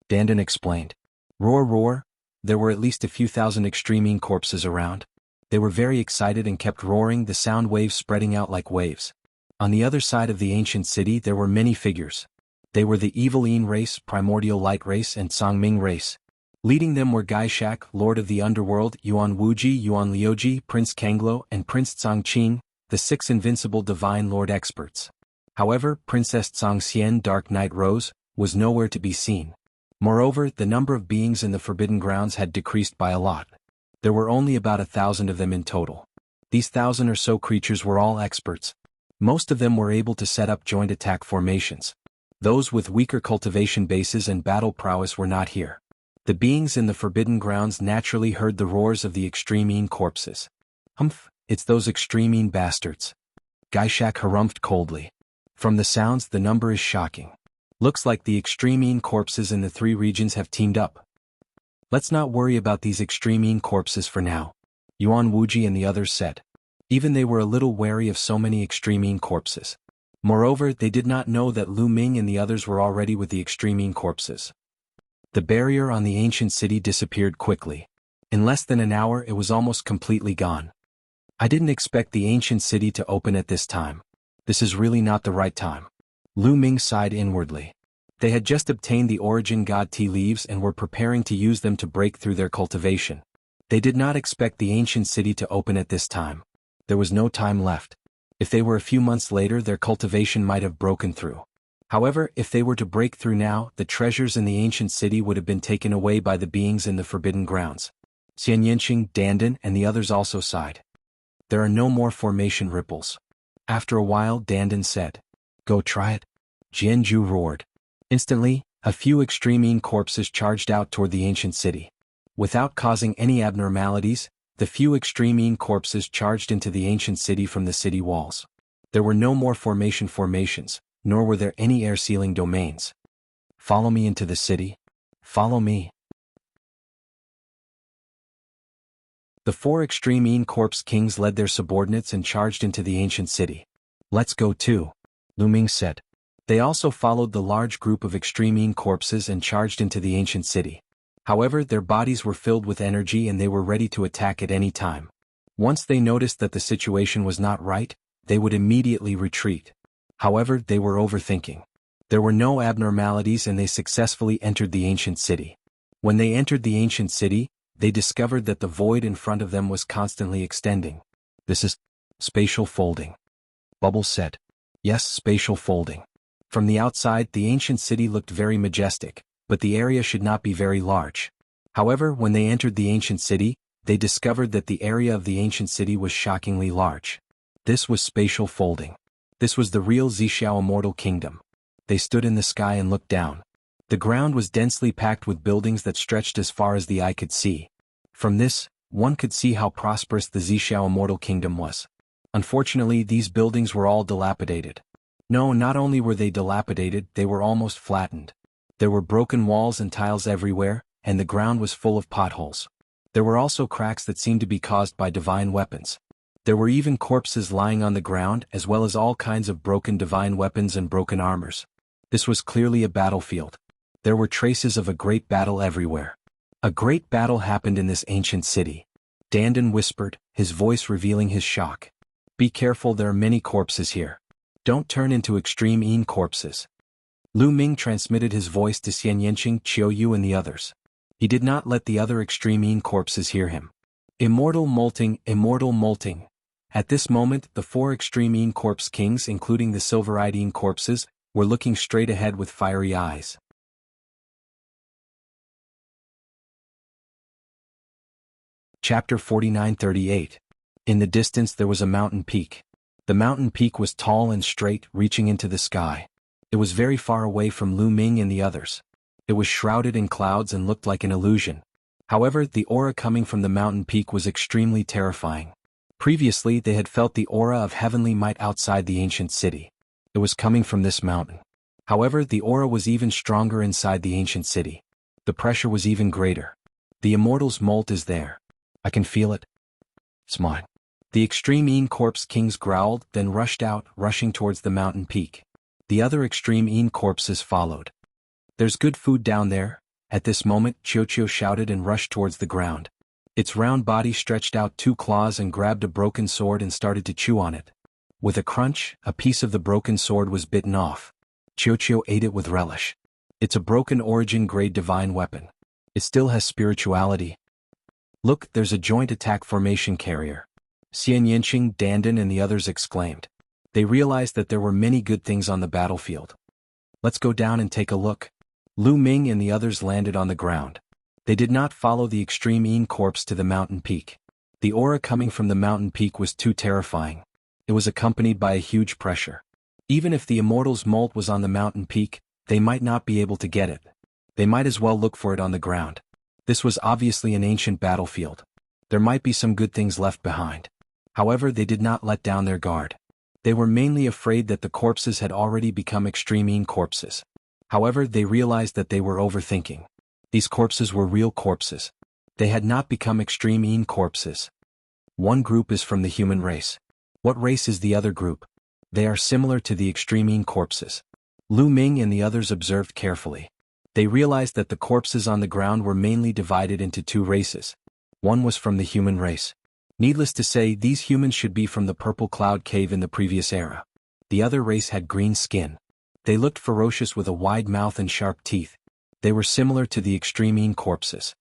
Dandan explained. Roar roar, there were at least a few thousand extreme Yin corpses around. They were very excited and kept roaring, the sound waves spreading out like waves. On the other side of the ancient city there were many figures. They were the evil Yin race, primordial light race and Sangming race. Leading them were Gaishak, Lord of the Underworld, Yuan Wuji, Yuan Liuji, Prince Kanglo, and Prince Tsangqing, the 6 invincible Divine Lord experts. However, Princess Tsangxian, Dark Night Rose, was nowhere to be seen. Moreover, the number of beings in the Forbidden Grounds had decreased by a lot. There were only about 1,000 of them in total. These 1,000 or so creatures were all experts. Most of them were able to set up joint attack formations. Those with weaker cultivation bases and battle prowess were not here. The beings in the Forbidden Grounds naturally heard the roars of the extreme Yin corpses. Humph, it's those extreme Yin bastards. Gaishak harumphed coldly. From the sounds, the number is shocking. Looks like the extreme Yin corpses in the 3 regions have teamed up. Let's not worry about these extreme corpses for now, Yuan Wuji and the others said. Even they were a little wary of so many extreme corpses. Moreover, they did not know that Lu Ming and the others were already with the extreme corpses. The barrier on the ancient city disappeared quickly. In less than an hour it was almost completely gone. I didn't expect the ancient city to open at this time. This is really not the right time. Lu Ming sighed inwardly. They had just obtained the origin god tea leaves and were preparing to use them to break through their cultivation. They did not expect the ancient city to open at this time. There was no time left. If they were a few months later, their cultivation might have broken through. However, if they were to break through now, the treasures in the ancient city would have been taken away by the beings in the forbidden grounds. Xian Yanqing, Dandan, and the others also sighed. There are no more formation ripples. After a while, Dandan said, "Go try it." Jianghu roared. Instantly, a few extreme corpses charged out toward the ancient city. Without causing any abnormalities, the few extreme corpses charged into the ancient city from the city walls. There were no more formations, nor were there any air-sealing domains. Follow me into the city. Follow me. The 4 extreme corpse kings led their subordinates and charged into the ancient city. Let's go too, Lu Ming said. They also followed the large group of extreme corpses and charged into the ancient city. However, their bodies were filled with energy and they were ready to attack at any time. Once they noticed that the situation was not right, they would immediately retreat. However, they were overthinking. There were no abnormalities and they successfully entered the ancient city. When they entered the ancient city, they discovered that the void in front of them was constantly extending. This is spatial folding. Bubbles said. Yes, spatial folding. From the outside, the ancient city looked very majestic, but the area should not be very large. However, when they entered the ancient city, they discovered that the area of the ancient city was shockingly large. This was spatial folding. This was the real Zixiao Immortal Kingdom. They stood in the sky and looked down. The ground was densely packed with buildings that stretched as far as the eye could see. From this, one could see how prosperous the Zixiao Immortal Kingdom was. Unfortunately, these buildings were all dilapidated. No, not only were they dilapidated, they were almost flattened. There were broken walls and tiles everywhere, and the ground was full of potholes. There were also cracks that seemed to be caused by divine weapons. There were even corpses lying on the ground as well as all kinds of broken divine weapons and broken armors. This was clearly a battlefield. There were traces of a great battle everywhere. A great battle happened in this ancient city. Dandan whispered, his voice revealing his shock. Be careful, there are many corpses here. Don't turn into extreme corpses. Lu Ming transmitted his voice to Xian Yanqing, Qiu Yu and the others. He did not let the other extreme corpses hear him. Immortal molting, immortal molting. At this moment, the 4 extreme corpse kings, including the silver-eyed corpses, were looking straight ahead with fiery eyes. Chapter 49-38. In the distance there was a mountain peak. The mountain peak was tall and straight, reaching into the sky. It was very far away from Lu Ming and the others. It was shrouded in clouds and looked like an illusion. However, the aura coming from the mountain peak was extremely terrifying. Previously, they had felt the aura of heavenly might outside the ancient city. It was coming from this mountain. However, the aura was even stronger inside the ancient city. The pressure was even greater. The immortal's molt is there. I can feel it. It's mine. The extreme corpse kings growled, then rushed out, rushing towards the mountain peak. The other extreme corpses followed. There's good food down there. At this moment, Qiu shouted and rushed towards the ground. Its round body stretched out 2 claws and grabbed a broken sword and started to chew on it. With a crunch, a piece of the broken sword was bitten off. Qiu ate it with relish. It's a broken origin-grade divine weapon. It still has spirituality. Look, there's a joint attack formation carrier. Xian Yanqing, Dandan and the others exclaimed. They realized that there were many good things on the battlefield. Let's go down and take a look. Lu Ming and the others landed on the ground. They did not follow the extreme corpse to the mountain peak. The aura coming from the mountain peak was too terrifying. It was accompanied by a huge pressure. Even if the immortal's molt was on the mountain peak, they might not be able to get it. They might as well look for it on the ground. This was obviously an ancient battlefield. There might be some good things left behind. However, they did not let down their guard. They were mainly afraid that the corpses had already become extreme corpses. However, they realized that they were overthinking. These corpses were real corpses. They had not become extreme corpses. One group is from the human race. What race is the other group? They are similar to the extreme corpses. Lu Ming and the others observed carefully. They realized that the corpses on the ground were mainly divided into two races. One was from the human race. Needless to say, these humans should be from the Purple Cloud Cave in the previous era. The other race had green skin. They looked ferocious with a wide mouth and sharp teeth. They were similar to the extreme corpses.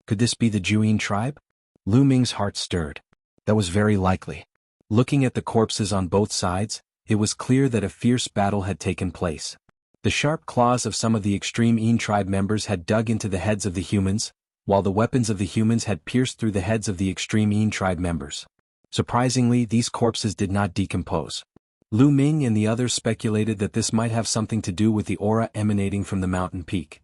Could this be the Jianghu tribe? Lu Ming's heart stirred. That was very likely. Looking at the corpses on both sides, it was clear that a fierce battle had taken place. The sharp claws of some of the extreme tribe members had dug into the heads of the humans, while the weapons of the humans had pierced through the heads of the extreme tribe members. Surprisingly, these corpses did not decompose. Lu Ming and the others speculated that this might have something to do with the aura emanating from the mountain peak.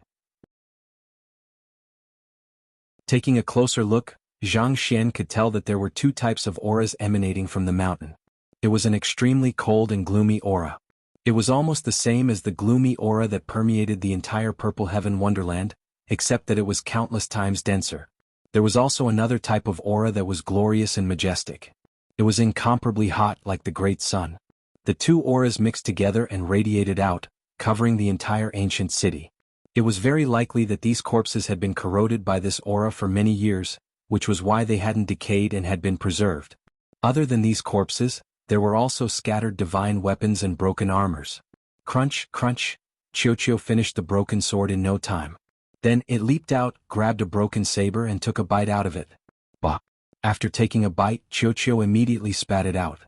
Taking a closer look, Zhang Xian could tell that there were two types of auras emanating from the mountain. It was an extremely cold and gloomy aura. It was almost the same as the gloomy aura that permeated the entire Purple Heaven Wonderland, except that it was countless times denser. There was also another type of aura that was glorious and majestic. It was incomparably hot like the great sun. The two auras mixed together and radiated out, covering the entire ancient city. It was very likely that these corpses had been corroded by this aura for many years, which was why they hadn't decayed and had been preserved. Other than these corpses, there were also scattered divine weapons and broken armors. Crunch, crunch, Qiuqiu finished the broken sword in no time. Then it leaped out, grabbed a broken saber and took a bite out of it. Bah! After taking a bite, Qiuqiu immediately spat it out.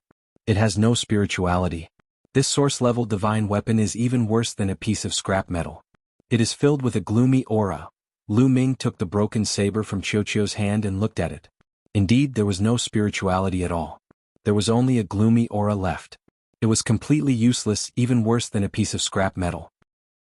It has no spirituality. This source-level divine weapon is even worse than a piece of scrap metal. It is filled with a gloomy aura. Lu Ming took the broken saber from Qiuqiu's hand and looked at it. Indeed, there was no spirituality at all. There was only a gloomy aura left. It was completely useless, even worse than a piece of scrap metal.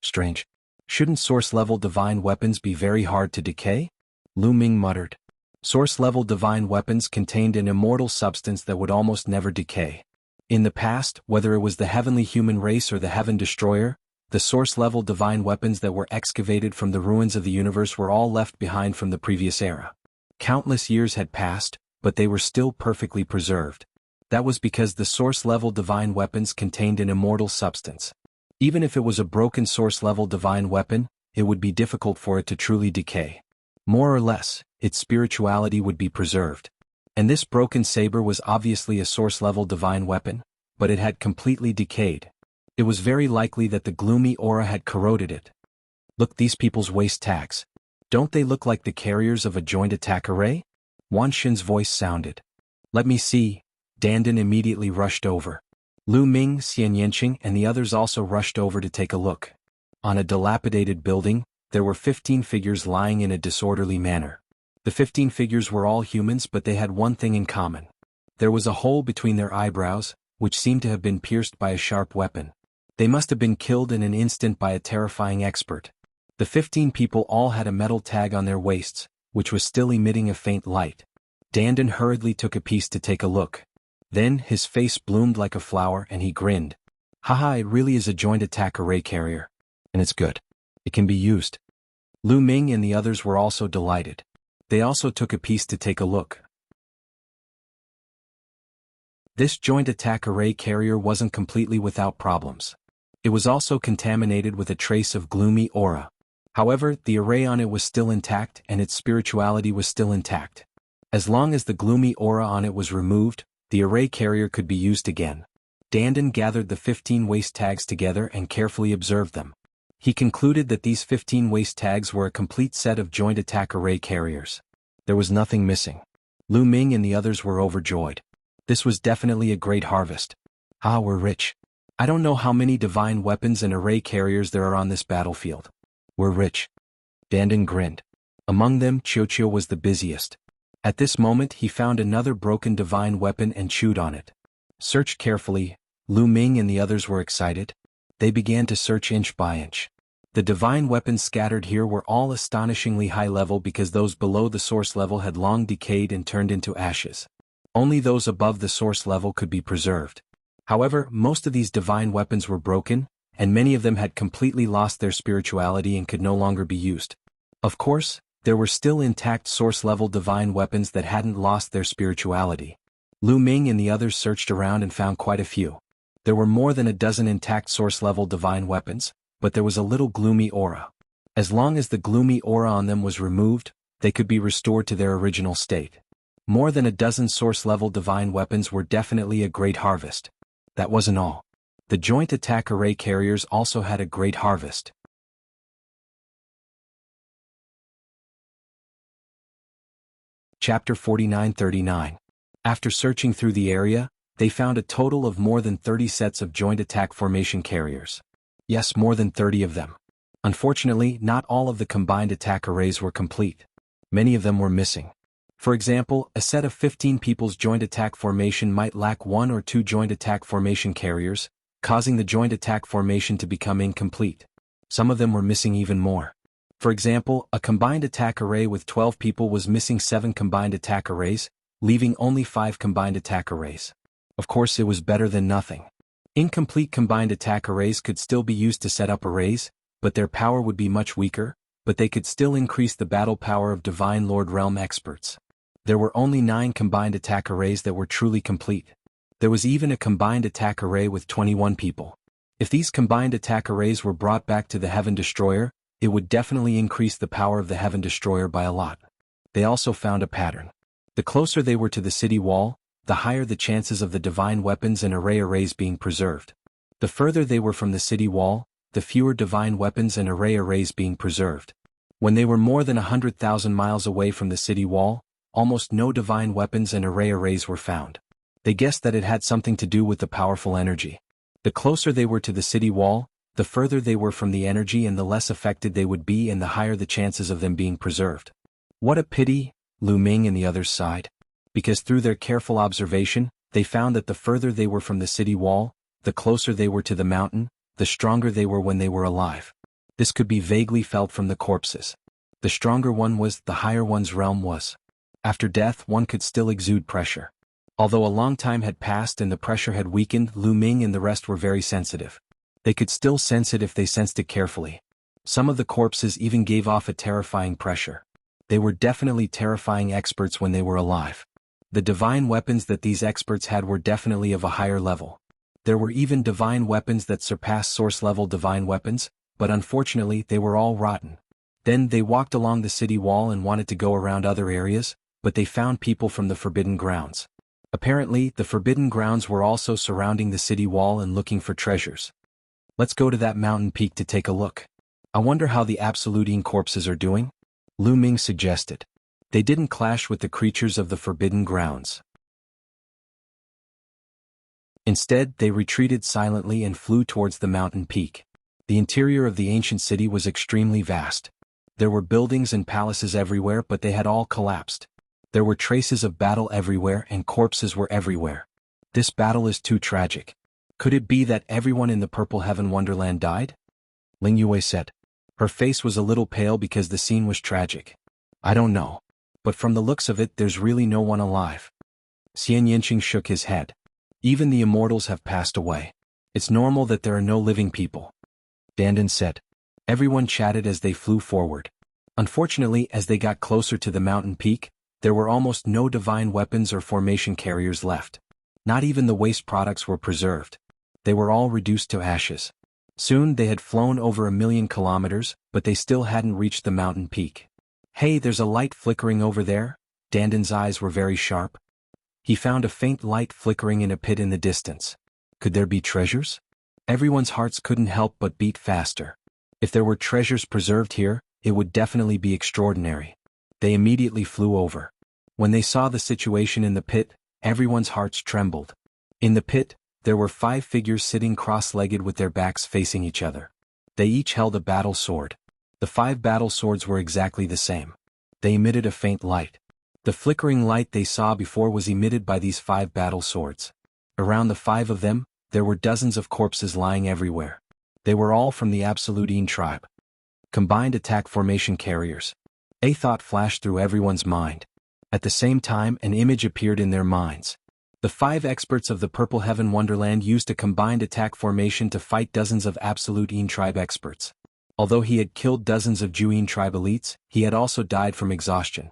Strange. Shouldn't source-level divine weapons be very hard to decay? Lu Ming muttered. Source-level divine weapons contained an immortal substance that would almost never decay. In the past, whether it was the heavenly human race or the Heaven Destroyer, the source-level divine weapons that were excavated from the ruins of the universe were all left behind from the previous era. Countless years had passed, but they were still perfectly preserved. That was because the source-level divine weapons contained an immortal substance. Even if it was a broken source-level divine weapon, it would be difficult for it to truly decay. More or less, its spirituality would be preserved. And this broken saber was obviously a source-level divine weapon, but it had completely decayed. It was very likely that the gloomy aura had corroded it. Look, these people's waist tags. Don't they look like the carriers of a joint attack array? Wan Xin's voice sounded. Let me see. Dandan immediately rushed over. Lu Ming, Xian Yanqing and the others also rushed over to take a look. On a dilapidated building, there were 15 figures lying in a disorderly manner. The 15 figures were all humans, but they had one thing in common. There was a hole between their eyebrows, which seemed to have been pierced by a sharp weapon. They must have been killed in an instant by a terrifying expert. The 15 people all had a metal tag on their waists, which was still emitting a faint light. Dandan hurriedly took a piece to take a look. Then his face bloomed like a flower and he grinned. Haha, it really is a joint attack array carrier. And it's good. It can be used. Lu Ming and the others were also delighted. They also took a piece to take a look. This joint attack array carrier wasn't completely without problems. It was also contaminated with a trace of gloomy aura. However, the array on it was still intact and its spirituality was still intact. As long as the gloomy aura on it was removed, the array carrier could be used again. Dandan gathered the 15 waist tags together and carefully observed them. He concluded that these 15 waist tags were a complete set of joint attack array carriers. There was nothing missing. Lu Ming and the others were overjoyed. This was definitely a great harvest. Ah, we're rich. I don't know how many divine weapons and array carriers there are on this battlefield. We're rich. Dandan grinned. Among them, Qiuqiu was the busiest. At this moment he found another broken divine weapon and chewed on it. Searched carefully, Lu Ming and the others were excited. They began to search inch by inch. The divine weapons scattered here were all astonishingly high level because those below the source level had long decayed and turned into ashes. Only those above the source level could be preserved. However, most of these divine weapons were broken, and many of them had completely lost their spirituality and could no longer be used. Of course, there were still intact source-level divine weapons that hadn't lost their spirituality. Lu Ming and the others searched around and found quite a few. There were more than a dozen intact source-level divine weapons, but there was a little gloomy aura. As long as the gloomy aura on them was removed, they could be restored to their original state. More than a dozen source-level divine weapons were definitely a great harvest. That wasn't all. The joint attack array carriers also had a great harvest. Chapter 49-39. After searching through the area, they found a total of more than 30 sets of joint attack formation carriers. Yes, more than 30 of them. Unfortunately, not all of the combined attack arrays were complete. Many of them were missing. For example, a set of 15 people's joint attack formation might lack 1 or 2 joint attack formation carriers, causing the joint attack formation to become incomplete. Some of them were missing even more. For example, a combined attack array with 12 people was missing 7 combined attack arrays, leaving only 5 combined attack arrays. Of course, it was better than nothing. Incomplete combined attack arrays could still be used to set up arrays, but their power would be much weaker, but they could still increase the battle power of Divine Lord Realm experts. There were only 9 combined attack arrays that were truly complete. There was even a combined attack array with 21 people. If these combined attack arrays were brought back to the Heaven Destroyer, it would definitely increase the power of the Heaven Destroyer by a lot. They also found a pattern. The closer they were to the city wall, the higher the chances of the divine weapons and arrays being preserved. The further they were from the city wall, the fewer divine weapons and arrays being preserved. When they were more than 100,000 miles away from the city wall, almost no divine weapons and arrays were found. They guessed that it had something to do with the powerful energy. The closer they were to the city wall, the further they were from the energy and the less affected they would be and the higher the chances of them being preserved. What a pity, Lu Ming and the others sighed. Because through their careful observation, they found that the further they were from the city wall, the closer they were to the mountain, the stronger they were when they were alive. This could be vaguely felt from the corpses. The stronger one was, the higher one's realm was. After death, one could still exude pressure. Although a long time had passed and the pressure had weakened, Lu Ming and the rest were very sensitive. They could still sense it if they sensed it carefully. Some of the corpses even gave off a terrifying pressure. They were definitely terrifying experts when they were alive. The divine weapons that these experts had were definitely of a higher level. There were even divine weapons that surpassed source-level divine weapons, but unfortunately they were all rotten. Then they walked along the city wall and wanted to go around other areas, but they found people from the Forbidden Grounds. Apparently, the Forbidden Grounds were also surrounding the city wall and looking for treasures. Let's go to that mountain peak to take a look. I wonder how the Absolutine corpses are doing? Lu Ming suggested. They didn't clash with the creatures of the Forbidden Grounds. Instead, they retreated silently and flew towards the mountain peak. The interior of the ancient city was extremely vast. There were buildings and palaces everywhere, but they had all collapsed. There were traces of battle everywhere and corpses were everywhere. This battle is too tragic. Could it be that everyone in the Purple Heaven Wonderland died? Ling Yue said. Her face was a little pale because the scene was tragic. I don't know. But from the looks of it, there's really no one alive. Xian Yinqing shook his head. Even the immortals have passed away. It's normal that there are no living people. Dandan said. Everyone chatted as they flew forward. Unfortunately, as they got closer to the mountain peak, there were almost no divine weapons or formation carriers left. Not even the waste products were preserved. They were all reduced to ashes. Soon they had flown over 1,000,000 kilometers, but they still hadn't reached the mountain peak. Hey, there's a light flickering over there? Dandan's eyes were very sharp. He found a faint light flickering in a pit in the distance. Could there be treasures? Everyone's hearts couldn't help but beat faster. If there were treasures preserved here, it would definitely be extraordinary. They immediately flew over. When they saw the situation in the pit, everyone's hearts trembled. In the pit, there were 5 figures sitting cross-legged with their backs facing each other. They each held a battle sword. The 5 battle swords were exactly the same. They emitted a faint light. The flickering light they saw before was emitted by these 5 battle swords. Around the 5 of them, there were dozens of corpses lying everywhere. They were all from the Absolutine tribe. Combined attack formation carriers. A thought flashed through everyone's mind. At the same time, an image appeared in their minds. The 5 experts of the Purple Heaven Wonderland used a combined attack formation to fight dozens of Absolutine tribe experts. Although he had killed dozens of Jianghu tribe elites, he had also died from exhaustion.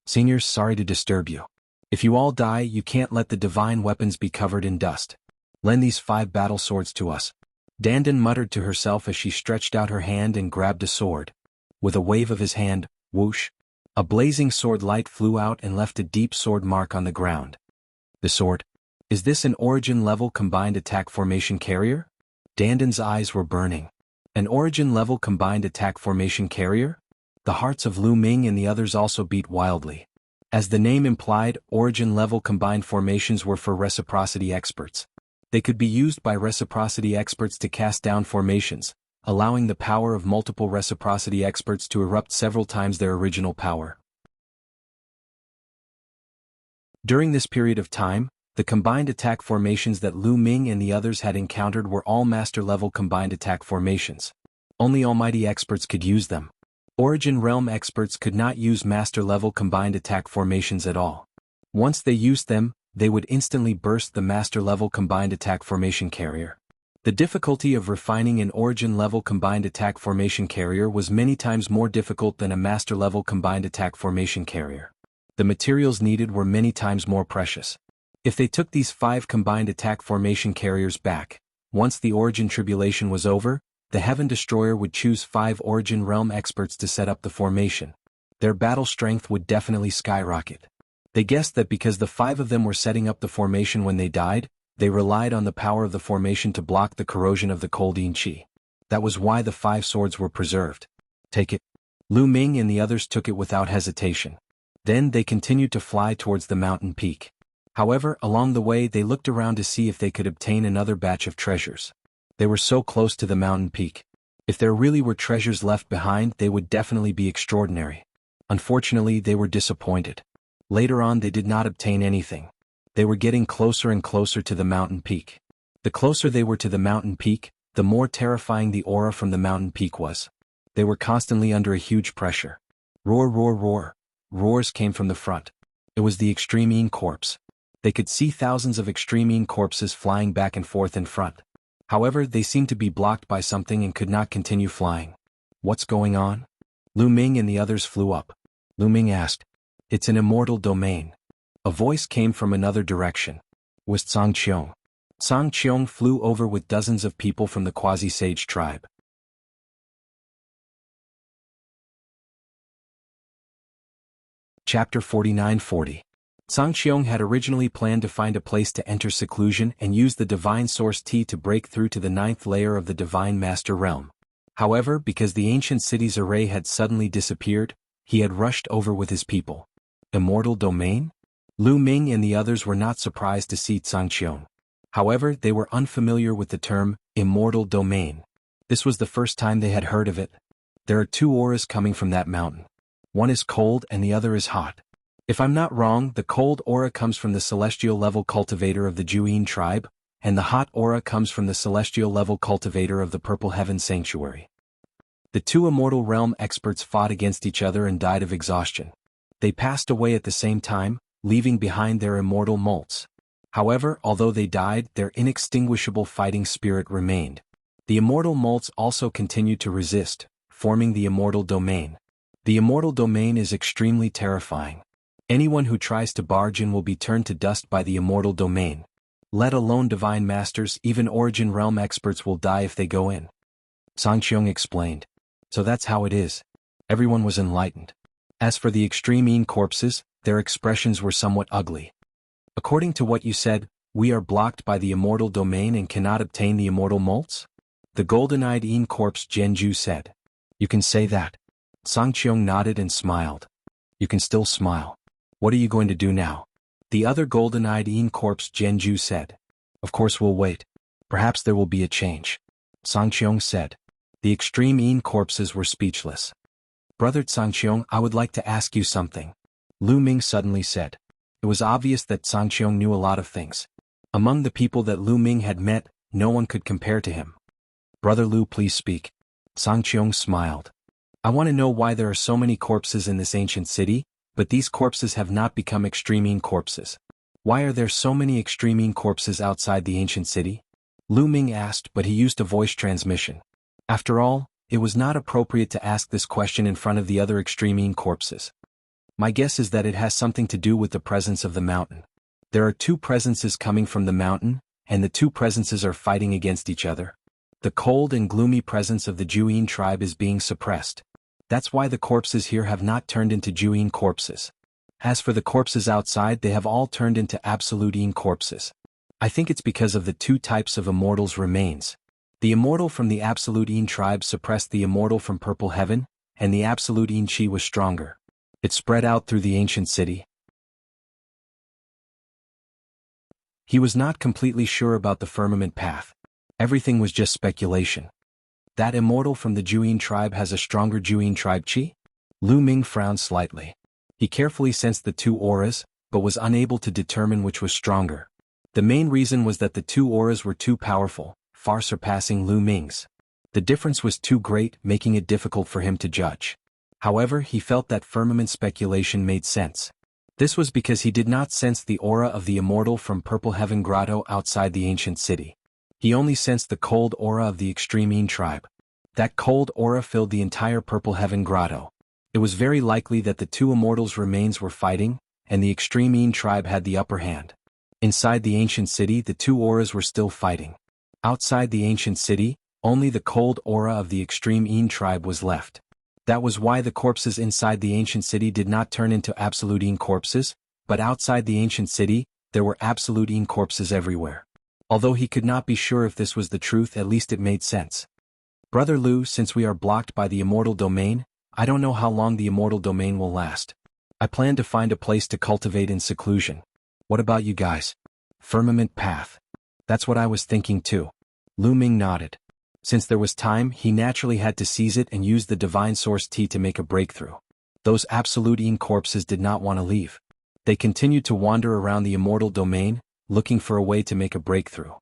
Seniors, sorry to disturb you. If you all die, you can't let the divine weapons be covered in dust. Lend these 5 battle swords to us. Dandan muttered to herself as she stretched out her hand and grabbed a sword. With a wave of his hand, whoosh, a blazing sword light flew out and left a deep sword mark on the ground. The sword? Is this an origin-level combined attack formation carrier? Dandan's eyes were burning. An origin-level combined attack formation carrier? The hearts of Lu Ming and the others also beat wildly. As the name implied, origin-level combined formations were for reciprocity experts. They could be used by reciprocity experts to cast down formations, allowing the power of multiple reciprocity experts to erupt several times their original power. During this period of time, the combined attack formations that Lu Ming and the others had encountered were all master-level combined attack formations. Only almighty experts could use them. Origin realm experts could not use master-level combined attack formations at all. Once they used them, they would instantly burst the master-level combined attack formation carrier. The difficulty of refining an origin-level combined attack formation carrier was many times more difficult than a master-level combined attack formation carrier. The materials needed were many times more precious. If they took these 5 combined attack formation carriers back, once the origin tribulation was over, the Heaven Destroyer would choose 5 origin realm experts to set up the formation. Their battle strength would definitely skyrocket. They guessed that because the 5 of them were setting up the formation when they died, they relied on the power of the formation to block the corrosion of the Coldine Chi. That was why the 5 swords were preserved. Take it. Lu Ming and the others took it without hesitation. Then they continued to fly towards the mountain peak. However, along the way they looked around to see if they could obtain another batch of treasures. They were so close to the mountain peak. If there really were treasures left behind, they would definitely be extraordinary. Unfortunately, they were disappointed. Later on, they did not obtain anything. They were getting closer and closer to the mountain peak. The closer they were to the mountain peak, the more terrifying the aura from the mountain peak was. They were constantly under a huge pressure. Roar, roar, roar. Roars came from the front. It was the Extreme Corpse. They could see thousands of Extreme corpses flying back and forth in front. However, they seemed to be blocked by something and could not continue flying. What's going on? Lu Ming and the others flew up. Lu Ming asked, "It's an immortal domain." A voice came from another direction. Was Tsang Qiong. Tsang Qiong flew over with dozens of people from the Quasi-Sage tribe. Chapter 49-40. Tsang Qiong had originally planned to find a place to enter seclusion and use the Divine Source Tea to break through to the 9th layer of the Divine Master Realm. However, because the ancient city's array had suddenly disappeared, he had rushed over with his people. Immortal domain? Lu Ming and the others were not surprised to see Tsang Qiong. However, they were unfamiliar with the term, immortal domain. This was the first time they had heard of it. There are 2 auras coming from that mountain. One is cold and the other is hot. If I'm not wrong, the cold aura comes from the celestial level cultivator of the Jianghu tribe, and the hot aura comes from the celestial level cultivator of the Purple Heaven Sanctuary. The 2 immortal realm experts fought against each other and died of exhaustion. They passed away at the same time, leaving behind their immortal molts. However, although they died, their inextinguishable fighting spirit remained. The immortal molts also continued to resist, forming the immortal domain. The immortal domain is extremely terrifying. Anyone who tries to barge in will be turned to dust by the immortal domain. Let alone divine masters, even origin realm experts will die if they go in. Tsang Qiong explained. So that's how it is. Everyone was enlightened. As for the Extreme corpses, their expressions were somewhat ugly. According to what you said, we are blocked by the immortal domain and cannot obtain the immortal molts? The golden-eyed corpse Jianghu said. You can say that. Tsang Qiong nodded and smiled. You can still smile. What are you going to do now? The other golden-eyed corpse Jianghu said. Of course we'll wait. Perhaps there will be a change. Tsang Qiong said. The Extreme corpses were speechless. Brother Tsang Qiong, I would like to ask you something. Lu Ming suddenly said. It was obvious that Tsang Qiong knew a lot of things. Among the people that Lu Ming had met, no one could compare to him. Brother Lu, please speak. Tsang Qiong smiled. I want to know why there are so many corpses in this ancient city, but these corpses have not become Extreme corpses. Why are there so many Extreme corpses outside the ancient city? Lu Ming asked, but he used a voice transmission. After all, It was not appropriate to ask this question in front of the other extreme corpses. My guess is that it has something to do with the presence of the mountain. There are two presences coming from the mountain, and the two presences are fighting against each other. The cold and gloomy presence of the Jianghu tribe is being suppressed. That's why the corpses here have not turned into Jianghu corpses. As for the corpses outside, they have all turned into absolute corpses. I think it's because of the two types of immortals remains. The immortal from the absolute tribe suppressed the immortal from purple heaven, and the absolute chi was stronger. It spread out through the ancient city. He was not completely sure about the firmament path. Everything was just speculation. That immortal from the Jianghu tribe has a stronger Jianghu tribe chi? Lu Ming frowned slightly. He carefully sensed the two auras, but was unable to determine which was stronger. The main reason was that the two auras were too powerful, far surpassing Lu Ming's. The difference was too great, making it difficult for him to judge. However, he felt that firmament speculation made sense. This was because he did not sense the aura of the immortal from Purple Heaven Grotto outside the ancient city. He only sensed the cold aura of the extreme tribe. That cold aura filled the entire Purple Heaven Grotto. It was very likely that the two immortals' remains were fighting, and the extreme tribe had the upper hand. Inside the ancient city, the two auras were still fighting. Outside the ancient city, only the cold aura of the extreme tribe was left. That was why the corpses inside the ancient city did not turn into absolute corpses, but outside the ancient city, there were absolute corpses everywhere. Although he could not be sure if this was the truth, at least it made sense. Brother Lu, since we are blocked by the immortal domain, I don't know how long the immortal domain will last. I plan to find a place to cultivate in seclusion. What about you guys? Firmament path. That's what I was thinking too. Lu Ming nodded. Since there was time, he naturally had to seize it and use the divine source tea to make a breakthrough. Those absolute corpses did not want to leave. They continued to wander around the immortal domain, looking for a way to make a breakthrough.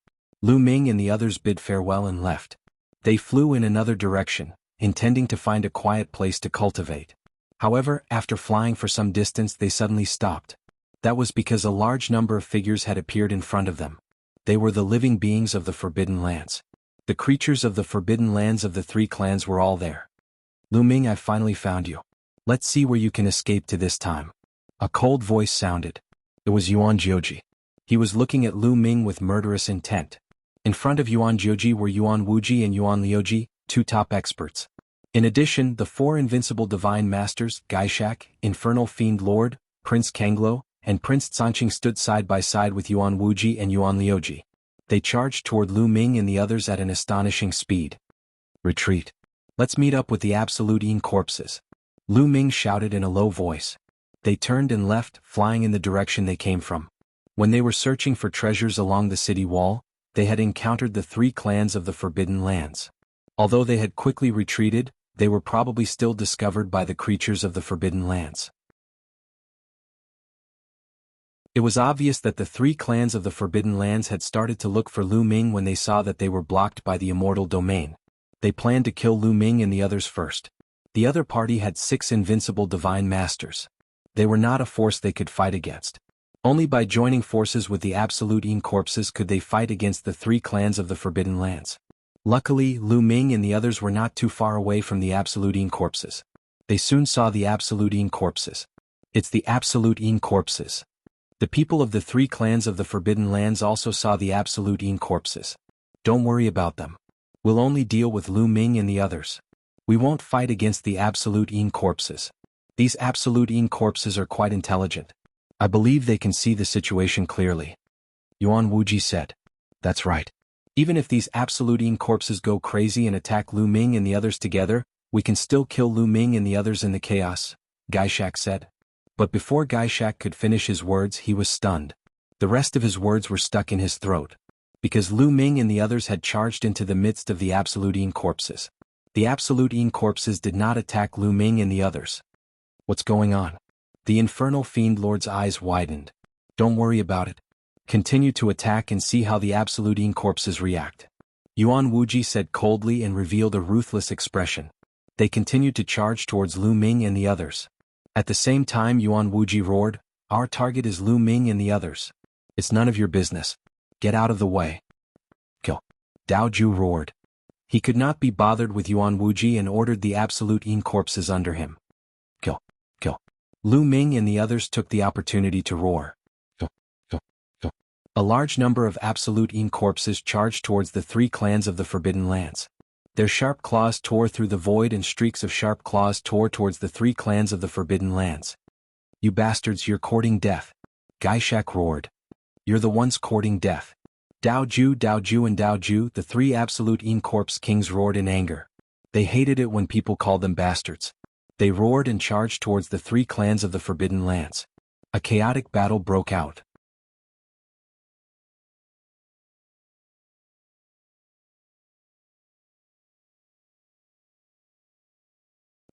Lu Ming and the others bid farewell and left. They flew in another direction, intending to find a quiet place to cultivate. However, after flying for some distance, they suddenly stopped. That was because a large number of figures had appeared in front of them. They were the living beings of the Forbidden Lands. The creatures of the Forbidden Lands of the three clans were all there. Lu Ming, I've finally found you. Let's see where you can escape to this time. A cold voice sounded. It was Yuan Jiuji. He was looking at Lu Ming with murderous intent. In front of Yuan Jiuji were Yuan Wuji and Yuan Liuji, two top experts. In addition, the four invincible divine masters, Gaishak, Infernal Fiend Lord, Prince Kanglo, and Prince Tsanqing stood side by side with Yuan Wuji and Yuan Liuji. They charged toward Lu Ming and the others at an astonishing speed. Retreat. Let's meet up with the absolute corpses. Lu Ming shouted in a low voice. They turned and left, flying in the direction they came from. When they were searching for treasures along the city wall, they had encountered the three clans of the Forbidden Lands. Although they had quickly retreated, they were probably still discovered by the creatures of the Forbidden Lands. It was obvious that the three clans of the Forbidden Lands had started to look for Lu Ming when they saw that they were blocked by the immortal domain. They planned to kill Lu Ming and the others first. The other party had 6 invincible divine masters. They were not a force they could fight against. Only by joining forces with the absolute corpses could they fight against the three clans of the Forbidden Lands. Luckily, Lu Ming and the others were not too far away from the absolute corpses. They soon saw the absolute corpses. It's the absolute corpses. The people of the three clans of the Forbidden Lands also saw the absolute corpses. Don't worry about them. We'll only deal with Lu Ming and the others. We won't fight against the absolute corpses. These absolute corpses are quite intelligent. I believe they can see the situation clearly. Yuan Wuji said. That's right. Even if these absolute corpses go crazy and attack Lu Ming and the others together, we can still kill Lu Ming and the others in the chaos, Gaishak said. But before Gaishak could finish his words, he was stunned. The rest of his words were stuck in his throat. Because Lu Ming and the others had charged into the midst of the absolute corpses. The absolute corpses did not attack Lu Ming and the others. What's going on? The Infernal Fiend Lord's eyes widened. Don't worry about it. Continue to attack and see how the absolute corpses react. Yuan Wuji said coldly and revealed a ruthless expression. They continued to charge towards Lu Ming and the others. At the same time, Yuan Wuji roared, our target is Lu Ming and the others. It's none of your business. Get out of the way. Kill. Dao Ju roared. He could not be bothered with Yuan Wuji and ordered the absolute Yin corpses under him. Kill. Kill. Lu Ming and the others took the opportunity to roar. Kill. Kill. Kill. A large number of absolute Yin corpses charged towards the three clans of the Forbidden Lands. Their sharp claws tore through the void and streaks of sharp claws tore towards the three clans of the Forbidden Lands. You bastards, you're courting death. Gaishak roared. You're the ones courting death. Dao Ju, and Dao Ju, the three absolute Yin corpse kings roared in anger. They hated it when people called them bastards. They roared and charged towards the three clans of the Forbidden Lands. A chaotic battle broke out.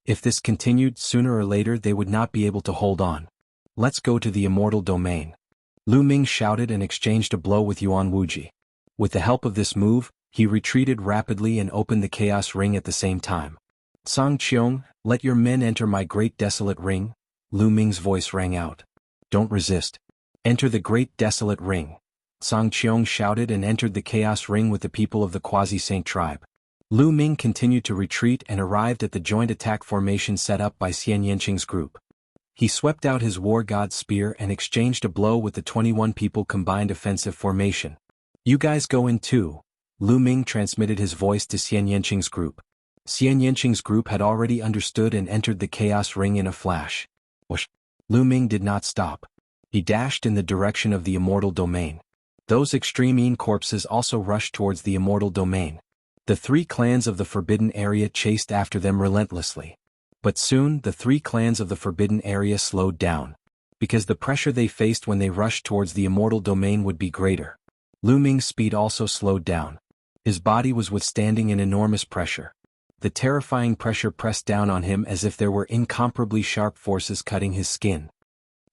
If this continued, sooner or later they would not be able to hold on. Let's go to the immortal domain. Lu Ming shouted and exchanged a blow with Yuan Wuji. With the help of this move, he retreated rapidly and opened the Chaos Ring at the same time. Song Qiong, let your men enter my great desolate ring, Lu Ming's voice rang out. Don't resist. Enter the great desolate ring. Song Qiong shouted and entered the Chaos Ring with the people of the Quasi-Saint tribe. Lu Ming continued to retreat and arrived at the joint attack formation set up by Xian Yanqing's group. He swept out his War God Spear and exchanged a blow with the 21 people combined offensive formation. You guys go in too, Lu Ming transmitted his voice to Xian Yanqing's group. Xian Yanqing's group had already understood and entered the Chaos Ring in a flash. Whoosh! Lu Ming did not stop. He dashed in the direction of the immortal domain. Those extreme Yin corpses also rushed towards the immortal domain. The three clans of the Forbidden Area chased after them relentlessly. But soon the three clans of the Forbidden Area slowed down. Because the pressure they faced when they rushed towards the immortal domain would be greater. Lu Ming's speed also slowed down. His body was withstanding an enormous pressure. The terrifying pressure pressed down on him as if there were incomparably sharp forces cutting his skin.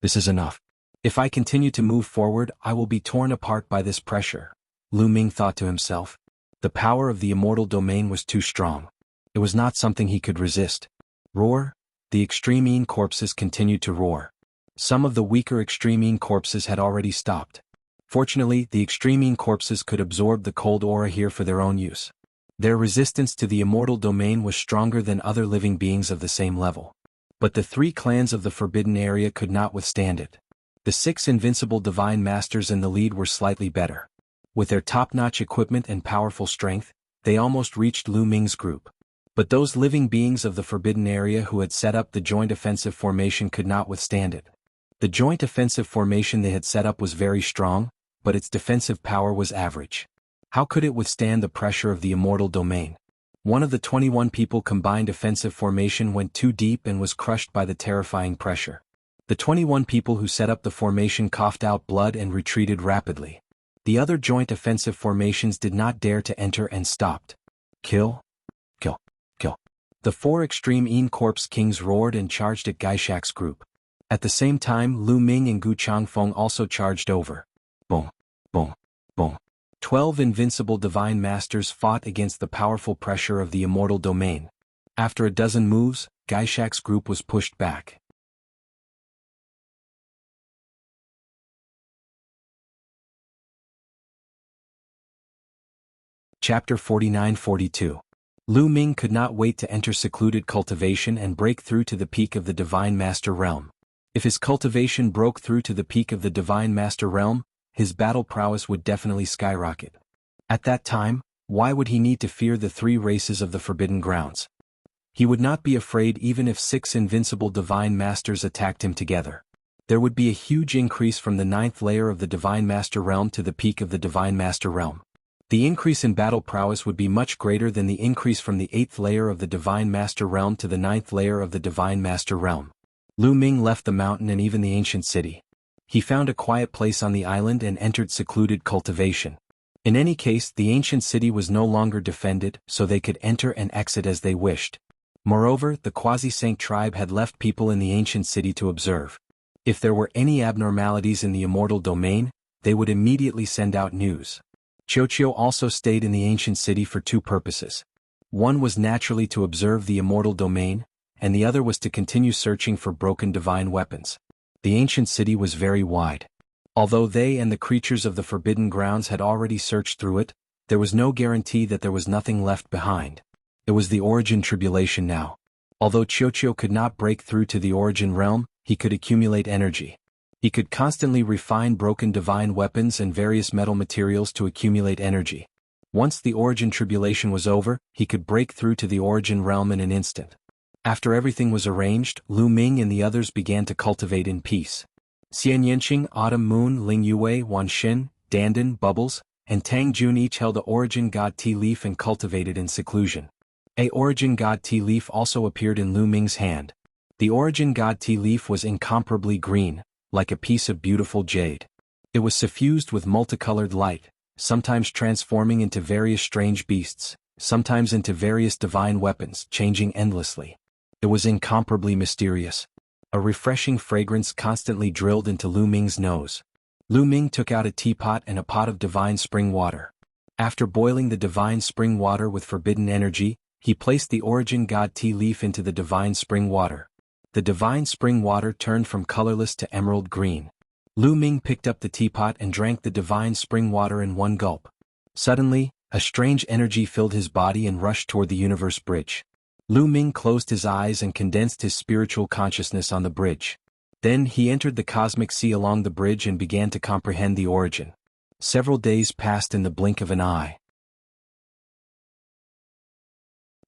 This is enough. If I continue to move forward, I will be torn apart by this pressure, Lu Ming thought to himself. The power of the immortal domain was too strong. It was not something he could resist. Roar! The extreme Yin corpses continued to roar. Some of the weaker extreme Yin corpses had already stopped. Fortunately, the extreme Yin corpses could absorb the cold aura here for their own use. Their resistance to the immortal domain was stronger than other living beings of the same level. But the three clans of the Forbidden Area could not withstand it. The 6 invincible divine masters in the lead were slightly better. With their top-notch equipment and powerful strength, they almost reached Lu Ming's group. But those living beings of the Forbidden Area who had set up the joint offensive formation could not withstand it. The joint offensive formation they had set up was very strong, but its defensive power was average. How could it withstand the pressure of the immortal domain? One of the 21 people combined offensive formation went too deep and was crushed by the terrifying pressure. The 21 people who set up the formation coughed out blood and retreated rapidly. The other joint offensive formations did not dare to enter and stopped. Kill. Kill. Kill. The 4 extreme Yin corpse kings roared and charged at Gaishak's group. At the same time, Lu Ming and Gu Changfeng also charged over. Boom. Boom. Boom. 12 invincible divine masters fought against the powerful pressure of the immortal domain. After a dozen moves, Gaishak's group was pushed back. Chapter 49-42. Lu Ming could not wait to enter secluded cultivation and break through to the peak of the Divine Master Realm. If his cultivation broke through to the peak of the Divine Master Realm, his battle prowess would definitely skyrocket. At that time, why would he need to fear the 3 races of the Forbidden Grounds? He would not be afraid even if 6 invincible Divine Masters attacked him together. There would be a huge increase from the 9th layer of the Divine Master Realm to the peak of the Divine Master Realm. The increase in battle prowess would be much greater than the increase from the 8th layer of the Divine Master Realm to the 9th layer of the Divine Master Realm. Lu Ming left the mountain and even the ancient city. He found a quiet place on the island and entered secluded cultivation. In any case, the ancient city was no longer defended, so they could enter and exit as they wished. Moreover, the Quasi-Saint tribe had left people in the ancient city to observe. If there were any abnormalities in the immortal domain, they would immediately send out news. Qiuqiu also stayed in the ancient city for 2 purposes. One was naturally to observe the immortal domain, and the other was to continue searching for broken divine weapons. The ancient city was very wide. Although they and the creatures of the Forbidden Grounds had already searched through it, There was no guarantee that there was nothing left behind. It was the origin tribulation now. Although Qiuqiu could not break through to the origin realm, he could accumulate energy. He could constantly refine broken divine weapons and various metal materials to accumulate energy. Once the origin tribulation was over, he could break through to the origin realm in an instant. After everything was arranged, Lu Ming and the others began to cultivate in peace. Xian Yanqing, Autumn Moon, Ling Yue, Wan Xin, Dandan, Bubbles, and Tang Jun each held a origin god tea leaf and cultivated in seclusion. A origin god tea leaf also appeared in Lu Ming's hand. The origin god tea leaf was incomparably green, like a piece of beautiful jade. It was suffused with multicolored light, sometimes transforming into various strange beasts, sometimes into various divine weapons, changing endlessly. It was incomparably mysterious. A refreshing fragrance constantly drilled into Lu Ming's nose. Lu Ming took out a teapot and a pot of divine spring water. After boiling the divine spring water with forbidden energy, he placed the origin god tea leaf into the divine spring water. The divine spring water turned from colorless to emerald green. Lu Ming picked up the teapot and drank the divine spring water in one gulp. Suddenly, a strange energy filled his body and rushed toward the universe bridge. Lu Ming closed his eyes and condensed his spiritual consciousness on the bridge. Then he entered the cosmic sea along the bridge and began to comprehend the origin. Several days passed in the blink of an eye.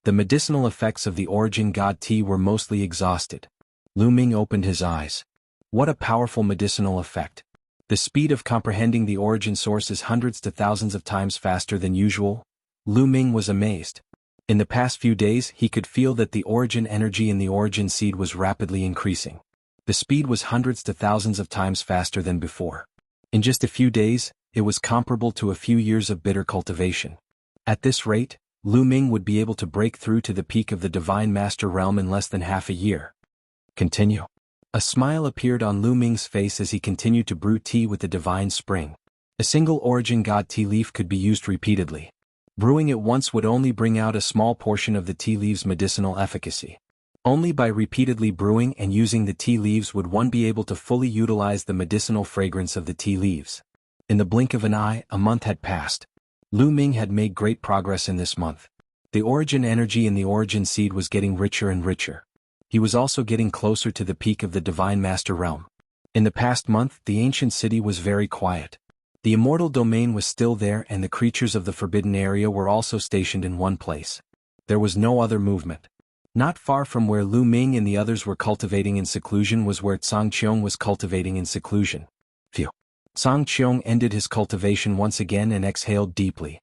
The medicinal effects of the origin god tea were mostly exhausted. Lu Ming opened his eyes. What a powerful medicinal effect. The speed of comprehending the origin source is hundreds to thousands of times faster than usual. Lu Ming was amazed. In the past few days he could feel that the origin energy in the origin seed was rapidly increasing. The speed was hundreds to thousands of times faster than before. In just a few days, it was comparable to a few years of bitter cultivation. At this rate, Lu Ming would be able to break through to the peak of the Divine Master realm in less than half a year. Continue. A smile appeared on Lu Ming's face as he continued to brew tea with the divine spring. A single origin god tea leaf could be used repeatedly. Brewing it once would only bring out a small portion of the tea leaves' medicinal efficacy. Only by repeatedly brewing and using the tea leaves would one be able to fully utilize the medicinal fragrance of the tea leaves. In the blink of an eye, a month had passed. Lu Ming had made great progress in this month. The origin energy in the origin seed was getting richer and richer. He was also getting closer to the peak of the Divine Master realm. In the past month, the ancient city was very quiet. The immortal domain was still there and the creatures of the forbidden area were also stationed in one place. There was no other movement. Not far from where Lu Ming and the others were cultivating in seclusion was where Cang Qiong was cultivating in seclusion. Phew. Cang Qiong ended his cultivation once again and exhaled deeply.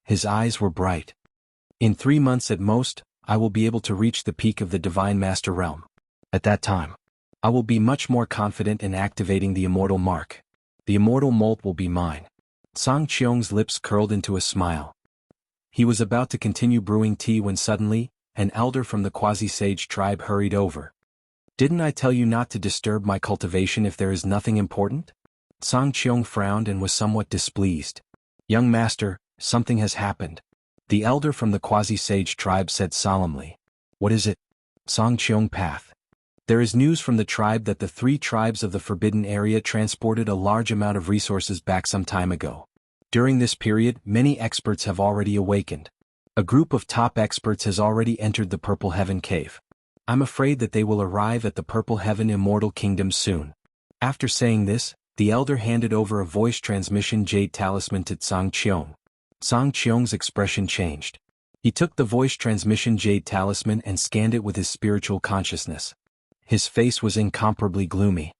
His eyes were bright. In 3 months at most, I will be able to reach the peak of the Divine Master realm. At that time, I will be much more confident in activating the immortal mark. The immortal molt will be mine. Cang Qiong's lips curled into a smile. He was about to continue brewing tea when suddenly, an elder from the quasi-sage tribe hurried over. Didn't I tell you not to disturb my cultivation if there is nothing important? Cang Qiong frowned and was somewhat displeased. Young master, something has happened. The elder from the quasi-sage tribe said solemnly. What is it? Cang Qiong Path. There is news from the tribe that the 3 tribes of the forbidden area transported a large amount of resources back some time ago. During this period, many experts have already awakened. A group of top experts has already entered the Purple Heaven Cave. I'm afraid that they will arrive at the Purple Heaven Immortal Kingdom soon. After saying this, the elder handed over a voice transmission jade talisman to Cang Qiong. Cang Qiong's expression changed. He took the voice transmission jade talisman and scanned it with his spiritual consciousness. His face was incomparably gloomy.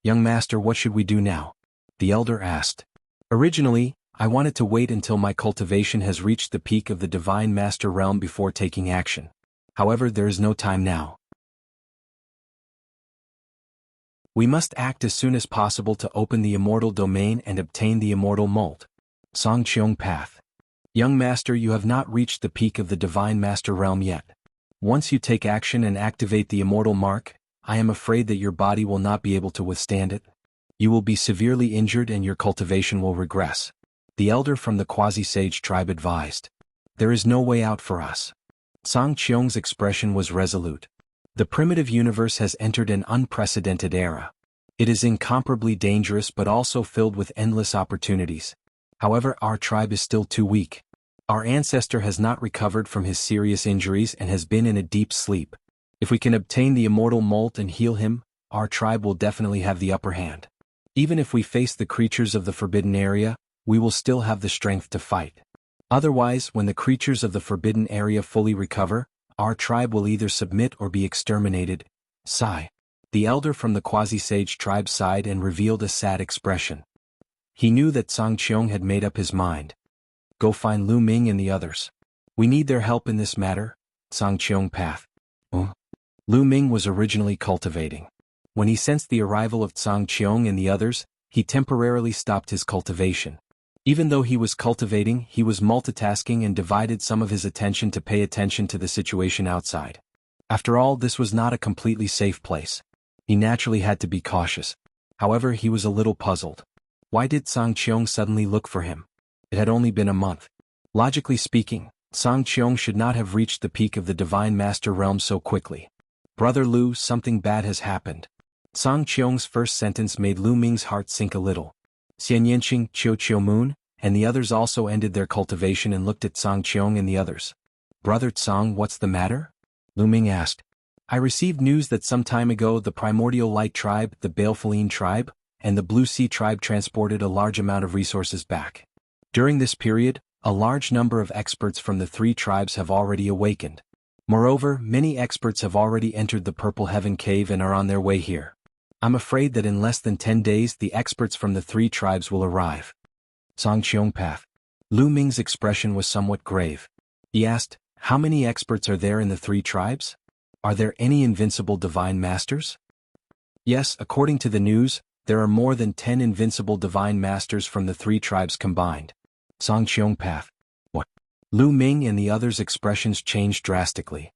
Young master, what should we do now? The elder asked. Originally, I wanted to wait until my cultivation has reached the peak of the Divine Master realm before taking action. However, there is no time now. We must act as soon as possible to open the immortal domain and obtain the immortal molt. Cang Qiong Path. Young master, you have not reached the peak of the Divine Master realm yet. Once you take action and activate the immortal mark, I am afraid that your body will not be able to withstand it. You will be severely injured and your cultivation will regress. The elder from the quasi-sage tribe advised. There is no way out for us. Cang Qiong's expression was resolute. The primitive universe has entered an unprecedented era. It is incomparably dangerous but also filled with endless opportunities. However, our tribe is still too weak. Our ancestor has not recovered from his serious injuries and has been in a deep sleep. If we can obtain the immortal molt and heal him, our tribe will definitely have the upper hand. Even if we face the creatures of the forbidden area, we will still have the strength to fight. Otherwise, when the creatures of the forbidden area fully recover, our tribe will either submit or be exterminated. Sigh. The elder from the quasi-sage tribe sighed and revealed a sad expression. He knew that Song Qiong had made up his mind. Go find Lu Ming and the others. We need their help in this matter. Song Qiong path. Lu Ming was originally cultivating. When he sensed the arrival of Song Qiong and the others, he temporarily stopped his cultivation. Even though he was cultivating, he was multitasking and divided some of his attention to pay attention to the situation outside. After all, this was not a completely safe place. He naturally had to be cautious. However, he was a little puzzled. Why did Song Qiong suddenly look for him? It had only been a month. Logically speaking, Song Qiong should not have reached the peak of the Divine Master realm so quickly. Brother Lu, something bad has happened. Song Qiong's first sentence made Lu Ming's heart sink a little. Xian Yanqing, Qiu Qiu Moon, and the others also ended their cultivation and looked at Song Qiong and the others. Brother Tsong, what's the matter? Lu Ming asked. I received news that some time ago the Primordial Light Tribe, the Balefulene Tribe, and the Blue Sea Tribe transported a large amount of resources back. During this period, a large number of experts from the three tribes have already awakened. Moreover, many experts have already entered the Purple Heaven Cave and are on their way here. I'm afraid that in less than 10 days the experts from the three tribes will arrive. Song Qiong path. Lu Ming's expression was somewhat grave. He asked, how many experts are there in the three tribes? Are there any invincible divine masters? Yes, according to the news, there are more than 10 invincible divine masters from the three tribes combined. Song Qiong path. What? Lu Ming and the others' expressions changed drastically.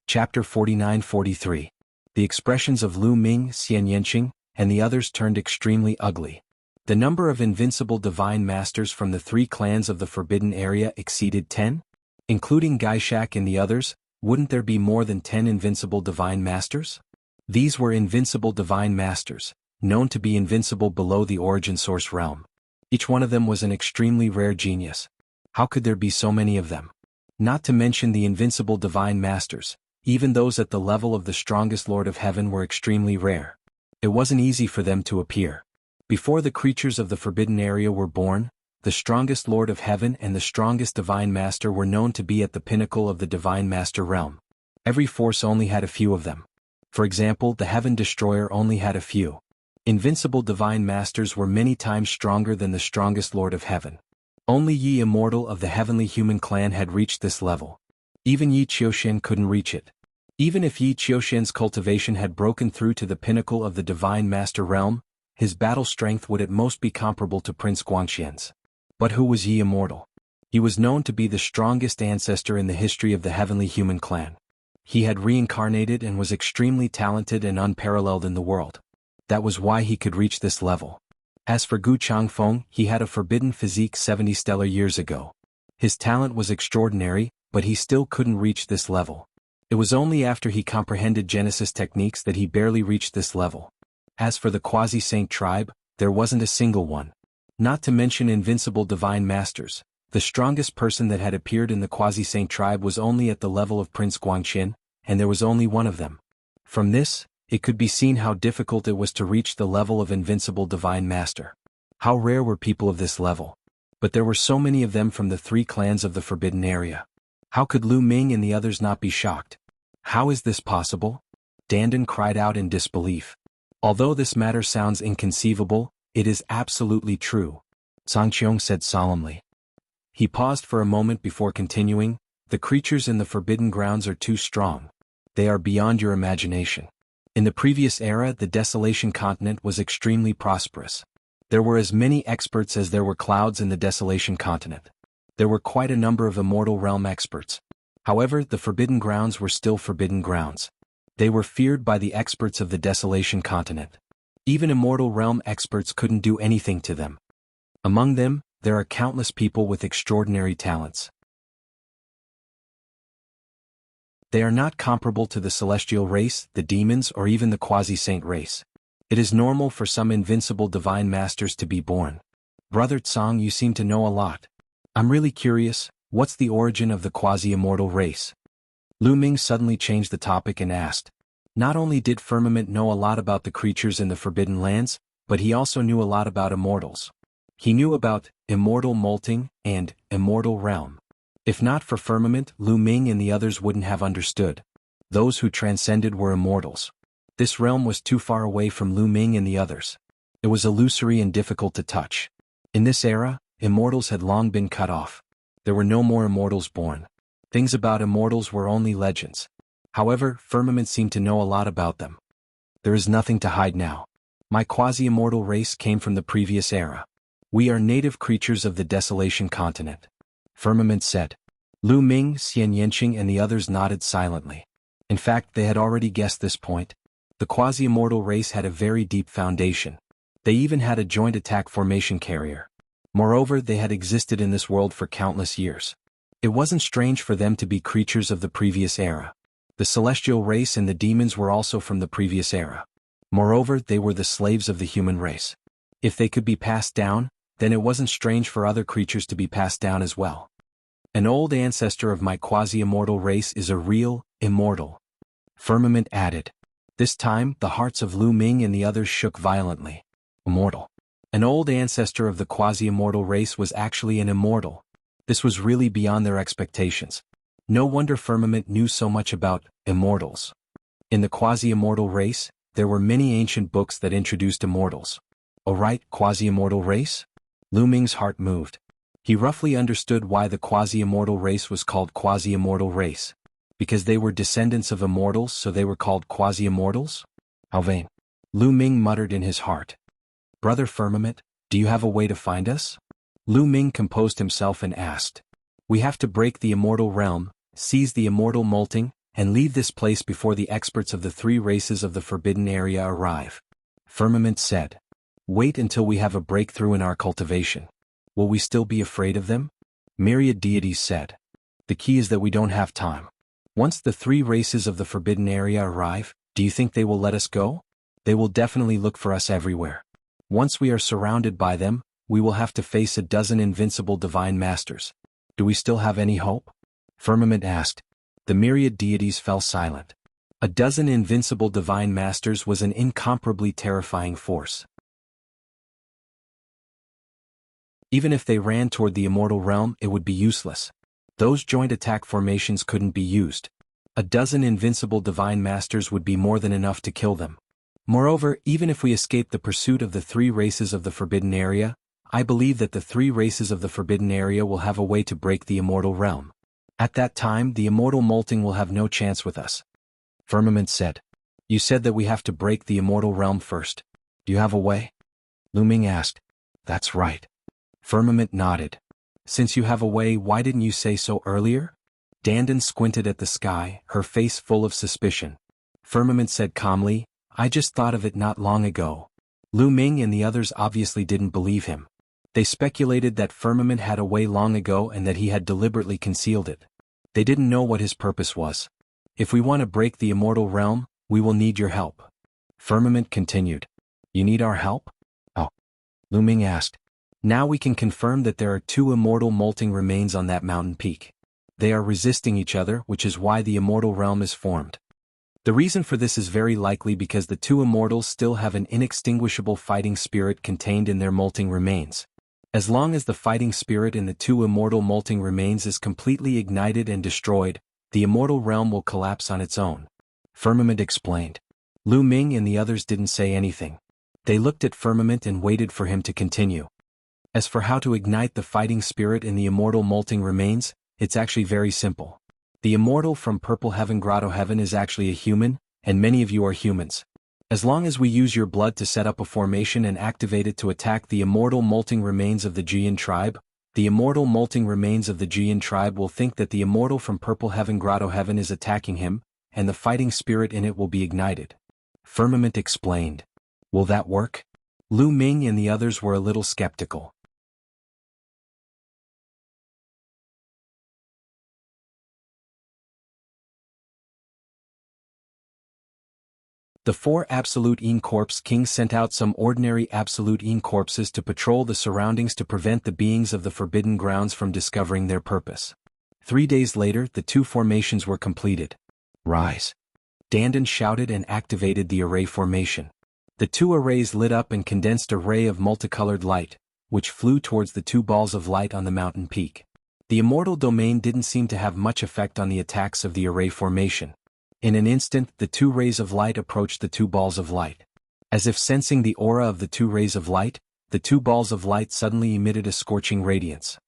Chapter 49-43. The expressions of Lu Ming, Xian Yanqing, and the others turned extremely ugly. The number of invincible divine masters from the three clans of the Forbidden Area exceeded 10? Including Gaishak and the others, wouldn't there be more than 10 invincible divine masters? These were invincible divine masters, known to be invincible below the origin source realm. Each one of them was an extremely rare genius. How could there be so many of them? Not to mention the invincible divine masters, even those at the level of the strongest Lord of Heaven were extremely rare. It wasn't easy for them to appear. Before the creatures of the Forbidden Area were born, the strongest Lord of Heaven and the strongest Divine Master were known to be at the pinnacle of the Divine Master realm. Every force only had a few of them. For example, the Heaven Destroyer only had a few. Invincible Divine Masters were many times stronger than the strongest Lord of Heaven. Only Yi Immortal of the Heavenly Human Clan had reached this level. Even Yi Qiuxian couldn't reach it. Even if Yi Qiuxian's cultivation had broken through to the pinnacle of the Divine Master realm, his battle strength would at most be comparable to Prince Guangxian's. But who was Yi Immortal? He was known to be the strongest ancestor in the history of the Heavenly Human Clan. He had reincarnated and was extremely talented and unparalleled in the world. That was why he could reach this level. As for Gu Changfeng, he had a forbidden physique 70 stellar years ago. His talent was extraordinary, but he still couldn't reach this level. It was only after he comprehended Genesis techniques that he barely reached this level. As for the Quasi-Saint tribe, there wasn't a single one. Not to mention invincible divine masters, the strongest person that had appeared in the Quasi-Saint tribe was only at the level of Prince Guangxian, and there was only one of them. From this, it could be seen how difficult it was to reach the level of invincible divine master. How rare were people of this level. But there were so many of them from the three clans of the Forbidden Area. How could Lu Ming and the others not be shocked? How is this possible? Dandan cried out in disbelief. Although this matter sounds inconceivable, it is absolutely true, Song Qiong said solemnly. He paused for a moment before continuing, the creatures in the Forbidden Grounds are too strong. They are beyond your imagination. In the previous era, the Desolation Continent was extremely prosperous. There were as many experts as there were clouds in the Desolation Continent. There were quite a number of Immortal Realm experts. However, the Forbidden Grounds were still Forbidden Grounds. They were feared by the experts of the Desolation Continent. Even Immortal Realm experts couldn't do anything to them. Among them, there are countless people with extraordinary talents. They are not comparable to the celestial race, the demons, or even the quasi-saint race. It is normal for some invincible divine masters to be born. Brother Tsang, you seem to know a lot. I'm really curious, what's the origin of the quasi-immortal race? Lu Ming suddenly changed the topic and asked. Not only did Firmament know a lot about the creatures in the Forbidden Lands, but he also knew a lot about immortals. He knew about immortal molting and immortal realm. If not for Firmament, Lu Ming and the others wouldn't have understood. Those who transcended were immortals. This realm was too far away from Lu Ming and the others. It was illusory and difficult to touch. In this era, immortals had long been cut off. There were no more immortals born. Things about immortals were only legends. However, Firmament seemed to know a lot about them. There is nothing to hide now. My quasi-immortal race came from the previous era. We are native creatures of the Desolation continent. Firmament said. Lu Ming, Xian Yanqing and the others nodded silently. In fact, they had already guessed this point. The quasi-immortal race had a very deep foundation. They even had a joint attack formation carrier. Moreover, they had existed in this world for countless years. It wasn't strange for them to be creatures of the previous era. The celestial race and the demons were also from the previous era. Moreover, they were the slaves of the human race. If they could be passed down, then it wasn't strange for other creatures to be passed down as well. An old ancestor of my quasi-immortal race is a real, immortal. Firmament added. This time, the hearts of Lu Ming and the others shook violently. Immortal. An old ancestor of the quasi-immortal race was actually an immortal. This was really beyond their expectations. No wonder Firmament knew so much about immortals. In the quasi-immortal race, there were many ancient books that introduced immortals. Oh right, quasi-immortal race? Lu Ming's heart moved. He roughly understood why the quasi-immortal race was called quasi-immortal race. Because they were descendants of immortals, so they were called quasi-immortals? How vain. Lu Ming muttered in his heart. Brother Firmament, do you have a way to find us? Lu Ming composed himself and asked. We have to break the immortal realm, seize the immortal molting, and leave this place before the experts of the three races of the forbidden area arrive. Firmament said. Wait until we have a breakthrough in our cultivation. Will we still be afraid of them? Myriad deities said. The key is that we don't have time. Once the three races of the forbidden area arrive, do you think they will let us go? They will definitely look for us everywhere. Once we are surrounded by them, we will have to face a dozen invincible divine masters. Do we still have any hope? Firmament asked. The myriad deities fell silent. A dozen invincible divine masters was an incomparably terrifying force. Even if they ran toward the immortal realm, it would be useless. Those joint attack formations couldn't be used. A dozen invincible divine masters would be more than enough to kill them. Moreover, even if we escape the pursuit of the three races of the forbidden area, I believe that the three races of the forbidden area will have a way to break the immortal realm. At that time, the immortal molting will have no chance with us. Firmament said. You said that we have to break the immortal realm first. Do you have a way? Lu Ming asked. That's right. Firmament nodded. Since you have a way, why didn't you say so earlier? Dandan squinted at the sky, her face full of suspicion. Firmament said calmly, I just thought of it not long ago. Lu Ming and the others obviously didn't believe him. They speculated that Firmament had a way long ago and that he had deliberately concealed it. They didn't know what his purpose was. If we want to break the immortal realm, we will need your help. Firmament continued. You need our help? Oh. Lu Ming asked. Now we can confirm that there are two immortal molting remains on that mountain peak. They are resisting each other, which is why the immortal realm is formed. The reason for this is very likely because the two immortals still have an inextinguishable fighting spirit contained in their molting remains. As long as the fighting spirit in the two immortal molting remains is completely ignited and destroyed, the immortal realm will collapse on its own. Firmament explained. Lu Ming and the others didn't say anything. They looked at Firmament and waited for him to continue. As for how to ignite the fighting spirit in the immortal molting remains, it's actually very simple. The immortal from Purple Heaven Grotto Heaven is actually a human, and many of you are humans. As long as we use your blood to set up a formation and activate it to attack the immortal molting remains of the Jian tribe, the immortal molting remains of the Jian tribe will think that the immortal from Purple Heaven Grotto Heaven is attacking him, and the fighting spirit in it will be ignited. Firmament explained. Will that work? Lu Ming and the others were a little skeptical. The 4 Absolute Een Corpse Kings sent out some ordinary Absolute Een Corpses to patrol the surroundings to prevent the beings of the Forbidden Grounds from discovering their purpose. 3 days later, the 2 formations were completed. Rise! Dandan shouted and activated the array formation. The 2 arrays lit up and condensed a ray of multicolored light, which flew towards the 2 balls of light on the mountain peak. The immortal domain didn't seem to have much effect on the attacks of the array formation. In an instant, the 2 rays of light approached the 2 balls of light. As if sensing the aura of the 2 rays of light, the 2 balls of light suddenly emitted a scorching radiance.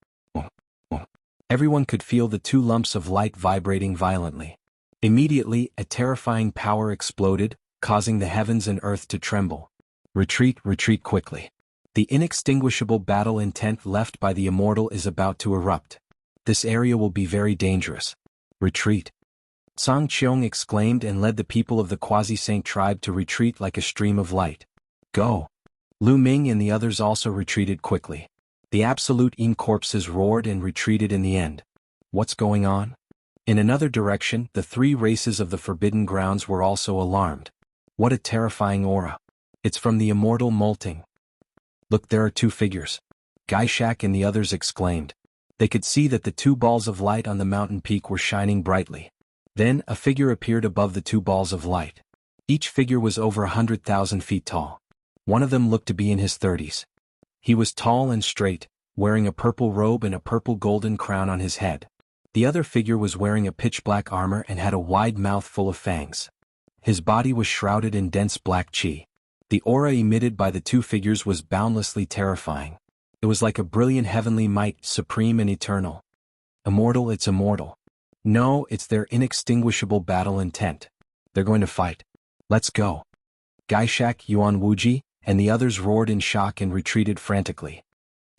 Everyone could feel the 2 lumps of light vibrating violently. Immediately, a terrifying power exploded, causing the heavens and earth to tremble. Retreat, retreat quickly. The inextinguishable battle intent left by the immortal is about to erupt. This area will be very dangerous. Retreat. Song Cheong exclaimed and led the people of the Quasi-Saint tribe to retreat like a stream of light. Go! Lu Ming and the others also retreated quickly. The Absolute Een Corpses roared and retreated in the end. What's going on? In another direction, the 3 races of the Forbidden Grounds were also alarmed. What a terrifying aura. It's from the immortal molting. Look, there are 2 figures. Gaishak and the others exclaimed. They could see that the 2 balls of light on the mountain peak were shining brightly. Then, a figure appeared above the 2 balls of light. Each figure was over 100,000 feet tall. One of them looked to be in his 30s. He was tall and straight, wearing a purple robe and a purple golden crown on his head. The other figure was wearing a pitch-black armor and had a wide mouth full of fangs. His body was shrouded in dense black chi. The aura emitted by the 2 figures was boundlessly terrifying. It was like a brilliant heavenly might, supreme and eternal. Immortal, it's immortal. No, it's their inextinguishable battle intent. They're going to fight. Let's go. Gaishak, Yuan Wuji, and the others roared in shock and retreated frantically.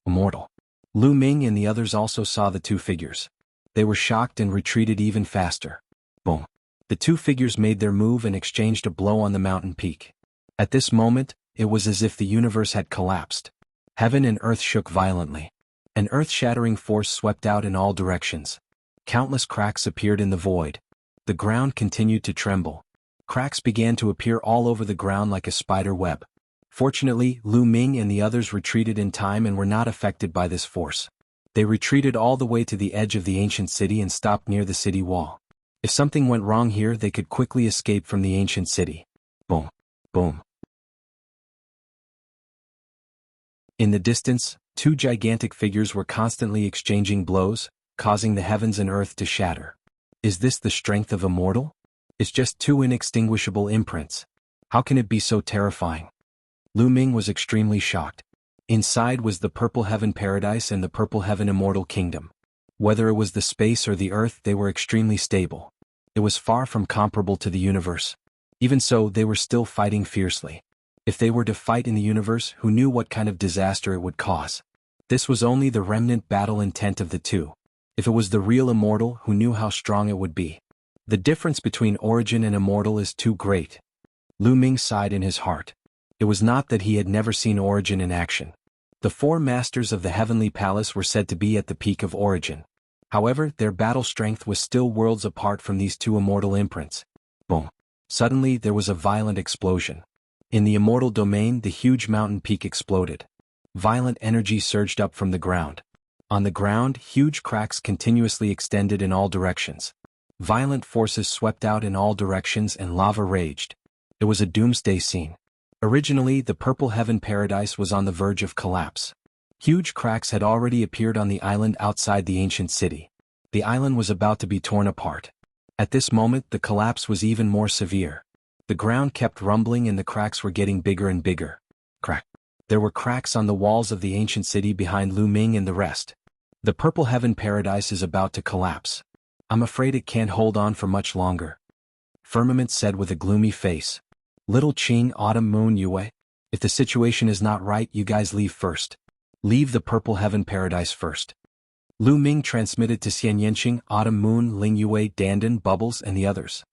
Immortal. Lu Ming and the others also saw the 2 figures. They were shocked and retreated even faster. Boom. The 2 figures made their move and exchanged a blow on the mountain peak. At this moment, it was as if the universe had collapsed. Heaven and earth shook violently. An earth-shattering force swept out in all directions. Countless cracks appeared in the void. The ground continued to tremble. Cracks began to appear all over the ground like a spider web. Fortunately, Lu Ming and the others retreated in time and were not affected by this force. They retreated all the way to the edge of the ancient city and stopped near the city wall. If something went wrong here, they could quickly escape from the ancient city. Boom. Boom. In the distance, 2 gigantic figures were constantly exchanging blows, causing the heavens and earth to shatter. Is this the strength of immortal? It's just 2 inextinguishable imprints. How can it be so terrifying? Lu Ming was extremely shocked. Inside was the Purple Heaven Paradise and the Purple Heaven Immortal Kingdom. Whether it was the space or the earth, they were extremely stable. It was far from comparable to the universe. Even so, they were still fighting fiercely. If they were to fight in the universe, who knew what kind of disaster it would cause? This was only the remnant battle intent of the 2. If it was the real immortal, who knew how strong it would be? The difference between origin and immortal is too great. Lu Ming sighed in his heart. It was not that he had never seen origin in action. The 4 masters of the heavenly palace were said to be at the peak of origin. However, their battle strength was still worlds apart from these 2 immortal imprints. Boom. Suddenly, there was a violent explosion. In the immortal domain, the huge mountain peak exploded. Violent energy surged up from the ground. On the ground, huge cracks continuously extended in all directions. Violent forces swept out in all directions and lava raged. It was a doomsday scene. Originally, the Purple Heaven Paradise was on the verge of collapse. Huge cracks had already appeared on the island outside the ancient city. The island was about to be torn apart. At this moment, the collapse was even more severe. The ground kept rumbling and the cracks were getting bigger and bigger. Crack. There were cracks on the walls of the ancient city behind Lu Ming and the rest. The Purple Heaven Paradise is about to collapse. I'm afraid it can't hold on for much longer. Firmament said with a gloomy face. Little Qing, Autumn Moon, Yue. If the situation is not right, you guys leave first. Leave the Purple Heaven Paradise first. Lu Ming transmitted to Xian Yanqing, Autumn Moon, Ling Yue, Dandan, Bubbles, and the others.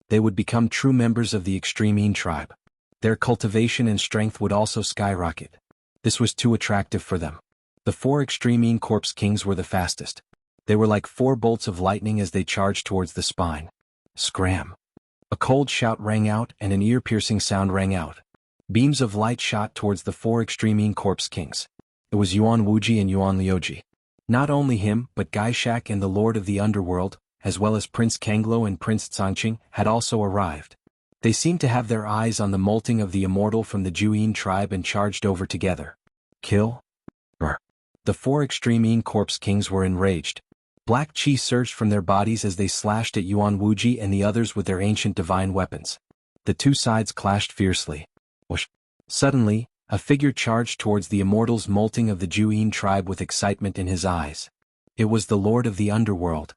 They would become true members of the Extreme Een tribe. Their cultivation and strength would also skyrocket. This was too attractive for them. The 4 extreme corpse kings were the fastest. They were like 4 bolts of lightning as they charged towards the spine. Scram! A cold shout rang out and an ear-piercing sound rang out. Beams of light shot towards the 4 extreme corpse kings. It was Yuan Wuji and Yuan Liuji. Not only him, but Gaishak and the Lord of the Underworld, as well as Prince Kanglo and Prince Tsanqing, had also arrived. They seemed to have their eyes on the molting of the immortal from the Juyin tribe and charged over together. Kill? The 4 extreme corpse kings were enraged. Black chi surged from their bodies as they slashed at Yuan Wuji and the others with their ancient divine weapons. The two sides clashed fiercely. Whoosh! Suddenly, a figure charged towards the immortal's molting of the Juyin tribe with excitement in his eyes. It was the Lord of the Underworld.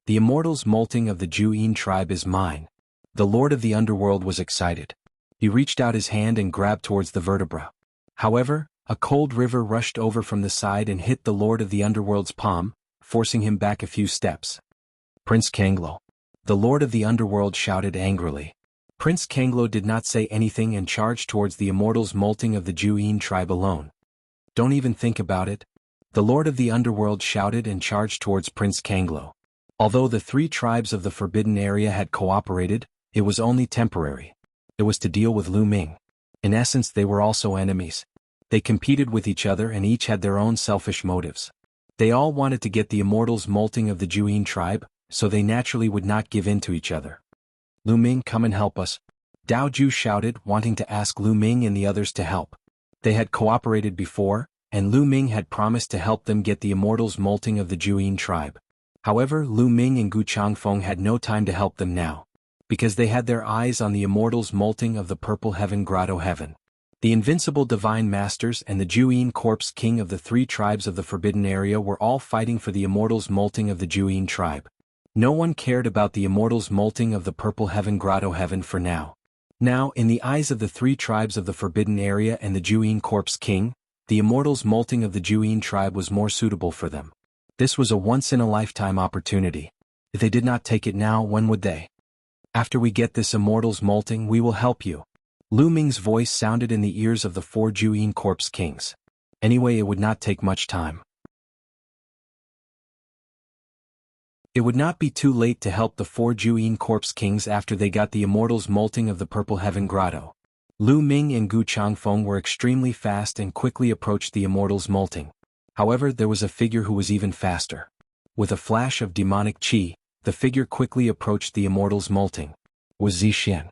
The immortal's molting of the Juyin tribe is mine. The Lord of the Underworld was excited. He reached out his hand and grabbed towards the vertebra. However, a cold river rushed over from the side and hit the Lord of the Underworld's palm, forcing him back a few steps. Prince Kanglo. The Lord of the Underworld shouted angrily. Prince Kanglo did not say anything and charged towards the immortal's molting of the Juyin tribe alone. Don't even think about it. The Lord of the Underworld shouted and charged towards Prince Kanglo. Although the 3 tribes of the Forbidden Area had cooperated, it was only temporary. It was to deal with Lu Ming. In essence, they were also enemies. They competed with each other and each had their own selfish motives. They all wanted to get the immortal's molting of the Juyin tribe, so they naturally would not give in to each other. Lu Ming, come and help us. Dao Ju shouted, wanting to ask Lu Ming and the others to help. They had cooperated before, and Lu Ming had promised to help them get the immortal's molting of the Juyin tribe. However, Lu Ming and Gu Changfeng had no time to help them now, because they had their eyes on the immortal's molting of the Purple Heaven Grotto Heaven. The invincible divine masters and the Juyin corpse king of the 3 tribes of the Forbidden Area were all fighting for the immortal's molting of the Juyin tribe. No one cared about the immortal's molting of the Purple Heaven Grotto Heaven for now. Now, in the eyes of the 3 tribes of the Forbidden Area and the Juyin corpse king, the immortal's molting of the Juyin tribe was more suitable for them. This was a once-in-a-lifetime opportunity. If they did not take it now, when would they? After we get this immortal's molting, we will help you. Lu Ming's voice sounded in the ears of the 4 Juyin corpse kings. Anyway, it would not take much time. It would not be too late to help the 4 Juyin corpse kings after they got the immortal's molting of the Purple Heaven Grotto. Lu Ming and Gu Changfeng were extremely fast and quickly approached the immortal's molting. However, there was a figure who was even faster. With a flash of demonic chi, the figure quickly approached the immortal's molting. It was Zixian.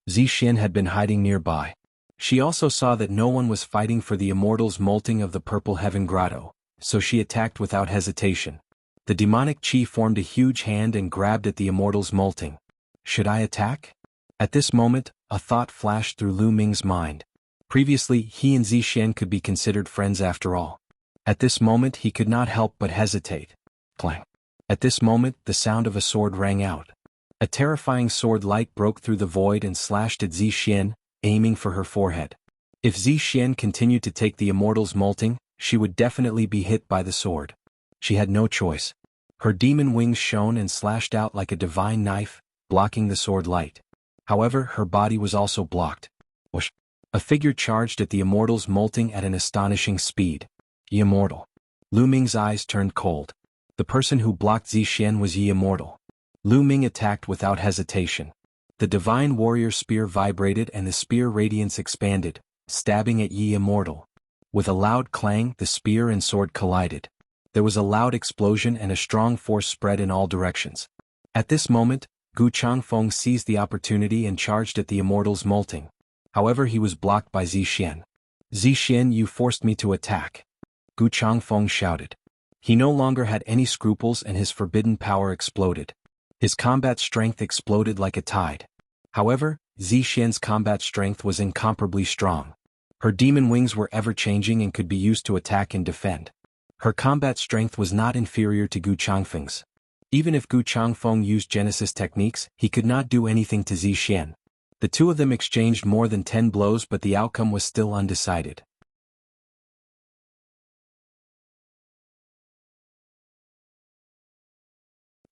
Zixian had been hiding nearby. She also saw that no one was fighting for the immortal's molting of the Purple Heaven Grotto, so she attacked without hesitation. The demonic chi formed a huge hand and grabbed at the immortal's molting. Should I attack? At this moment, a thought flashed through Lu Ming's mind. Previously, he and Zixian could be considered friends after all. At this moment, he could not help but hesitate. Clang. At this moment, the sound of a sword rang out. A terrifying sword light broke through the void and slashed at Zixian, aiming for her forehead. If Zixian continued to take the immortal's molting, she would definitely be hit by the sword. She had no choice. Her demon wings shone and slashed out like a divine knife, blocking the sword light. However, her body was also blocked. Whoosh! A figure charged at the immortal's molting at an astonishing speed. Ye Immortal. Lu Ming's eyes turned cold. The person who blocked Zixian was Ye Immortal. Lu Ming attacked without hesitation. The divine warrior spear vibrated and the spear radiance expanded, stabbing at Ye Immortal. With a loud clang, the spear and sword collided. There was a loud explosion and a strong force spread in all directions. At this moment, Gu Changfeng seized the opportunity and charged at the immortal's molting. However, he was blocked by Zixian. Zixian, you forced me to attack. Gu Changfeng shouted. He no longer had any scruples and his forbidden power exploded. His combat strength exploded like a tide. However, Zixian's combat strength was incomparably strong. Her demon wings were ever-changing and could be used to attack and defend. Her combat strength was not inferior to Gu Changfeng's. Even if Gu Changfeng used Genesis techniques, he could not do anything to Zixian. The two of them exchanged more than 10 blows, but the outcome was still undecided.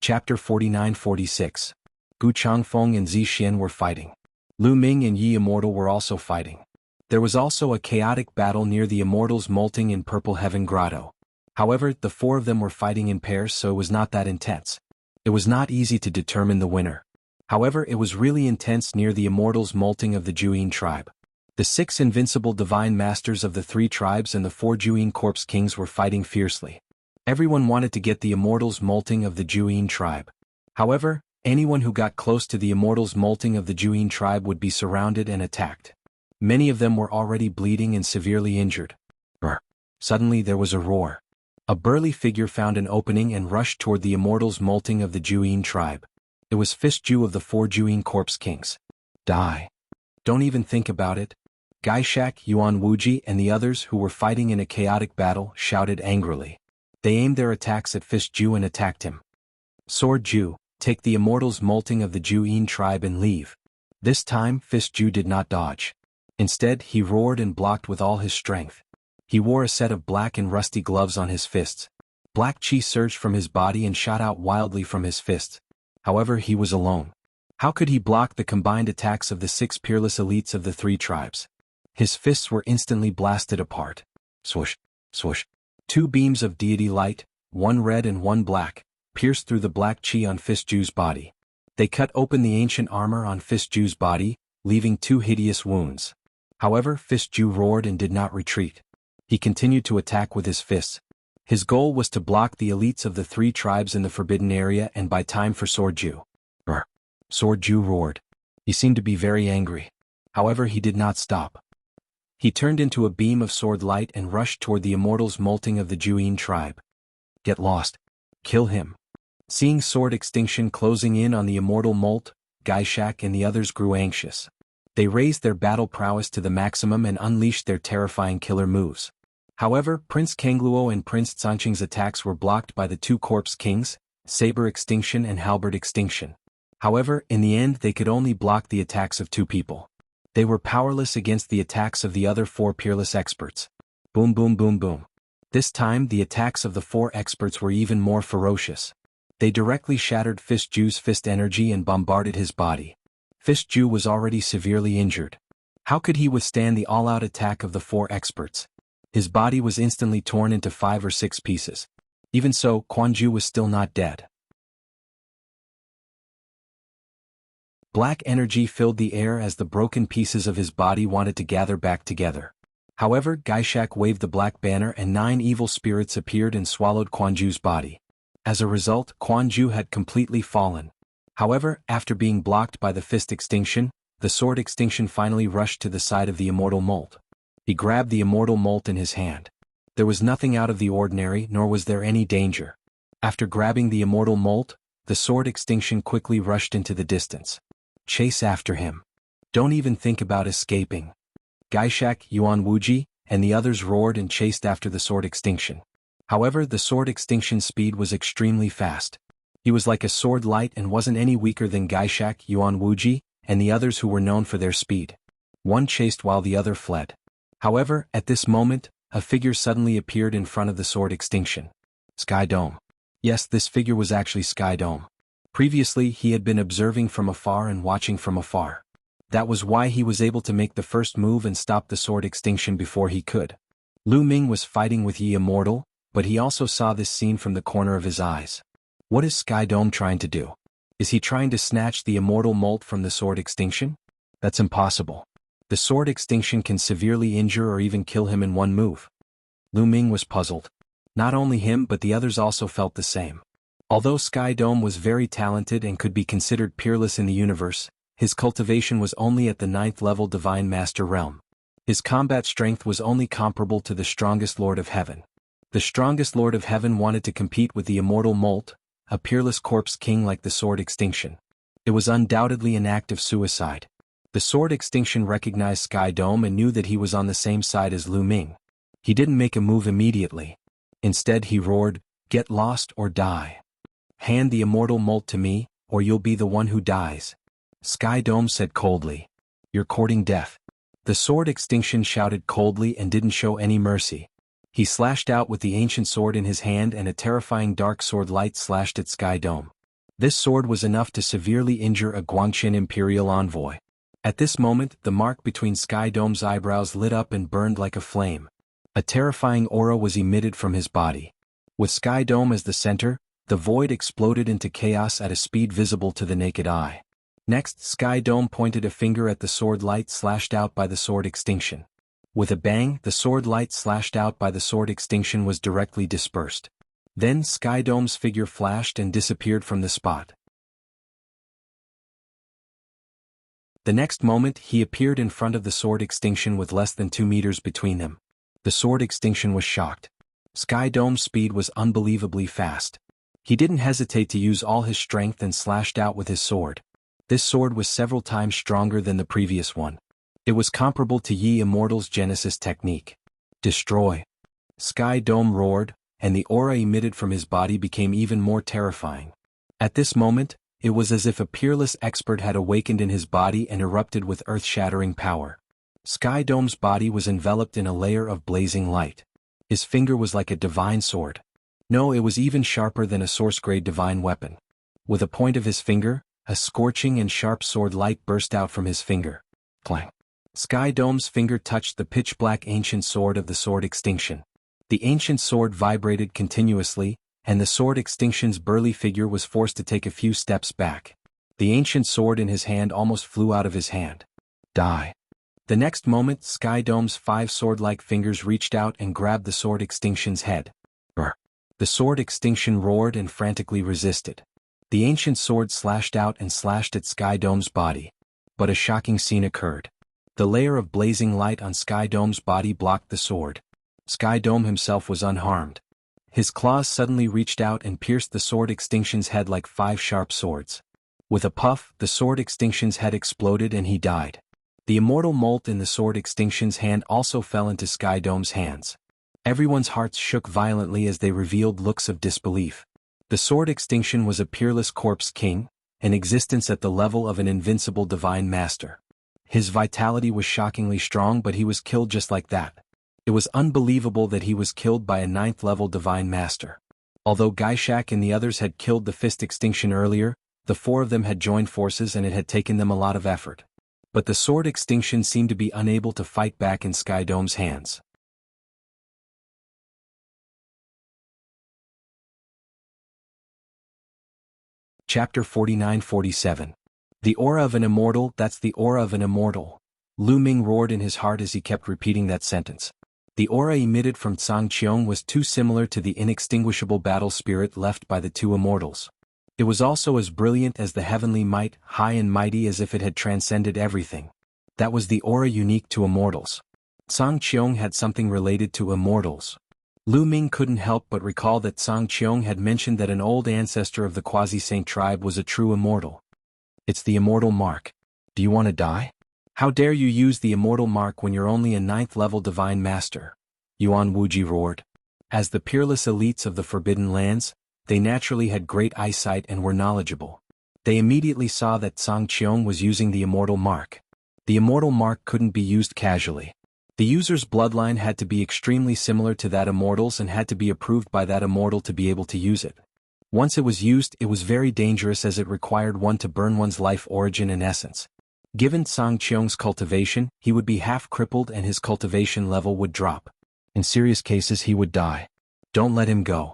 Chapter 49-46. Gu Changfeng and Zixian were fighting. Lu Ming and Ye Immortal were also fighting. There was also a chaotic battle near the Immortal's molting in Purple Heaven Grotto. However, the four of them were fighting in pairs, so it was not that intense. It was not easy to determine the winner. However, it was really intense near the Immortals molting of the Jianghu tribe. The 6 invincible divine masters of the 3 tribes and the 4 Jianghu corpse kings were fighting fiercely. Everyone wanted to get the Immortals molting of the Jianghu tribe. However, anyone who got close to the Immortals molting of the Jianghu tribe would be surrounded and attacked. Many of them were already bleeding and severely injured. Suddenly there was a roar. A burly figure found an opening and rushed toward the Immortals molting of the Jianghu tribe. It was Fist Ju of the 4 Jianghu corpse kings. Die. Don't even think about it. Gaishak, Yuan Wuji and the others who were fighting in a chaotic battle shouted angrily. They aimed their attacks at Fist Ju and attacked him. Sword Ju, take the Immortals molting of the Jianghu tribe and leave. This time Fist Ju did not dodge. Instead, he roared and blocked with all his strength. He wore a set of black and rusty gloves on his fists. Black chi surged from his body and shot out wildly from his fists. However, he was alone. How could he block the combined attacks of the 6 peerless elites of the 3 tribes? His fists were instantly blasted apart. Swoosh, swoosh. 2 beams of deity light, one red and one black, pierced through the black chi on Fist Ju's body. They cut open the ancient armor on Fist Ju's body, leaving 2 hideous wounds. However, Fist Ju roared and did not retreat. He continued to attack with his fists. His goal was to block the elites of the 3 tribes in the forbidden area and buy time for Sword Ju. Sword Ju roared. He seemed to be very angry. However, he did not stop. He turned into a beam of sword light and rushed toward the Immortals molting of the Jianghu tribe. Get lost. Kill him. Seeing sword extinction closing in on the immortal molt, Gaishak and the others grew anxious. They raised their battle prowess to the maximum and unleashed their terrifying killer moves. However, Prince Kangluo and Prince Tsanqing's attacks were blocked by the 2 corpse kings, Saber Extinction and Halberd Extinction. However, in the end they could only block the attacks of 2 people. They were powerless against the attacks of the other 4 peerless experts. Boom boom boom boom. This time the attacks of the 4 experts were even more ferocious. They directly shattered Fist Ju's fist energy and bombarded his body. Fist Ju was already severely injured. How could he withstand the all-out attack of the 4 experts? His body was instantly torn into 5 or 6 pieces. Even so, Quan Ju was still not dead. Black energy filled the air as the broken pieces of his body wanted to gather back together. However, Gaishak waved the black banner and 9 evil spirits appeared and swallowed Quan Ju's body. As a result, Quan Ju had completely fallen. However, after being blocked by the fist extinction, the sword extinction finally rushed to the side of the immortal molt. He grabbed the immortal molt in his hand. There was nothing out of the ordinary, nor was there any danger. After grabbing the immortal molt, the sword extinction quickly rushed into the distance. Chase after him. Don't even think about escaping. Gaishak, Yuan Wuji, and the others roared and chased after the sword extinction. However, the sword extinction speed was extremely fast. He was like a sword light and wasn't any weaker than Gaishak, Yuan Wuji, and the others who were known for their speed. One chased while the other fled. However, at this moment, a figure suddenly appeared in front of the sword extinction. Sky Dome. Yes, this figure was actually Sky Dome. Previously, he had been observing from afar and watching from afar. That was why he was able to make the first move and stop the sword extinction before he could. Lu Ming was fighting with Yi Immortal, but he also saw this scene from the corner of his eyes. What is Sky Dome trying to do? Is he trying to snatch the immortal molt from the sword extinction? That's impossible. The sword extinction can severely injure or even kill him in one move. Lu Ming was puzzled. Not only him but the others also felt the same. Although Sky Dome was very talented and could be considered peerless in the universe, his cultivation was only at the 9th level Divine Master realm. His combat strength was only comparable to the strongest Lord of Heaven. The strongest Lord of Heaven wanted to compete with the immortal molt, a peerless corpse king like the sword extinction. It was undoubtedly an act of suicide. The sword extinction recognized Sky Dome and knew that he was on the same side as Lu Ming. He didn't make a move immediately. Instead he roared, "Get lost or die. Hand the immortal molt to me, or you'll be the one who dies." Sky Dome said coldly, "You're courting death." The sword extinction shouted coldly and didn't show any mercy. He slashed out with the ancient sword in his hand and a terrifying dark sword light slashed at Sky Dome. This sword was enough to severely injure a Guangxin imperial envoy. At this moment, the mark between Sky Dome's eyebrows lit up and burned like a flame. A terrifying aura was emitted from his body. With Sky Dome as the center, the void exploded into chaos at a speed visible to the naked eye. Next, Sky Dome pointed a finger at the sword light slashed out by the sword extinction. With a bang, the sword light slashed out by the sword extinction was directly dispersed. Then Sky Dome's figure flashed and disappeared from the spot. The next moment, he appeared in front of the sword extinction with less than 2 meters between them. The sword extinction was shocked. Sky Dome's speed was unbelievably fast. He didn't hesitate to use all his strength and slashed out with his sword. This sword was several times stronger than the previous one. It was comparable to Yi Immortal's Genesis technique. Destroy. Sky Dome roared, and the aura emitted from his body became even more terrifying. At this moment, it was as if a peerless expert had awakened in his body and erupted with earth-shattering power. Sky Dome's body was enveloped in a layer of blazing light. His finger was like a divine sword. No, it was even sharper than a source-grade divine weapon. With a point of his finger, a scorching and sharp sword light burst out from his finger. Clang. Sky Dome's finger touched the pitch-black ancient sword of the sword extinction. The ancient sword vibrated continuously, and the sword extinction's burly figure was forced to take a few steps back. The ancient sword in his hand almost flew out of his hand. Die. The next moment, Sky Dome's 5 sword-like fingers reached out and grabbed the sword extinction's head. Brr. The sword extinction roared and frantically resisted. The ancient sword slashed out and slashed at Sky Dome's body. But a shocking scene occurred. The layer of blazing light on Sky Dome's body blocked the sword. Sky Dome himself was unharmed. His claws suddenly reached out and pierced the sword extinction's head like 5 sharp swords. With a puff, the sword extinction's head exploded and he died. The immortal molt in the sword extinction's hand also fell into Sky Dome's hands. Everyone's hearts shook violently as they revealed looks of disbelief. The sword extinction was a peerless corpse king, an existence at the level of an invincible divine master. His vitality was shockingly strong, but he was killed just like that. It was unbelievable that he was killed by a 9th-level divine master. Although Gaishak and the others had killed the fist extinction earlier, the 4 of them had joined forces and it had taken them a lot of effort. But the sword extinction seemed to be unable to fight back in Sky Dome's hands. Chapter 49-47. The aura of an immortal, that's the aura of an immortal. Lu Ming roared in his heart as he kept repeating that sentence. The aura emitted from Tsang Qiong was too similar to the inextinguishable battle spirit left by the 2 immortals. It was also as brilliant as the heavenly might, high and mighty as if it had transcended everything. That was the aura unique to immortals. Tsang Qiong had something related to immortals. Lu Ming couldn't help but recall that Tsang Qiong had mentioned that an old ancestor of the Quasi-Saint tribe was a true immortal. It's the immortal mark. Do you want to die? How dare you use the immortal mark when you're only a 9th-level divine master? Yuan Wuji roared. As the peerless elites of the Forbidden Lands, they naturally had great eyesight and were knowledgeable. They immediately saw that Tsang Qiong was using the immortal mark. The immortal mark couldn't be used casually. The user's bloodline had to be extremely similar to that immortal's and had to be approved by that immortal to be able to use it. Once it was used, it was very dangerous as it required one to burn one's life origin and essence. Given Tsang Qiong's cultivation, he would be half crippled and his cultivation level would drop. In serious cases he would die. Don't let him go.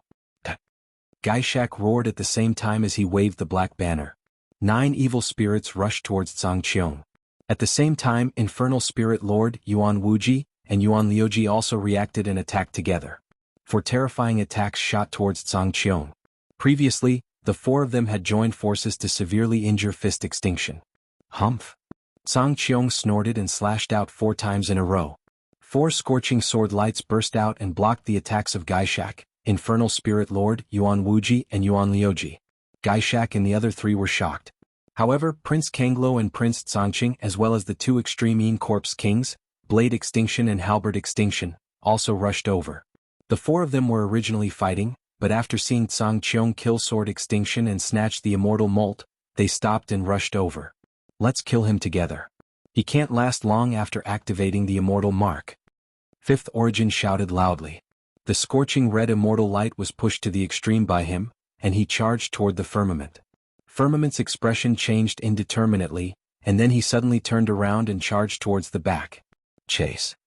Gaishak roared at the same time as he waved the black banner. 9 evil spirits rushed towards Tsang Qiong. At the same time, Infernal Spirit Lord Yuan Wuji and Yuan Liuji also reacted and attacked together. 4 terrifying attacks shot towards Tsang Qiong. Previously, the 4 of them had joined forces to severely injure Fist Extinction. Humph! Tsang Qiong snorted and slashed out 4 times in a row. 4 scorching sword lights burst out and blocked the attacks of Gaishak, Infernal Spirit Lord Yuan Wuji and Yuan Liuji. Gaishak and the other 3 were shocked. However, Prince Kanglo and Prince Tsangqing, as well as the 2 extreme Yin Corpse Kings, Blade Extinction and Halberd Extinction, also rushed over. The 4 of them were originally fighting, but after seeing Tsang Qiong kill Sword Extinction and snatch the immortal molt, they stopped and rushed over. Let's kill him together. He can't last long after activating the immortal mark. 5th Origin shouted loudly. The scorching red immortal light was pushed to the extreme by him, and he charged toward the firmament. Firmament's expression changed indeterminately, and then he suddenly turned around and charged towards the back. Chase.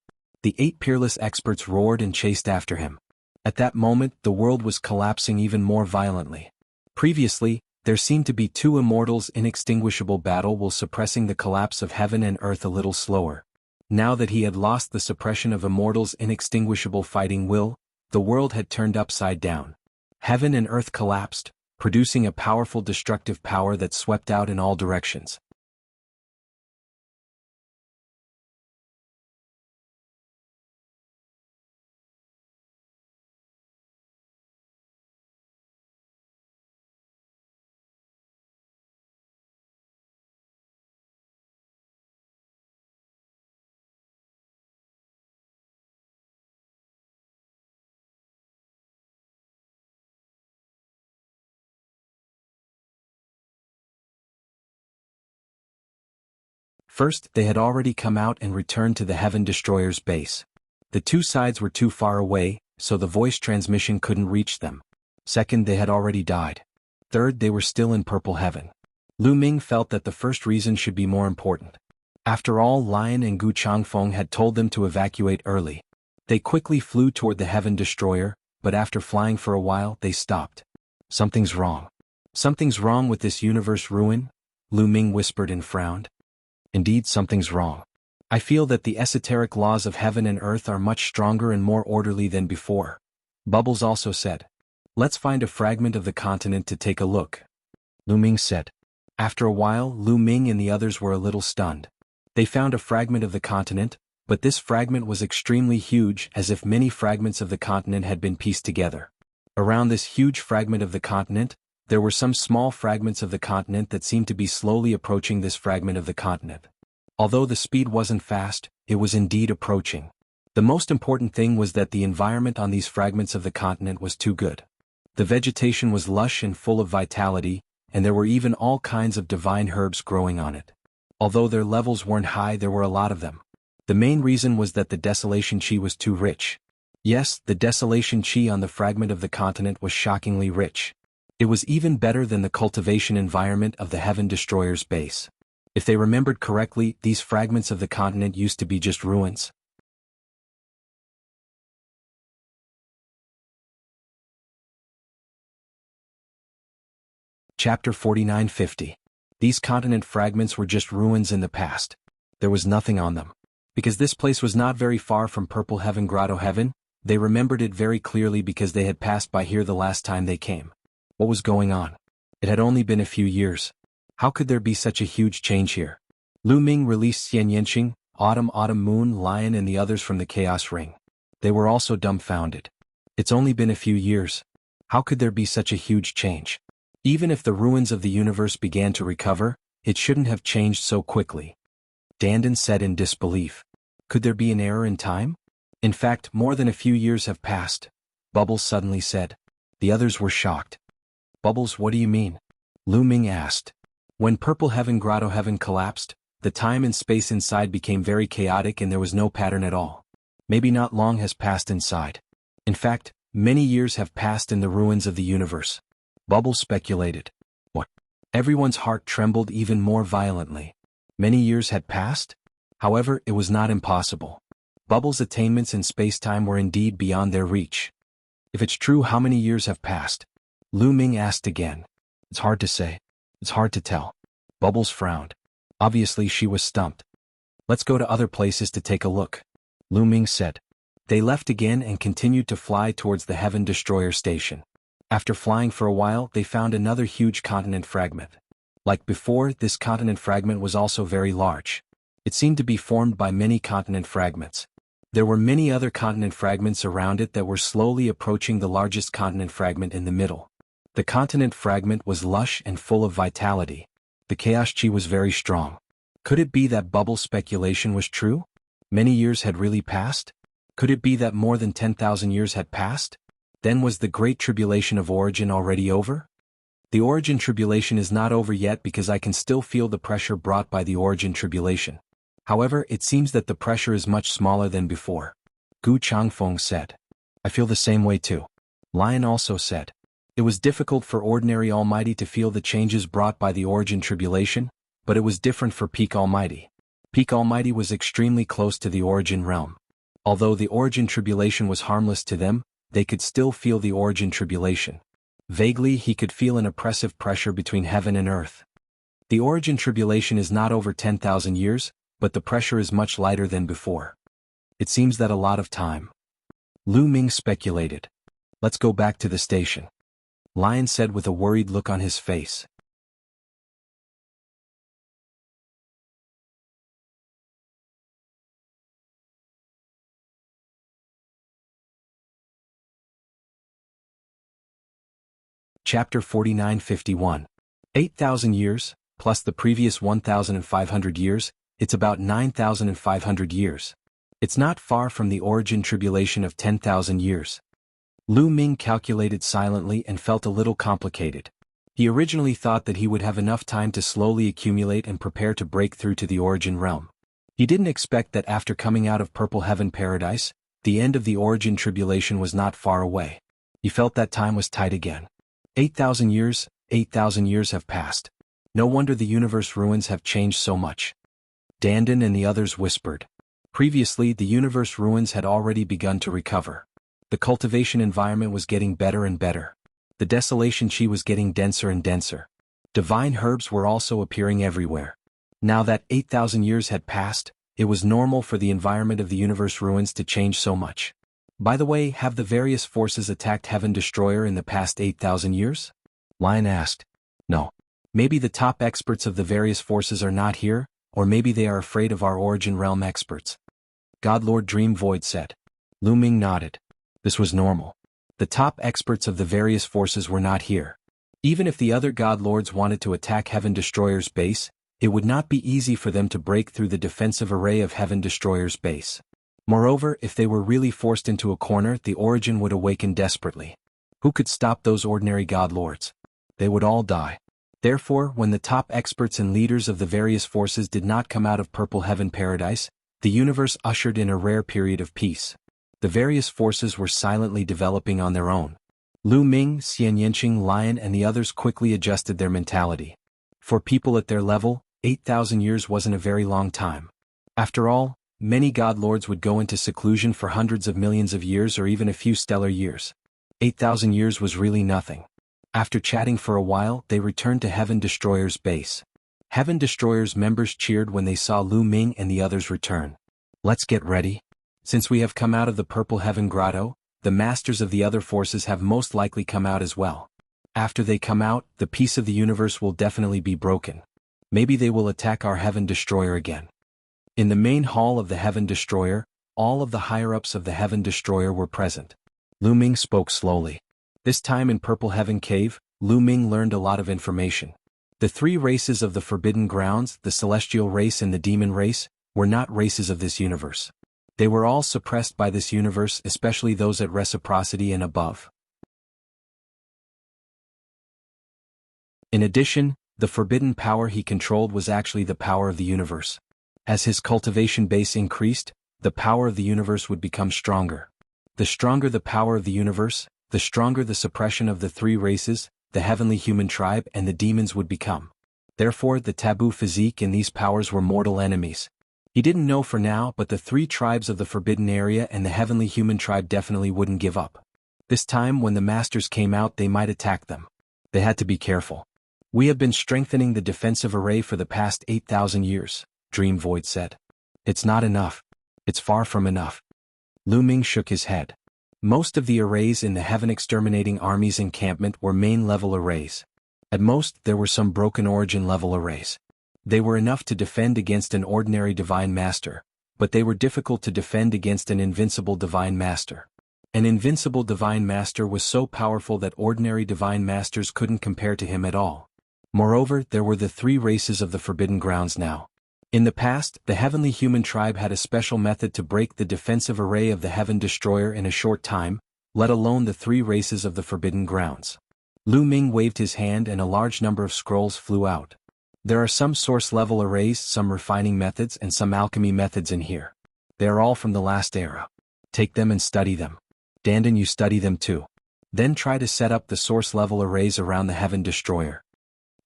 The 8 peerless experts roared and chased after him. At that moment, the world was collapsing even more violently. Previously, there seemed to be two immortals' inextinguishable battle while suppressing the collapse of heaven and earth a little slower. Now that he had lost the suppression of immortals' inextinguishable fighting will, the world had turned upside down. Heaven and earth collapsed, producing a powerful destructive power that swept out in all directions. First, they had already come out and returned to the Heaven Destroyer's base. The two sides were too far away, so the voice transmission couldn't reach them. Second, they had already died. Third, they were still in Purple Heaven. Lu Ming felt that the first reason should be more important. After all, Lion and Gu Changfeng had told them to evacuate early. They quickly flew toward the Heaven Destroyer, but after flying for a while, they stopped. Something's wrong. Something's wrong with this universe ruin, Lu Ming whispered and frowned. Indeed, something's wrong. I feel that the esoteric laws of heaven and earth are much stronger and more orderly than before. Bubbles also said. Let's find a fragment of the continent to take a look, Lu Ming said. After a while, Lu Ming and the others were a little stunned. They found a fragment of the continent, but this fragment was extremely huge, as if many fragments of the continent had been pieced together. Around this huge fragment of the continent, there were some small fragments of the continent that seemed to be slowly approaching this fragment of the continent. Although the speed wasn't fast, it was indeed approaching. The most important thing was that the environment on these fragments of the continent was too good. The vegetation was lush and full of vitality, and there were even all kinds of divine herbs growing on it. Although their levels weren't high, there were a lot of them. The main reason was that the desolation chi was too rich. Yes, the desolation chi on the fragment of the continent was shockingly rich. It was even better than the cultivation environment of the Heaven Destroyer's base. If they remembered correctly, these fragments of the continent used to be just ruins. Chapter 4950. These continent fragments were just ruins in the past. There was nothing on them. Because this place was not very far from Purple Heaven Grotto Heaven, they remembered it very clearly because they had passed by here the last time they came. What was going on? It had only been a few years. How could there be such a huge change here? Lu Ming released Xian Yanqing, Autumn Moon, Lion and the others from the Chaos Ring. They were also dumbfounded. It's only been a few years. How could there be such a huge change? Even if the ruins of the universe began to recover, it shouldn't have changed so quickly. Dandan said in disbelief. Could there be an error in time? In fact, more than a few years have passed, Bubbles suddenly said. The others were shocked. Bubbles, what do you mean? Lu Ming asked. When Purple Heaven Grotto Heaven collapsed, the time and space inside became very chaotic and there was no pattern at all. Maybe not long has passed inside. In fact, many years have passed in the ruins of the universe. Bubbles speculated. What? Everyone's heart trembled even more violently. Many years had passed? However, it was not impossible. Bubbles' attainments in space-time were indeed beyond their reach. If it's true, how many years have passed? Lu Ming asked again. It's hard to say. It's hard to tell. Bubbles frowned. Obviously she was stumped. Let's go to other places to take a look, Lu Ming said. They left again and continued to fly towards the Heaven Destroyer station. After flying for a while, they found another huge continent fragment. Like before, this continent fragment was also very large. It seemed to be formed by many continent fragments. There were many other continent fragments around it that were slowly approaching the largest continent fragment in the middle. The continent fragment was lush and full of vitality. The chaos chi was very strong. Could it be that Bubble's speculation was true? Many years had really passed? Could it be that more than 10,000 years had passed? Then was the Great Tribulation of Origin already over? The Origin Tribulation is not over yet because I can still feel the pressure brought by the Origin Tribulation. However, it seems that the pressure is much smaller than before, Gu Changfeng said. I feel the same way too. Lion also said. It was difficult for ordinary Almighty to feel the changes brought by the Origin Tribulation, but it was different for Peak Almighty. Peak Almighty was extremely close to the Origin realm. Although the Origin Tribulation was harmless to them, they could still feel the origin tribulation. Vaguely he could feel an oppressive pressure between heaven and earth. The origin tribulation is not over 10,000 years, but the pressure is much lighter than before. It seems that a lot of time. Lu Ming speculated. Let's go back to the station. Lion said with a worried look on his face. Chapter 49:51. 8,000 years, plus the previous 1,500 years, it's about 9,500 years. It's not far from the origin tribulation of 10,000 years. Lu Ming calculated silently and felt a little complicated. He originally thought that he would have enough time to slowly accumulate and prepare to break through to the origin realm. He didn't expect that after coming out of Purple Heaven Paradise, the end of the origin tribulation was not far away. He felt that time was tight again. 8,000 years have passed. No wonder the universe ruins have changed so much. Dandan and the others whispered. Previously, the universe ruins had already begun to recover. The cultivation environment was getting better and better. The desolation chi was getting denser and denser. Divine herbs were also appearing everywhere. Now that 8,000 years had passed, it was normal for the environment of the universe ruins to change so much. By the way, have the various forces attacked Heaven Destroyer in the past 8,000 years? Lion asked. No. Maybe the top experts of the various forces are not here, or maybe they are afraid of our origin realm experts. Godlord Dream Void said. Lu Ming nodded. This was normal. The top experts of the various forces were not here. Even if the other Godlords wanted to attack Heaven Destroyer's base, it would not be easy for them to break through the defensive array of Heaven Destroyer's base. Moreover, if they were really forced into a corner, the origin would awaken desperately. Who could stop those ordinary Godlords? They would all die. Therefore, when the top experts and leaders of the various forces did not come out of Purple Heaven Paradise, the universe ushered in a rare period of peace. The various forces were silently developing on their own. Lu Ming, Xian Yanqing, Lion and the others quickly adjusted their mentality. For people at their level, 8,000 years wasn't a very long time. After all, many godlords would go into seclusion for hundreds of millions of years or even a few stellar years. 8,000 years was really nothing. After chatting for a while, they returned to Heaven Destroyer's base. Heaven Destroyer's members cheered when they saw Lu Ming and the others return. Let's get ready. Since we have come out of the Purple Heaven Grotto, the masters of the other forces have most likely come out as well. After they come out, the peace of the universe will definitely be broken. Maybe they will attack our Heaven Destroyer again. In the main hall of the Heaven Destroyer, all of the higher-ups of the Heaven Destroyer were present. Lu Ming spoke slowly. This time in Purple Heaven Cave, Lu Ming learned a lot of information. The three races of the Forbidden Grounds, the Celestial race and the Demon race, were not races of this universe. They were all suppressed by this universe, especially those at reciprocity and above. In addition, the forbidden power he controlled was actually the power of the universe. As his cultivation base increased, the power of the universe would become stronger. The stronger the power of the universe, the stronger the suppression of the three races, the heavenly human tribe and the demons would become. Therefore, the taboo physique and these powers were mortal enemies. He didn't know for now, but the three tribes of the forbidden area and the heavenly human tribe definitely wouldn't give up. This time when the masters came out, they might attack them. They had to be careful. We have been strengthening the defensive array for the past 8,000 years, Dream Void said. It's not enough. It's far from enough. Lu Ming shook his head. Most of the arrays in the Heaven Exterminating Army's encampment were main-level arrays. At most, there were some broken origin-level arrays. They were enough to defend against an ordinary Divine Master, but they were difficult to defend against an invincible Divine Master. An invincible Divine Master was so powerful that ordinary Divine Masters couldn't compare to him at all. Moreover, there were the three races of the Forbidden Grounds now. In the past, the heavenly human tribe had a special method to break the defensive array of the Heaven Destroyer in a short time, let alone the three races of the Forbidden Grounds. Lu Ming waved his hand and a large number of scrolls flew out. There are some source-level arrays, some refining methods and some alchemy methods in here. They are all from the last era. Take them and study them. Dandan, you study them too. Then try to set up the source-level arrays around the Heaven Destroyer.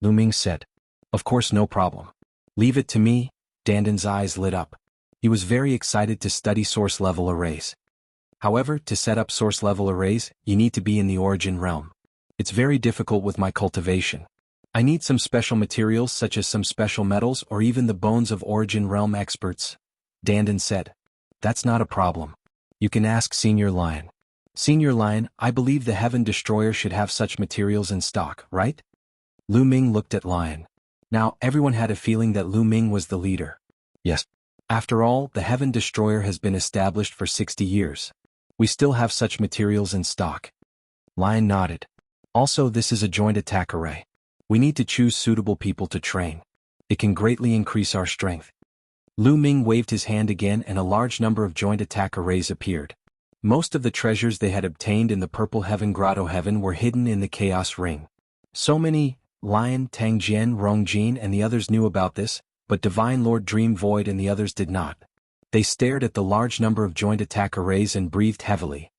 Lu Ming said. Of course, no problem. Leave it to me. Dandan's eyes lit up. He was very excited to study source-level arrays. However, to set up source-level arrays, you need to be in the origin realm. It's very difficult with my cultivation. I need some special materials such as some special metals or even the bones of origin realm experts, Dandan said. That's not a problem. You can ask Senior Lion. Senior Lion, I believe the Heaven Destroyer should have such materials in stock, right? Lu Ming looked at Lion. Now, everyone had a feeling that Lu Ming was the leader. Yes. After all, the Heaven Destroyer has been established for 60 years. We still have such materials in stock. Lion nodded. Also, this is a joint attack array. We need to choose suitable people to train. It can greatly increase our strength. Lu Ming waved his hand again and a large number of joint attack arrays appeared. Most of the treasures they had obtained in the Purple Heaven Grotto Heaven were hidden in the Chaos Ring. So many, Lion, Tangjian, Rongjin and the others knew about this, but Divine Lord Dream Void and the others did not. They stared at the large number of joint attack arrays and breathed heavily.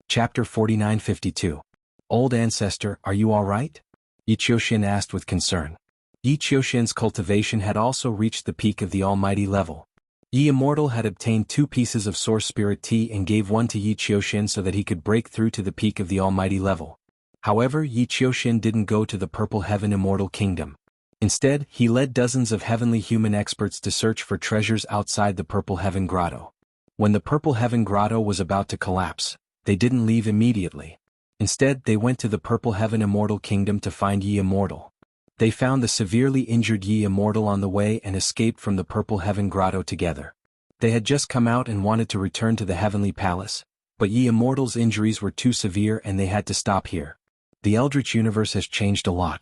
Chapter 4952. Old Ancestor, are you all right? Yi Qiuxian asked with concern. Yi Qiuxian's cultivation had also reached the peak of the almighty level. Yi Immortal had obtained 2 pieces of Source Spirit Tea and gave one to Yi Qiuxian so that he could break through to the peak of the almighty level. However, Yi Qiuxian didn't go to the Purple Heaven Immortal Kingdom. Instead, he led dozens of heavenly human experts to search for treasures outside the Purple Heaven Grotto. When the Purple Heaven Grotto was about to collapse, they didn't leave immediately. Instead, they went to the Purple Heaven Immortal Kingdom to find Yi Immortal. They found the severely injured Yi Immortal on the way and escaped from the Purple Heaven Grotto together. They had just come out and wanted to return to the Heavenly Palace, but Yi Immortal's injuries were too severe and they had to stop here. The Eldritch universe has changed a lot.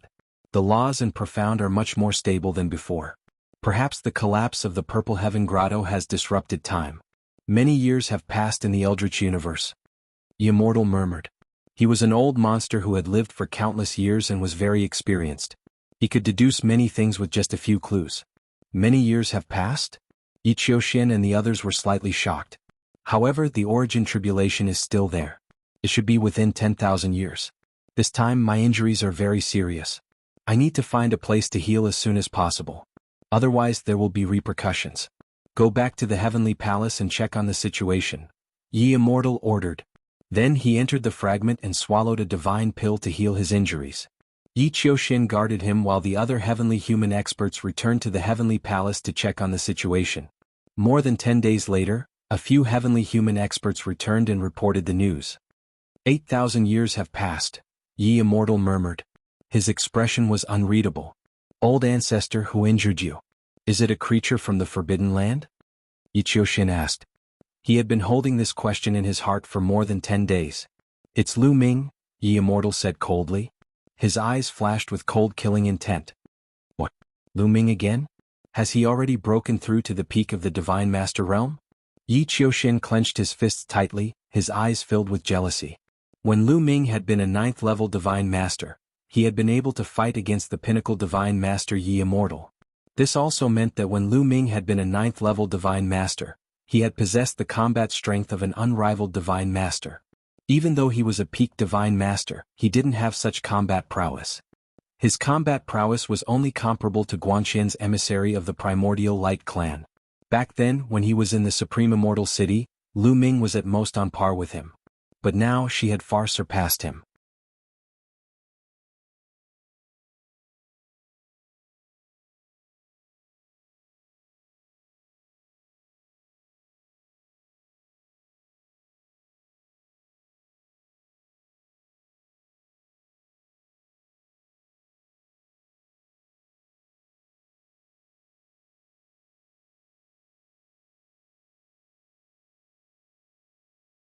The laws and profound are much more stable than before. Perhaps the collapse of the Purple Heaven Grotto has disrupted time. Many years have passed in the Eldritch universe. Yi Immortal murmured. He was an old monster who had lived for countless years and was very experienced. He could deduce many things with just a few clues. Many years have passed? Yi Qiuxian and the others were slightly shocked. However, the origin tribulation is still there. It should be within 10,000 years. This time my injuries are very serious. I need to find a place to heal as soon as possible. Otherwise there will be repercussions. Go back to the Heavenly Palace and check on the situation. Yi Immortal ordered. Then he entered the fragment and swallowed a divine pill to heal his injuries. Yi Qiuxian guarded him while the other heavenly human experts returned to the Heavenly Palace to check on the situation. More than 10 days later, a few heavenly human experts returned and reported the news. 8,000 years have passed, Yi Immortal murmured. His expression was unreadable. Old Ancestor, who injured you? Is it a creature from the Forbidden Land? Yi Qiuxian asked. He had been holding this question in his heart for more than 10 days. It's Lu Ming, Yi Immortal said coldly. His eyes flashed with cold killing intent. What? Lu Ming again? Has he already broken through to the peak of the Divine Master Realm? Yi Qiuxian clenched his fists tightly, his eyes filled with jealousy. When Lu Ming had been a 9th-level Divine Master, he had been able to fight against the pinnacle Divine Master Yi Immortal. This also meant that when Lu Ming had been a 9th-level Divine Master, he had possessed the combat strength of an unrivaled Divine Master. Even though he was a peak Divine Master, he didn't have such combat prowess. His combat prowess was only comparable to Guanxian's emissary of the Primordial Light Clan. Back then, when he was in the Supreme Immortal City, Lu Ming was at most on par with him. But now she had far surpassed him.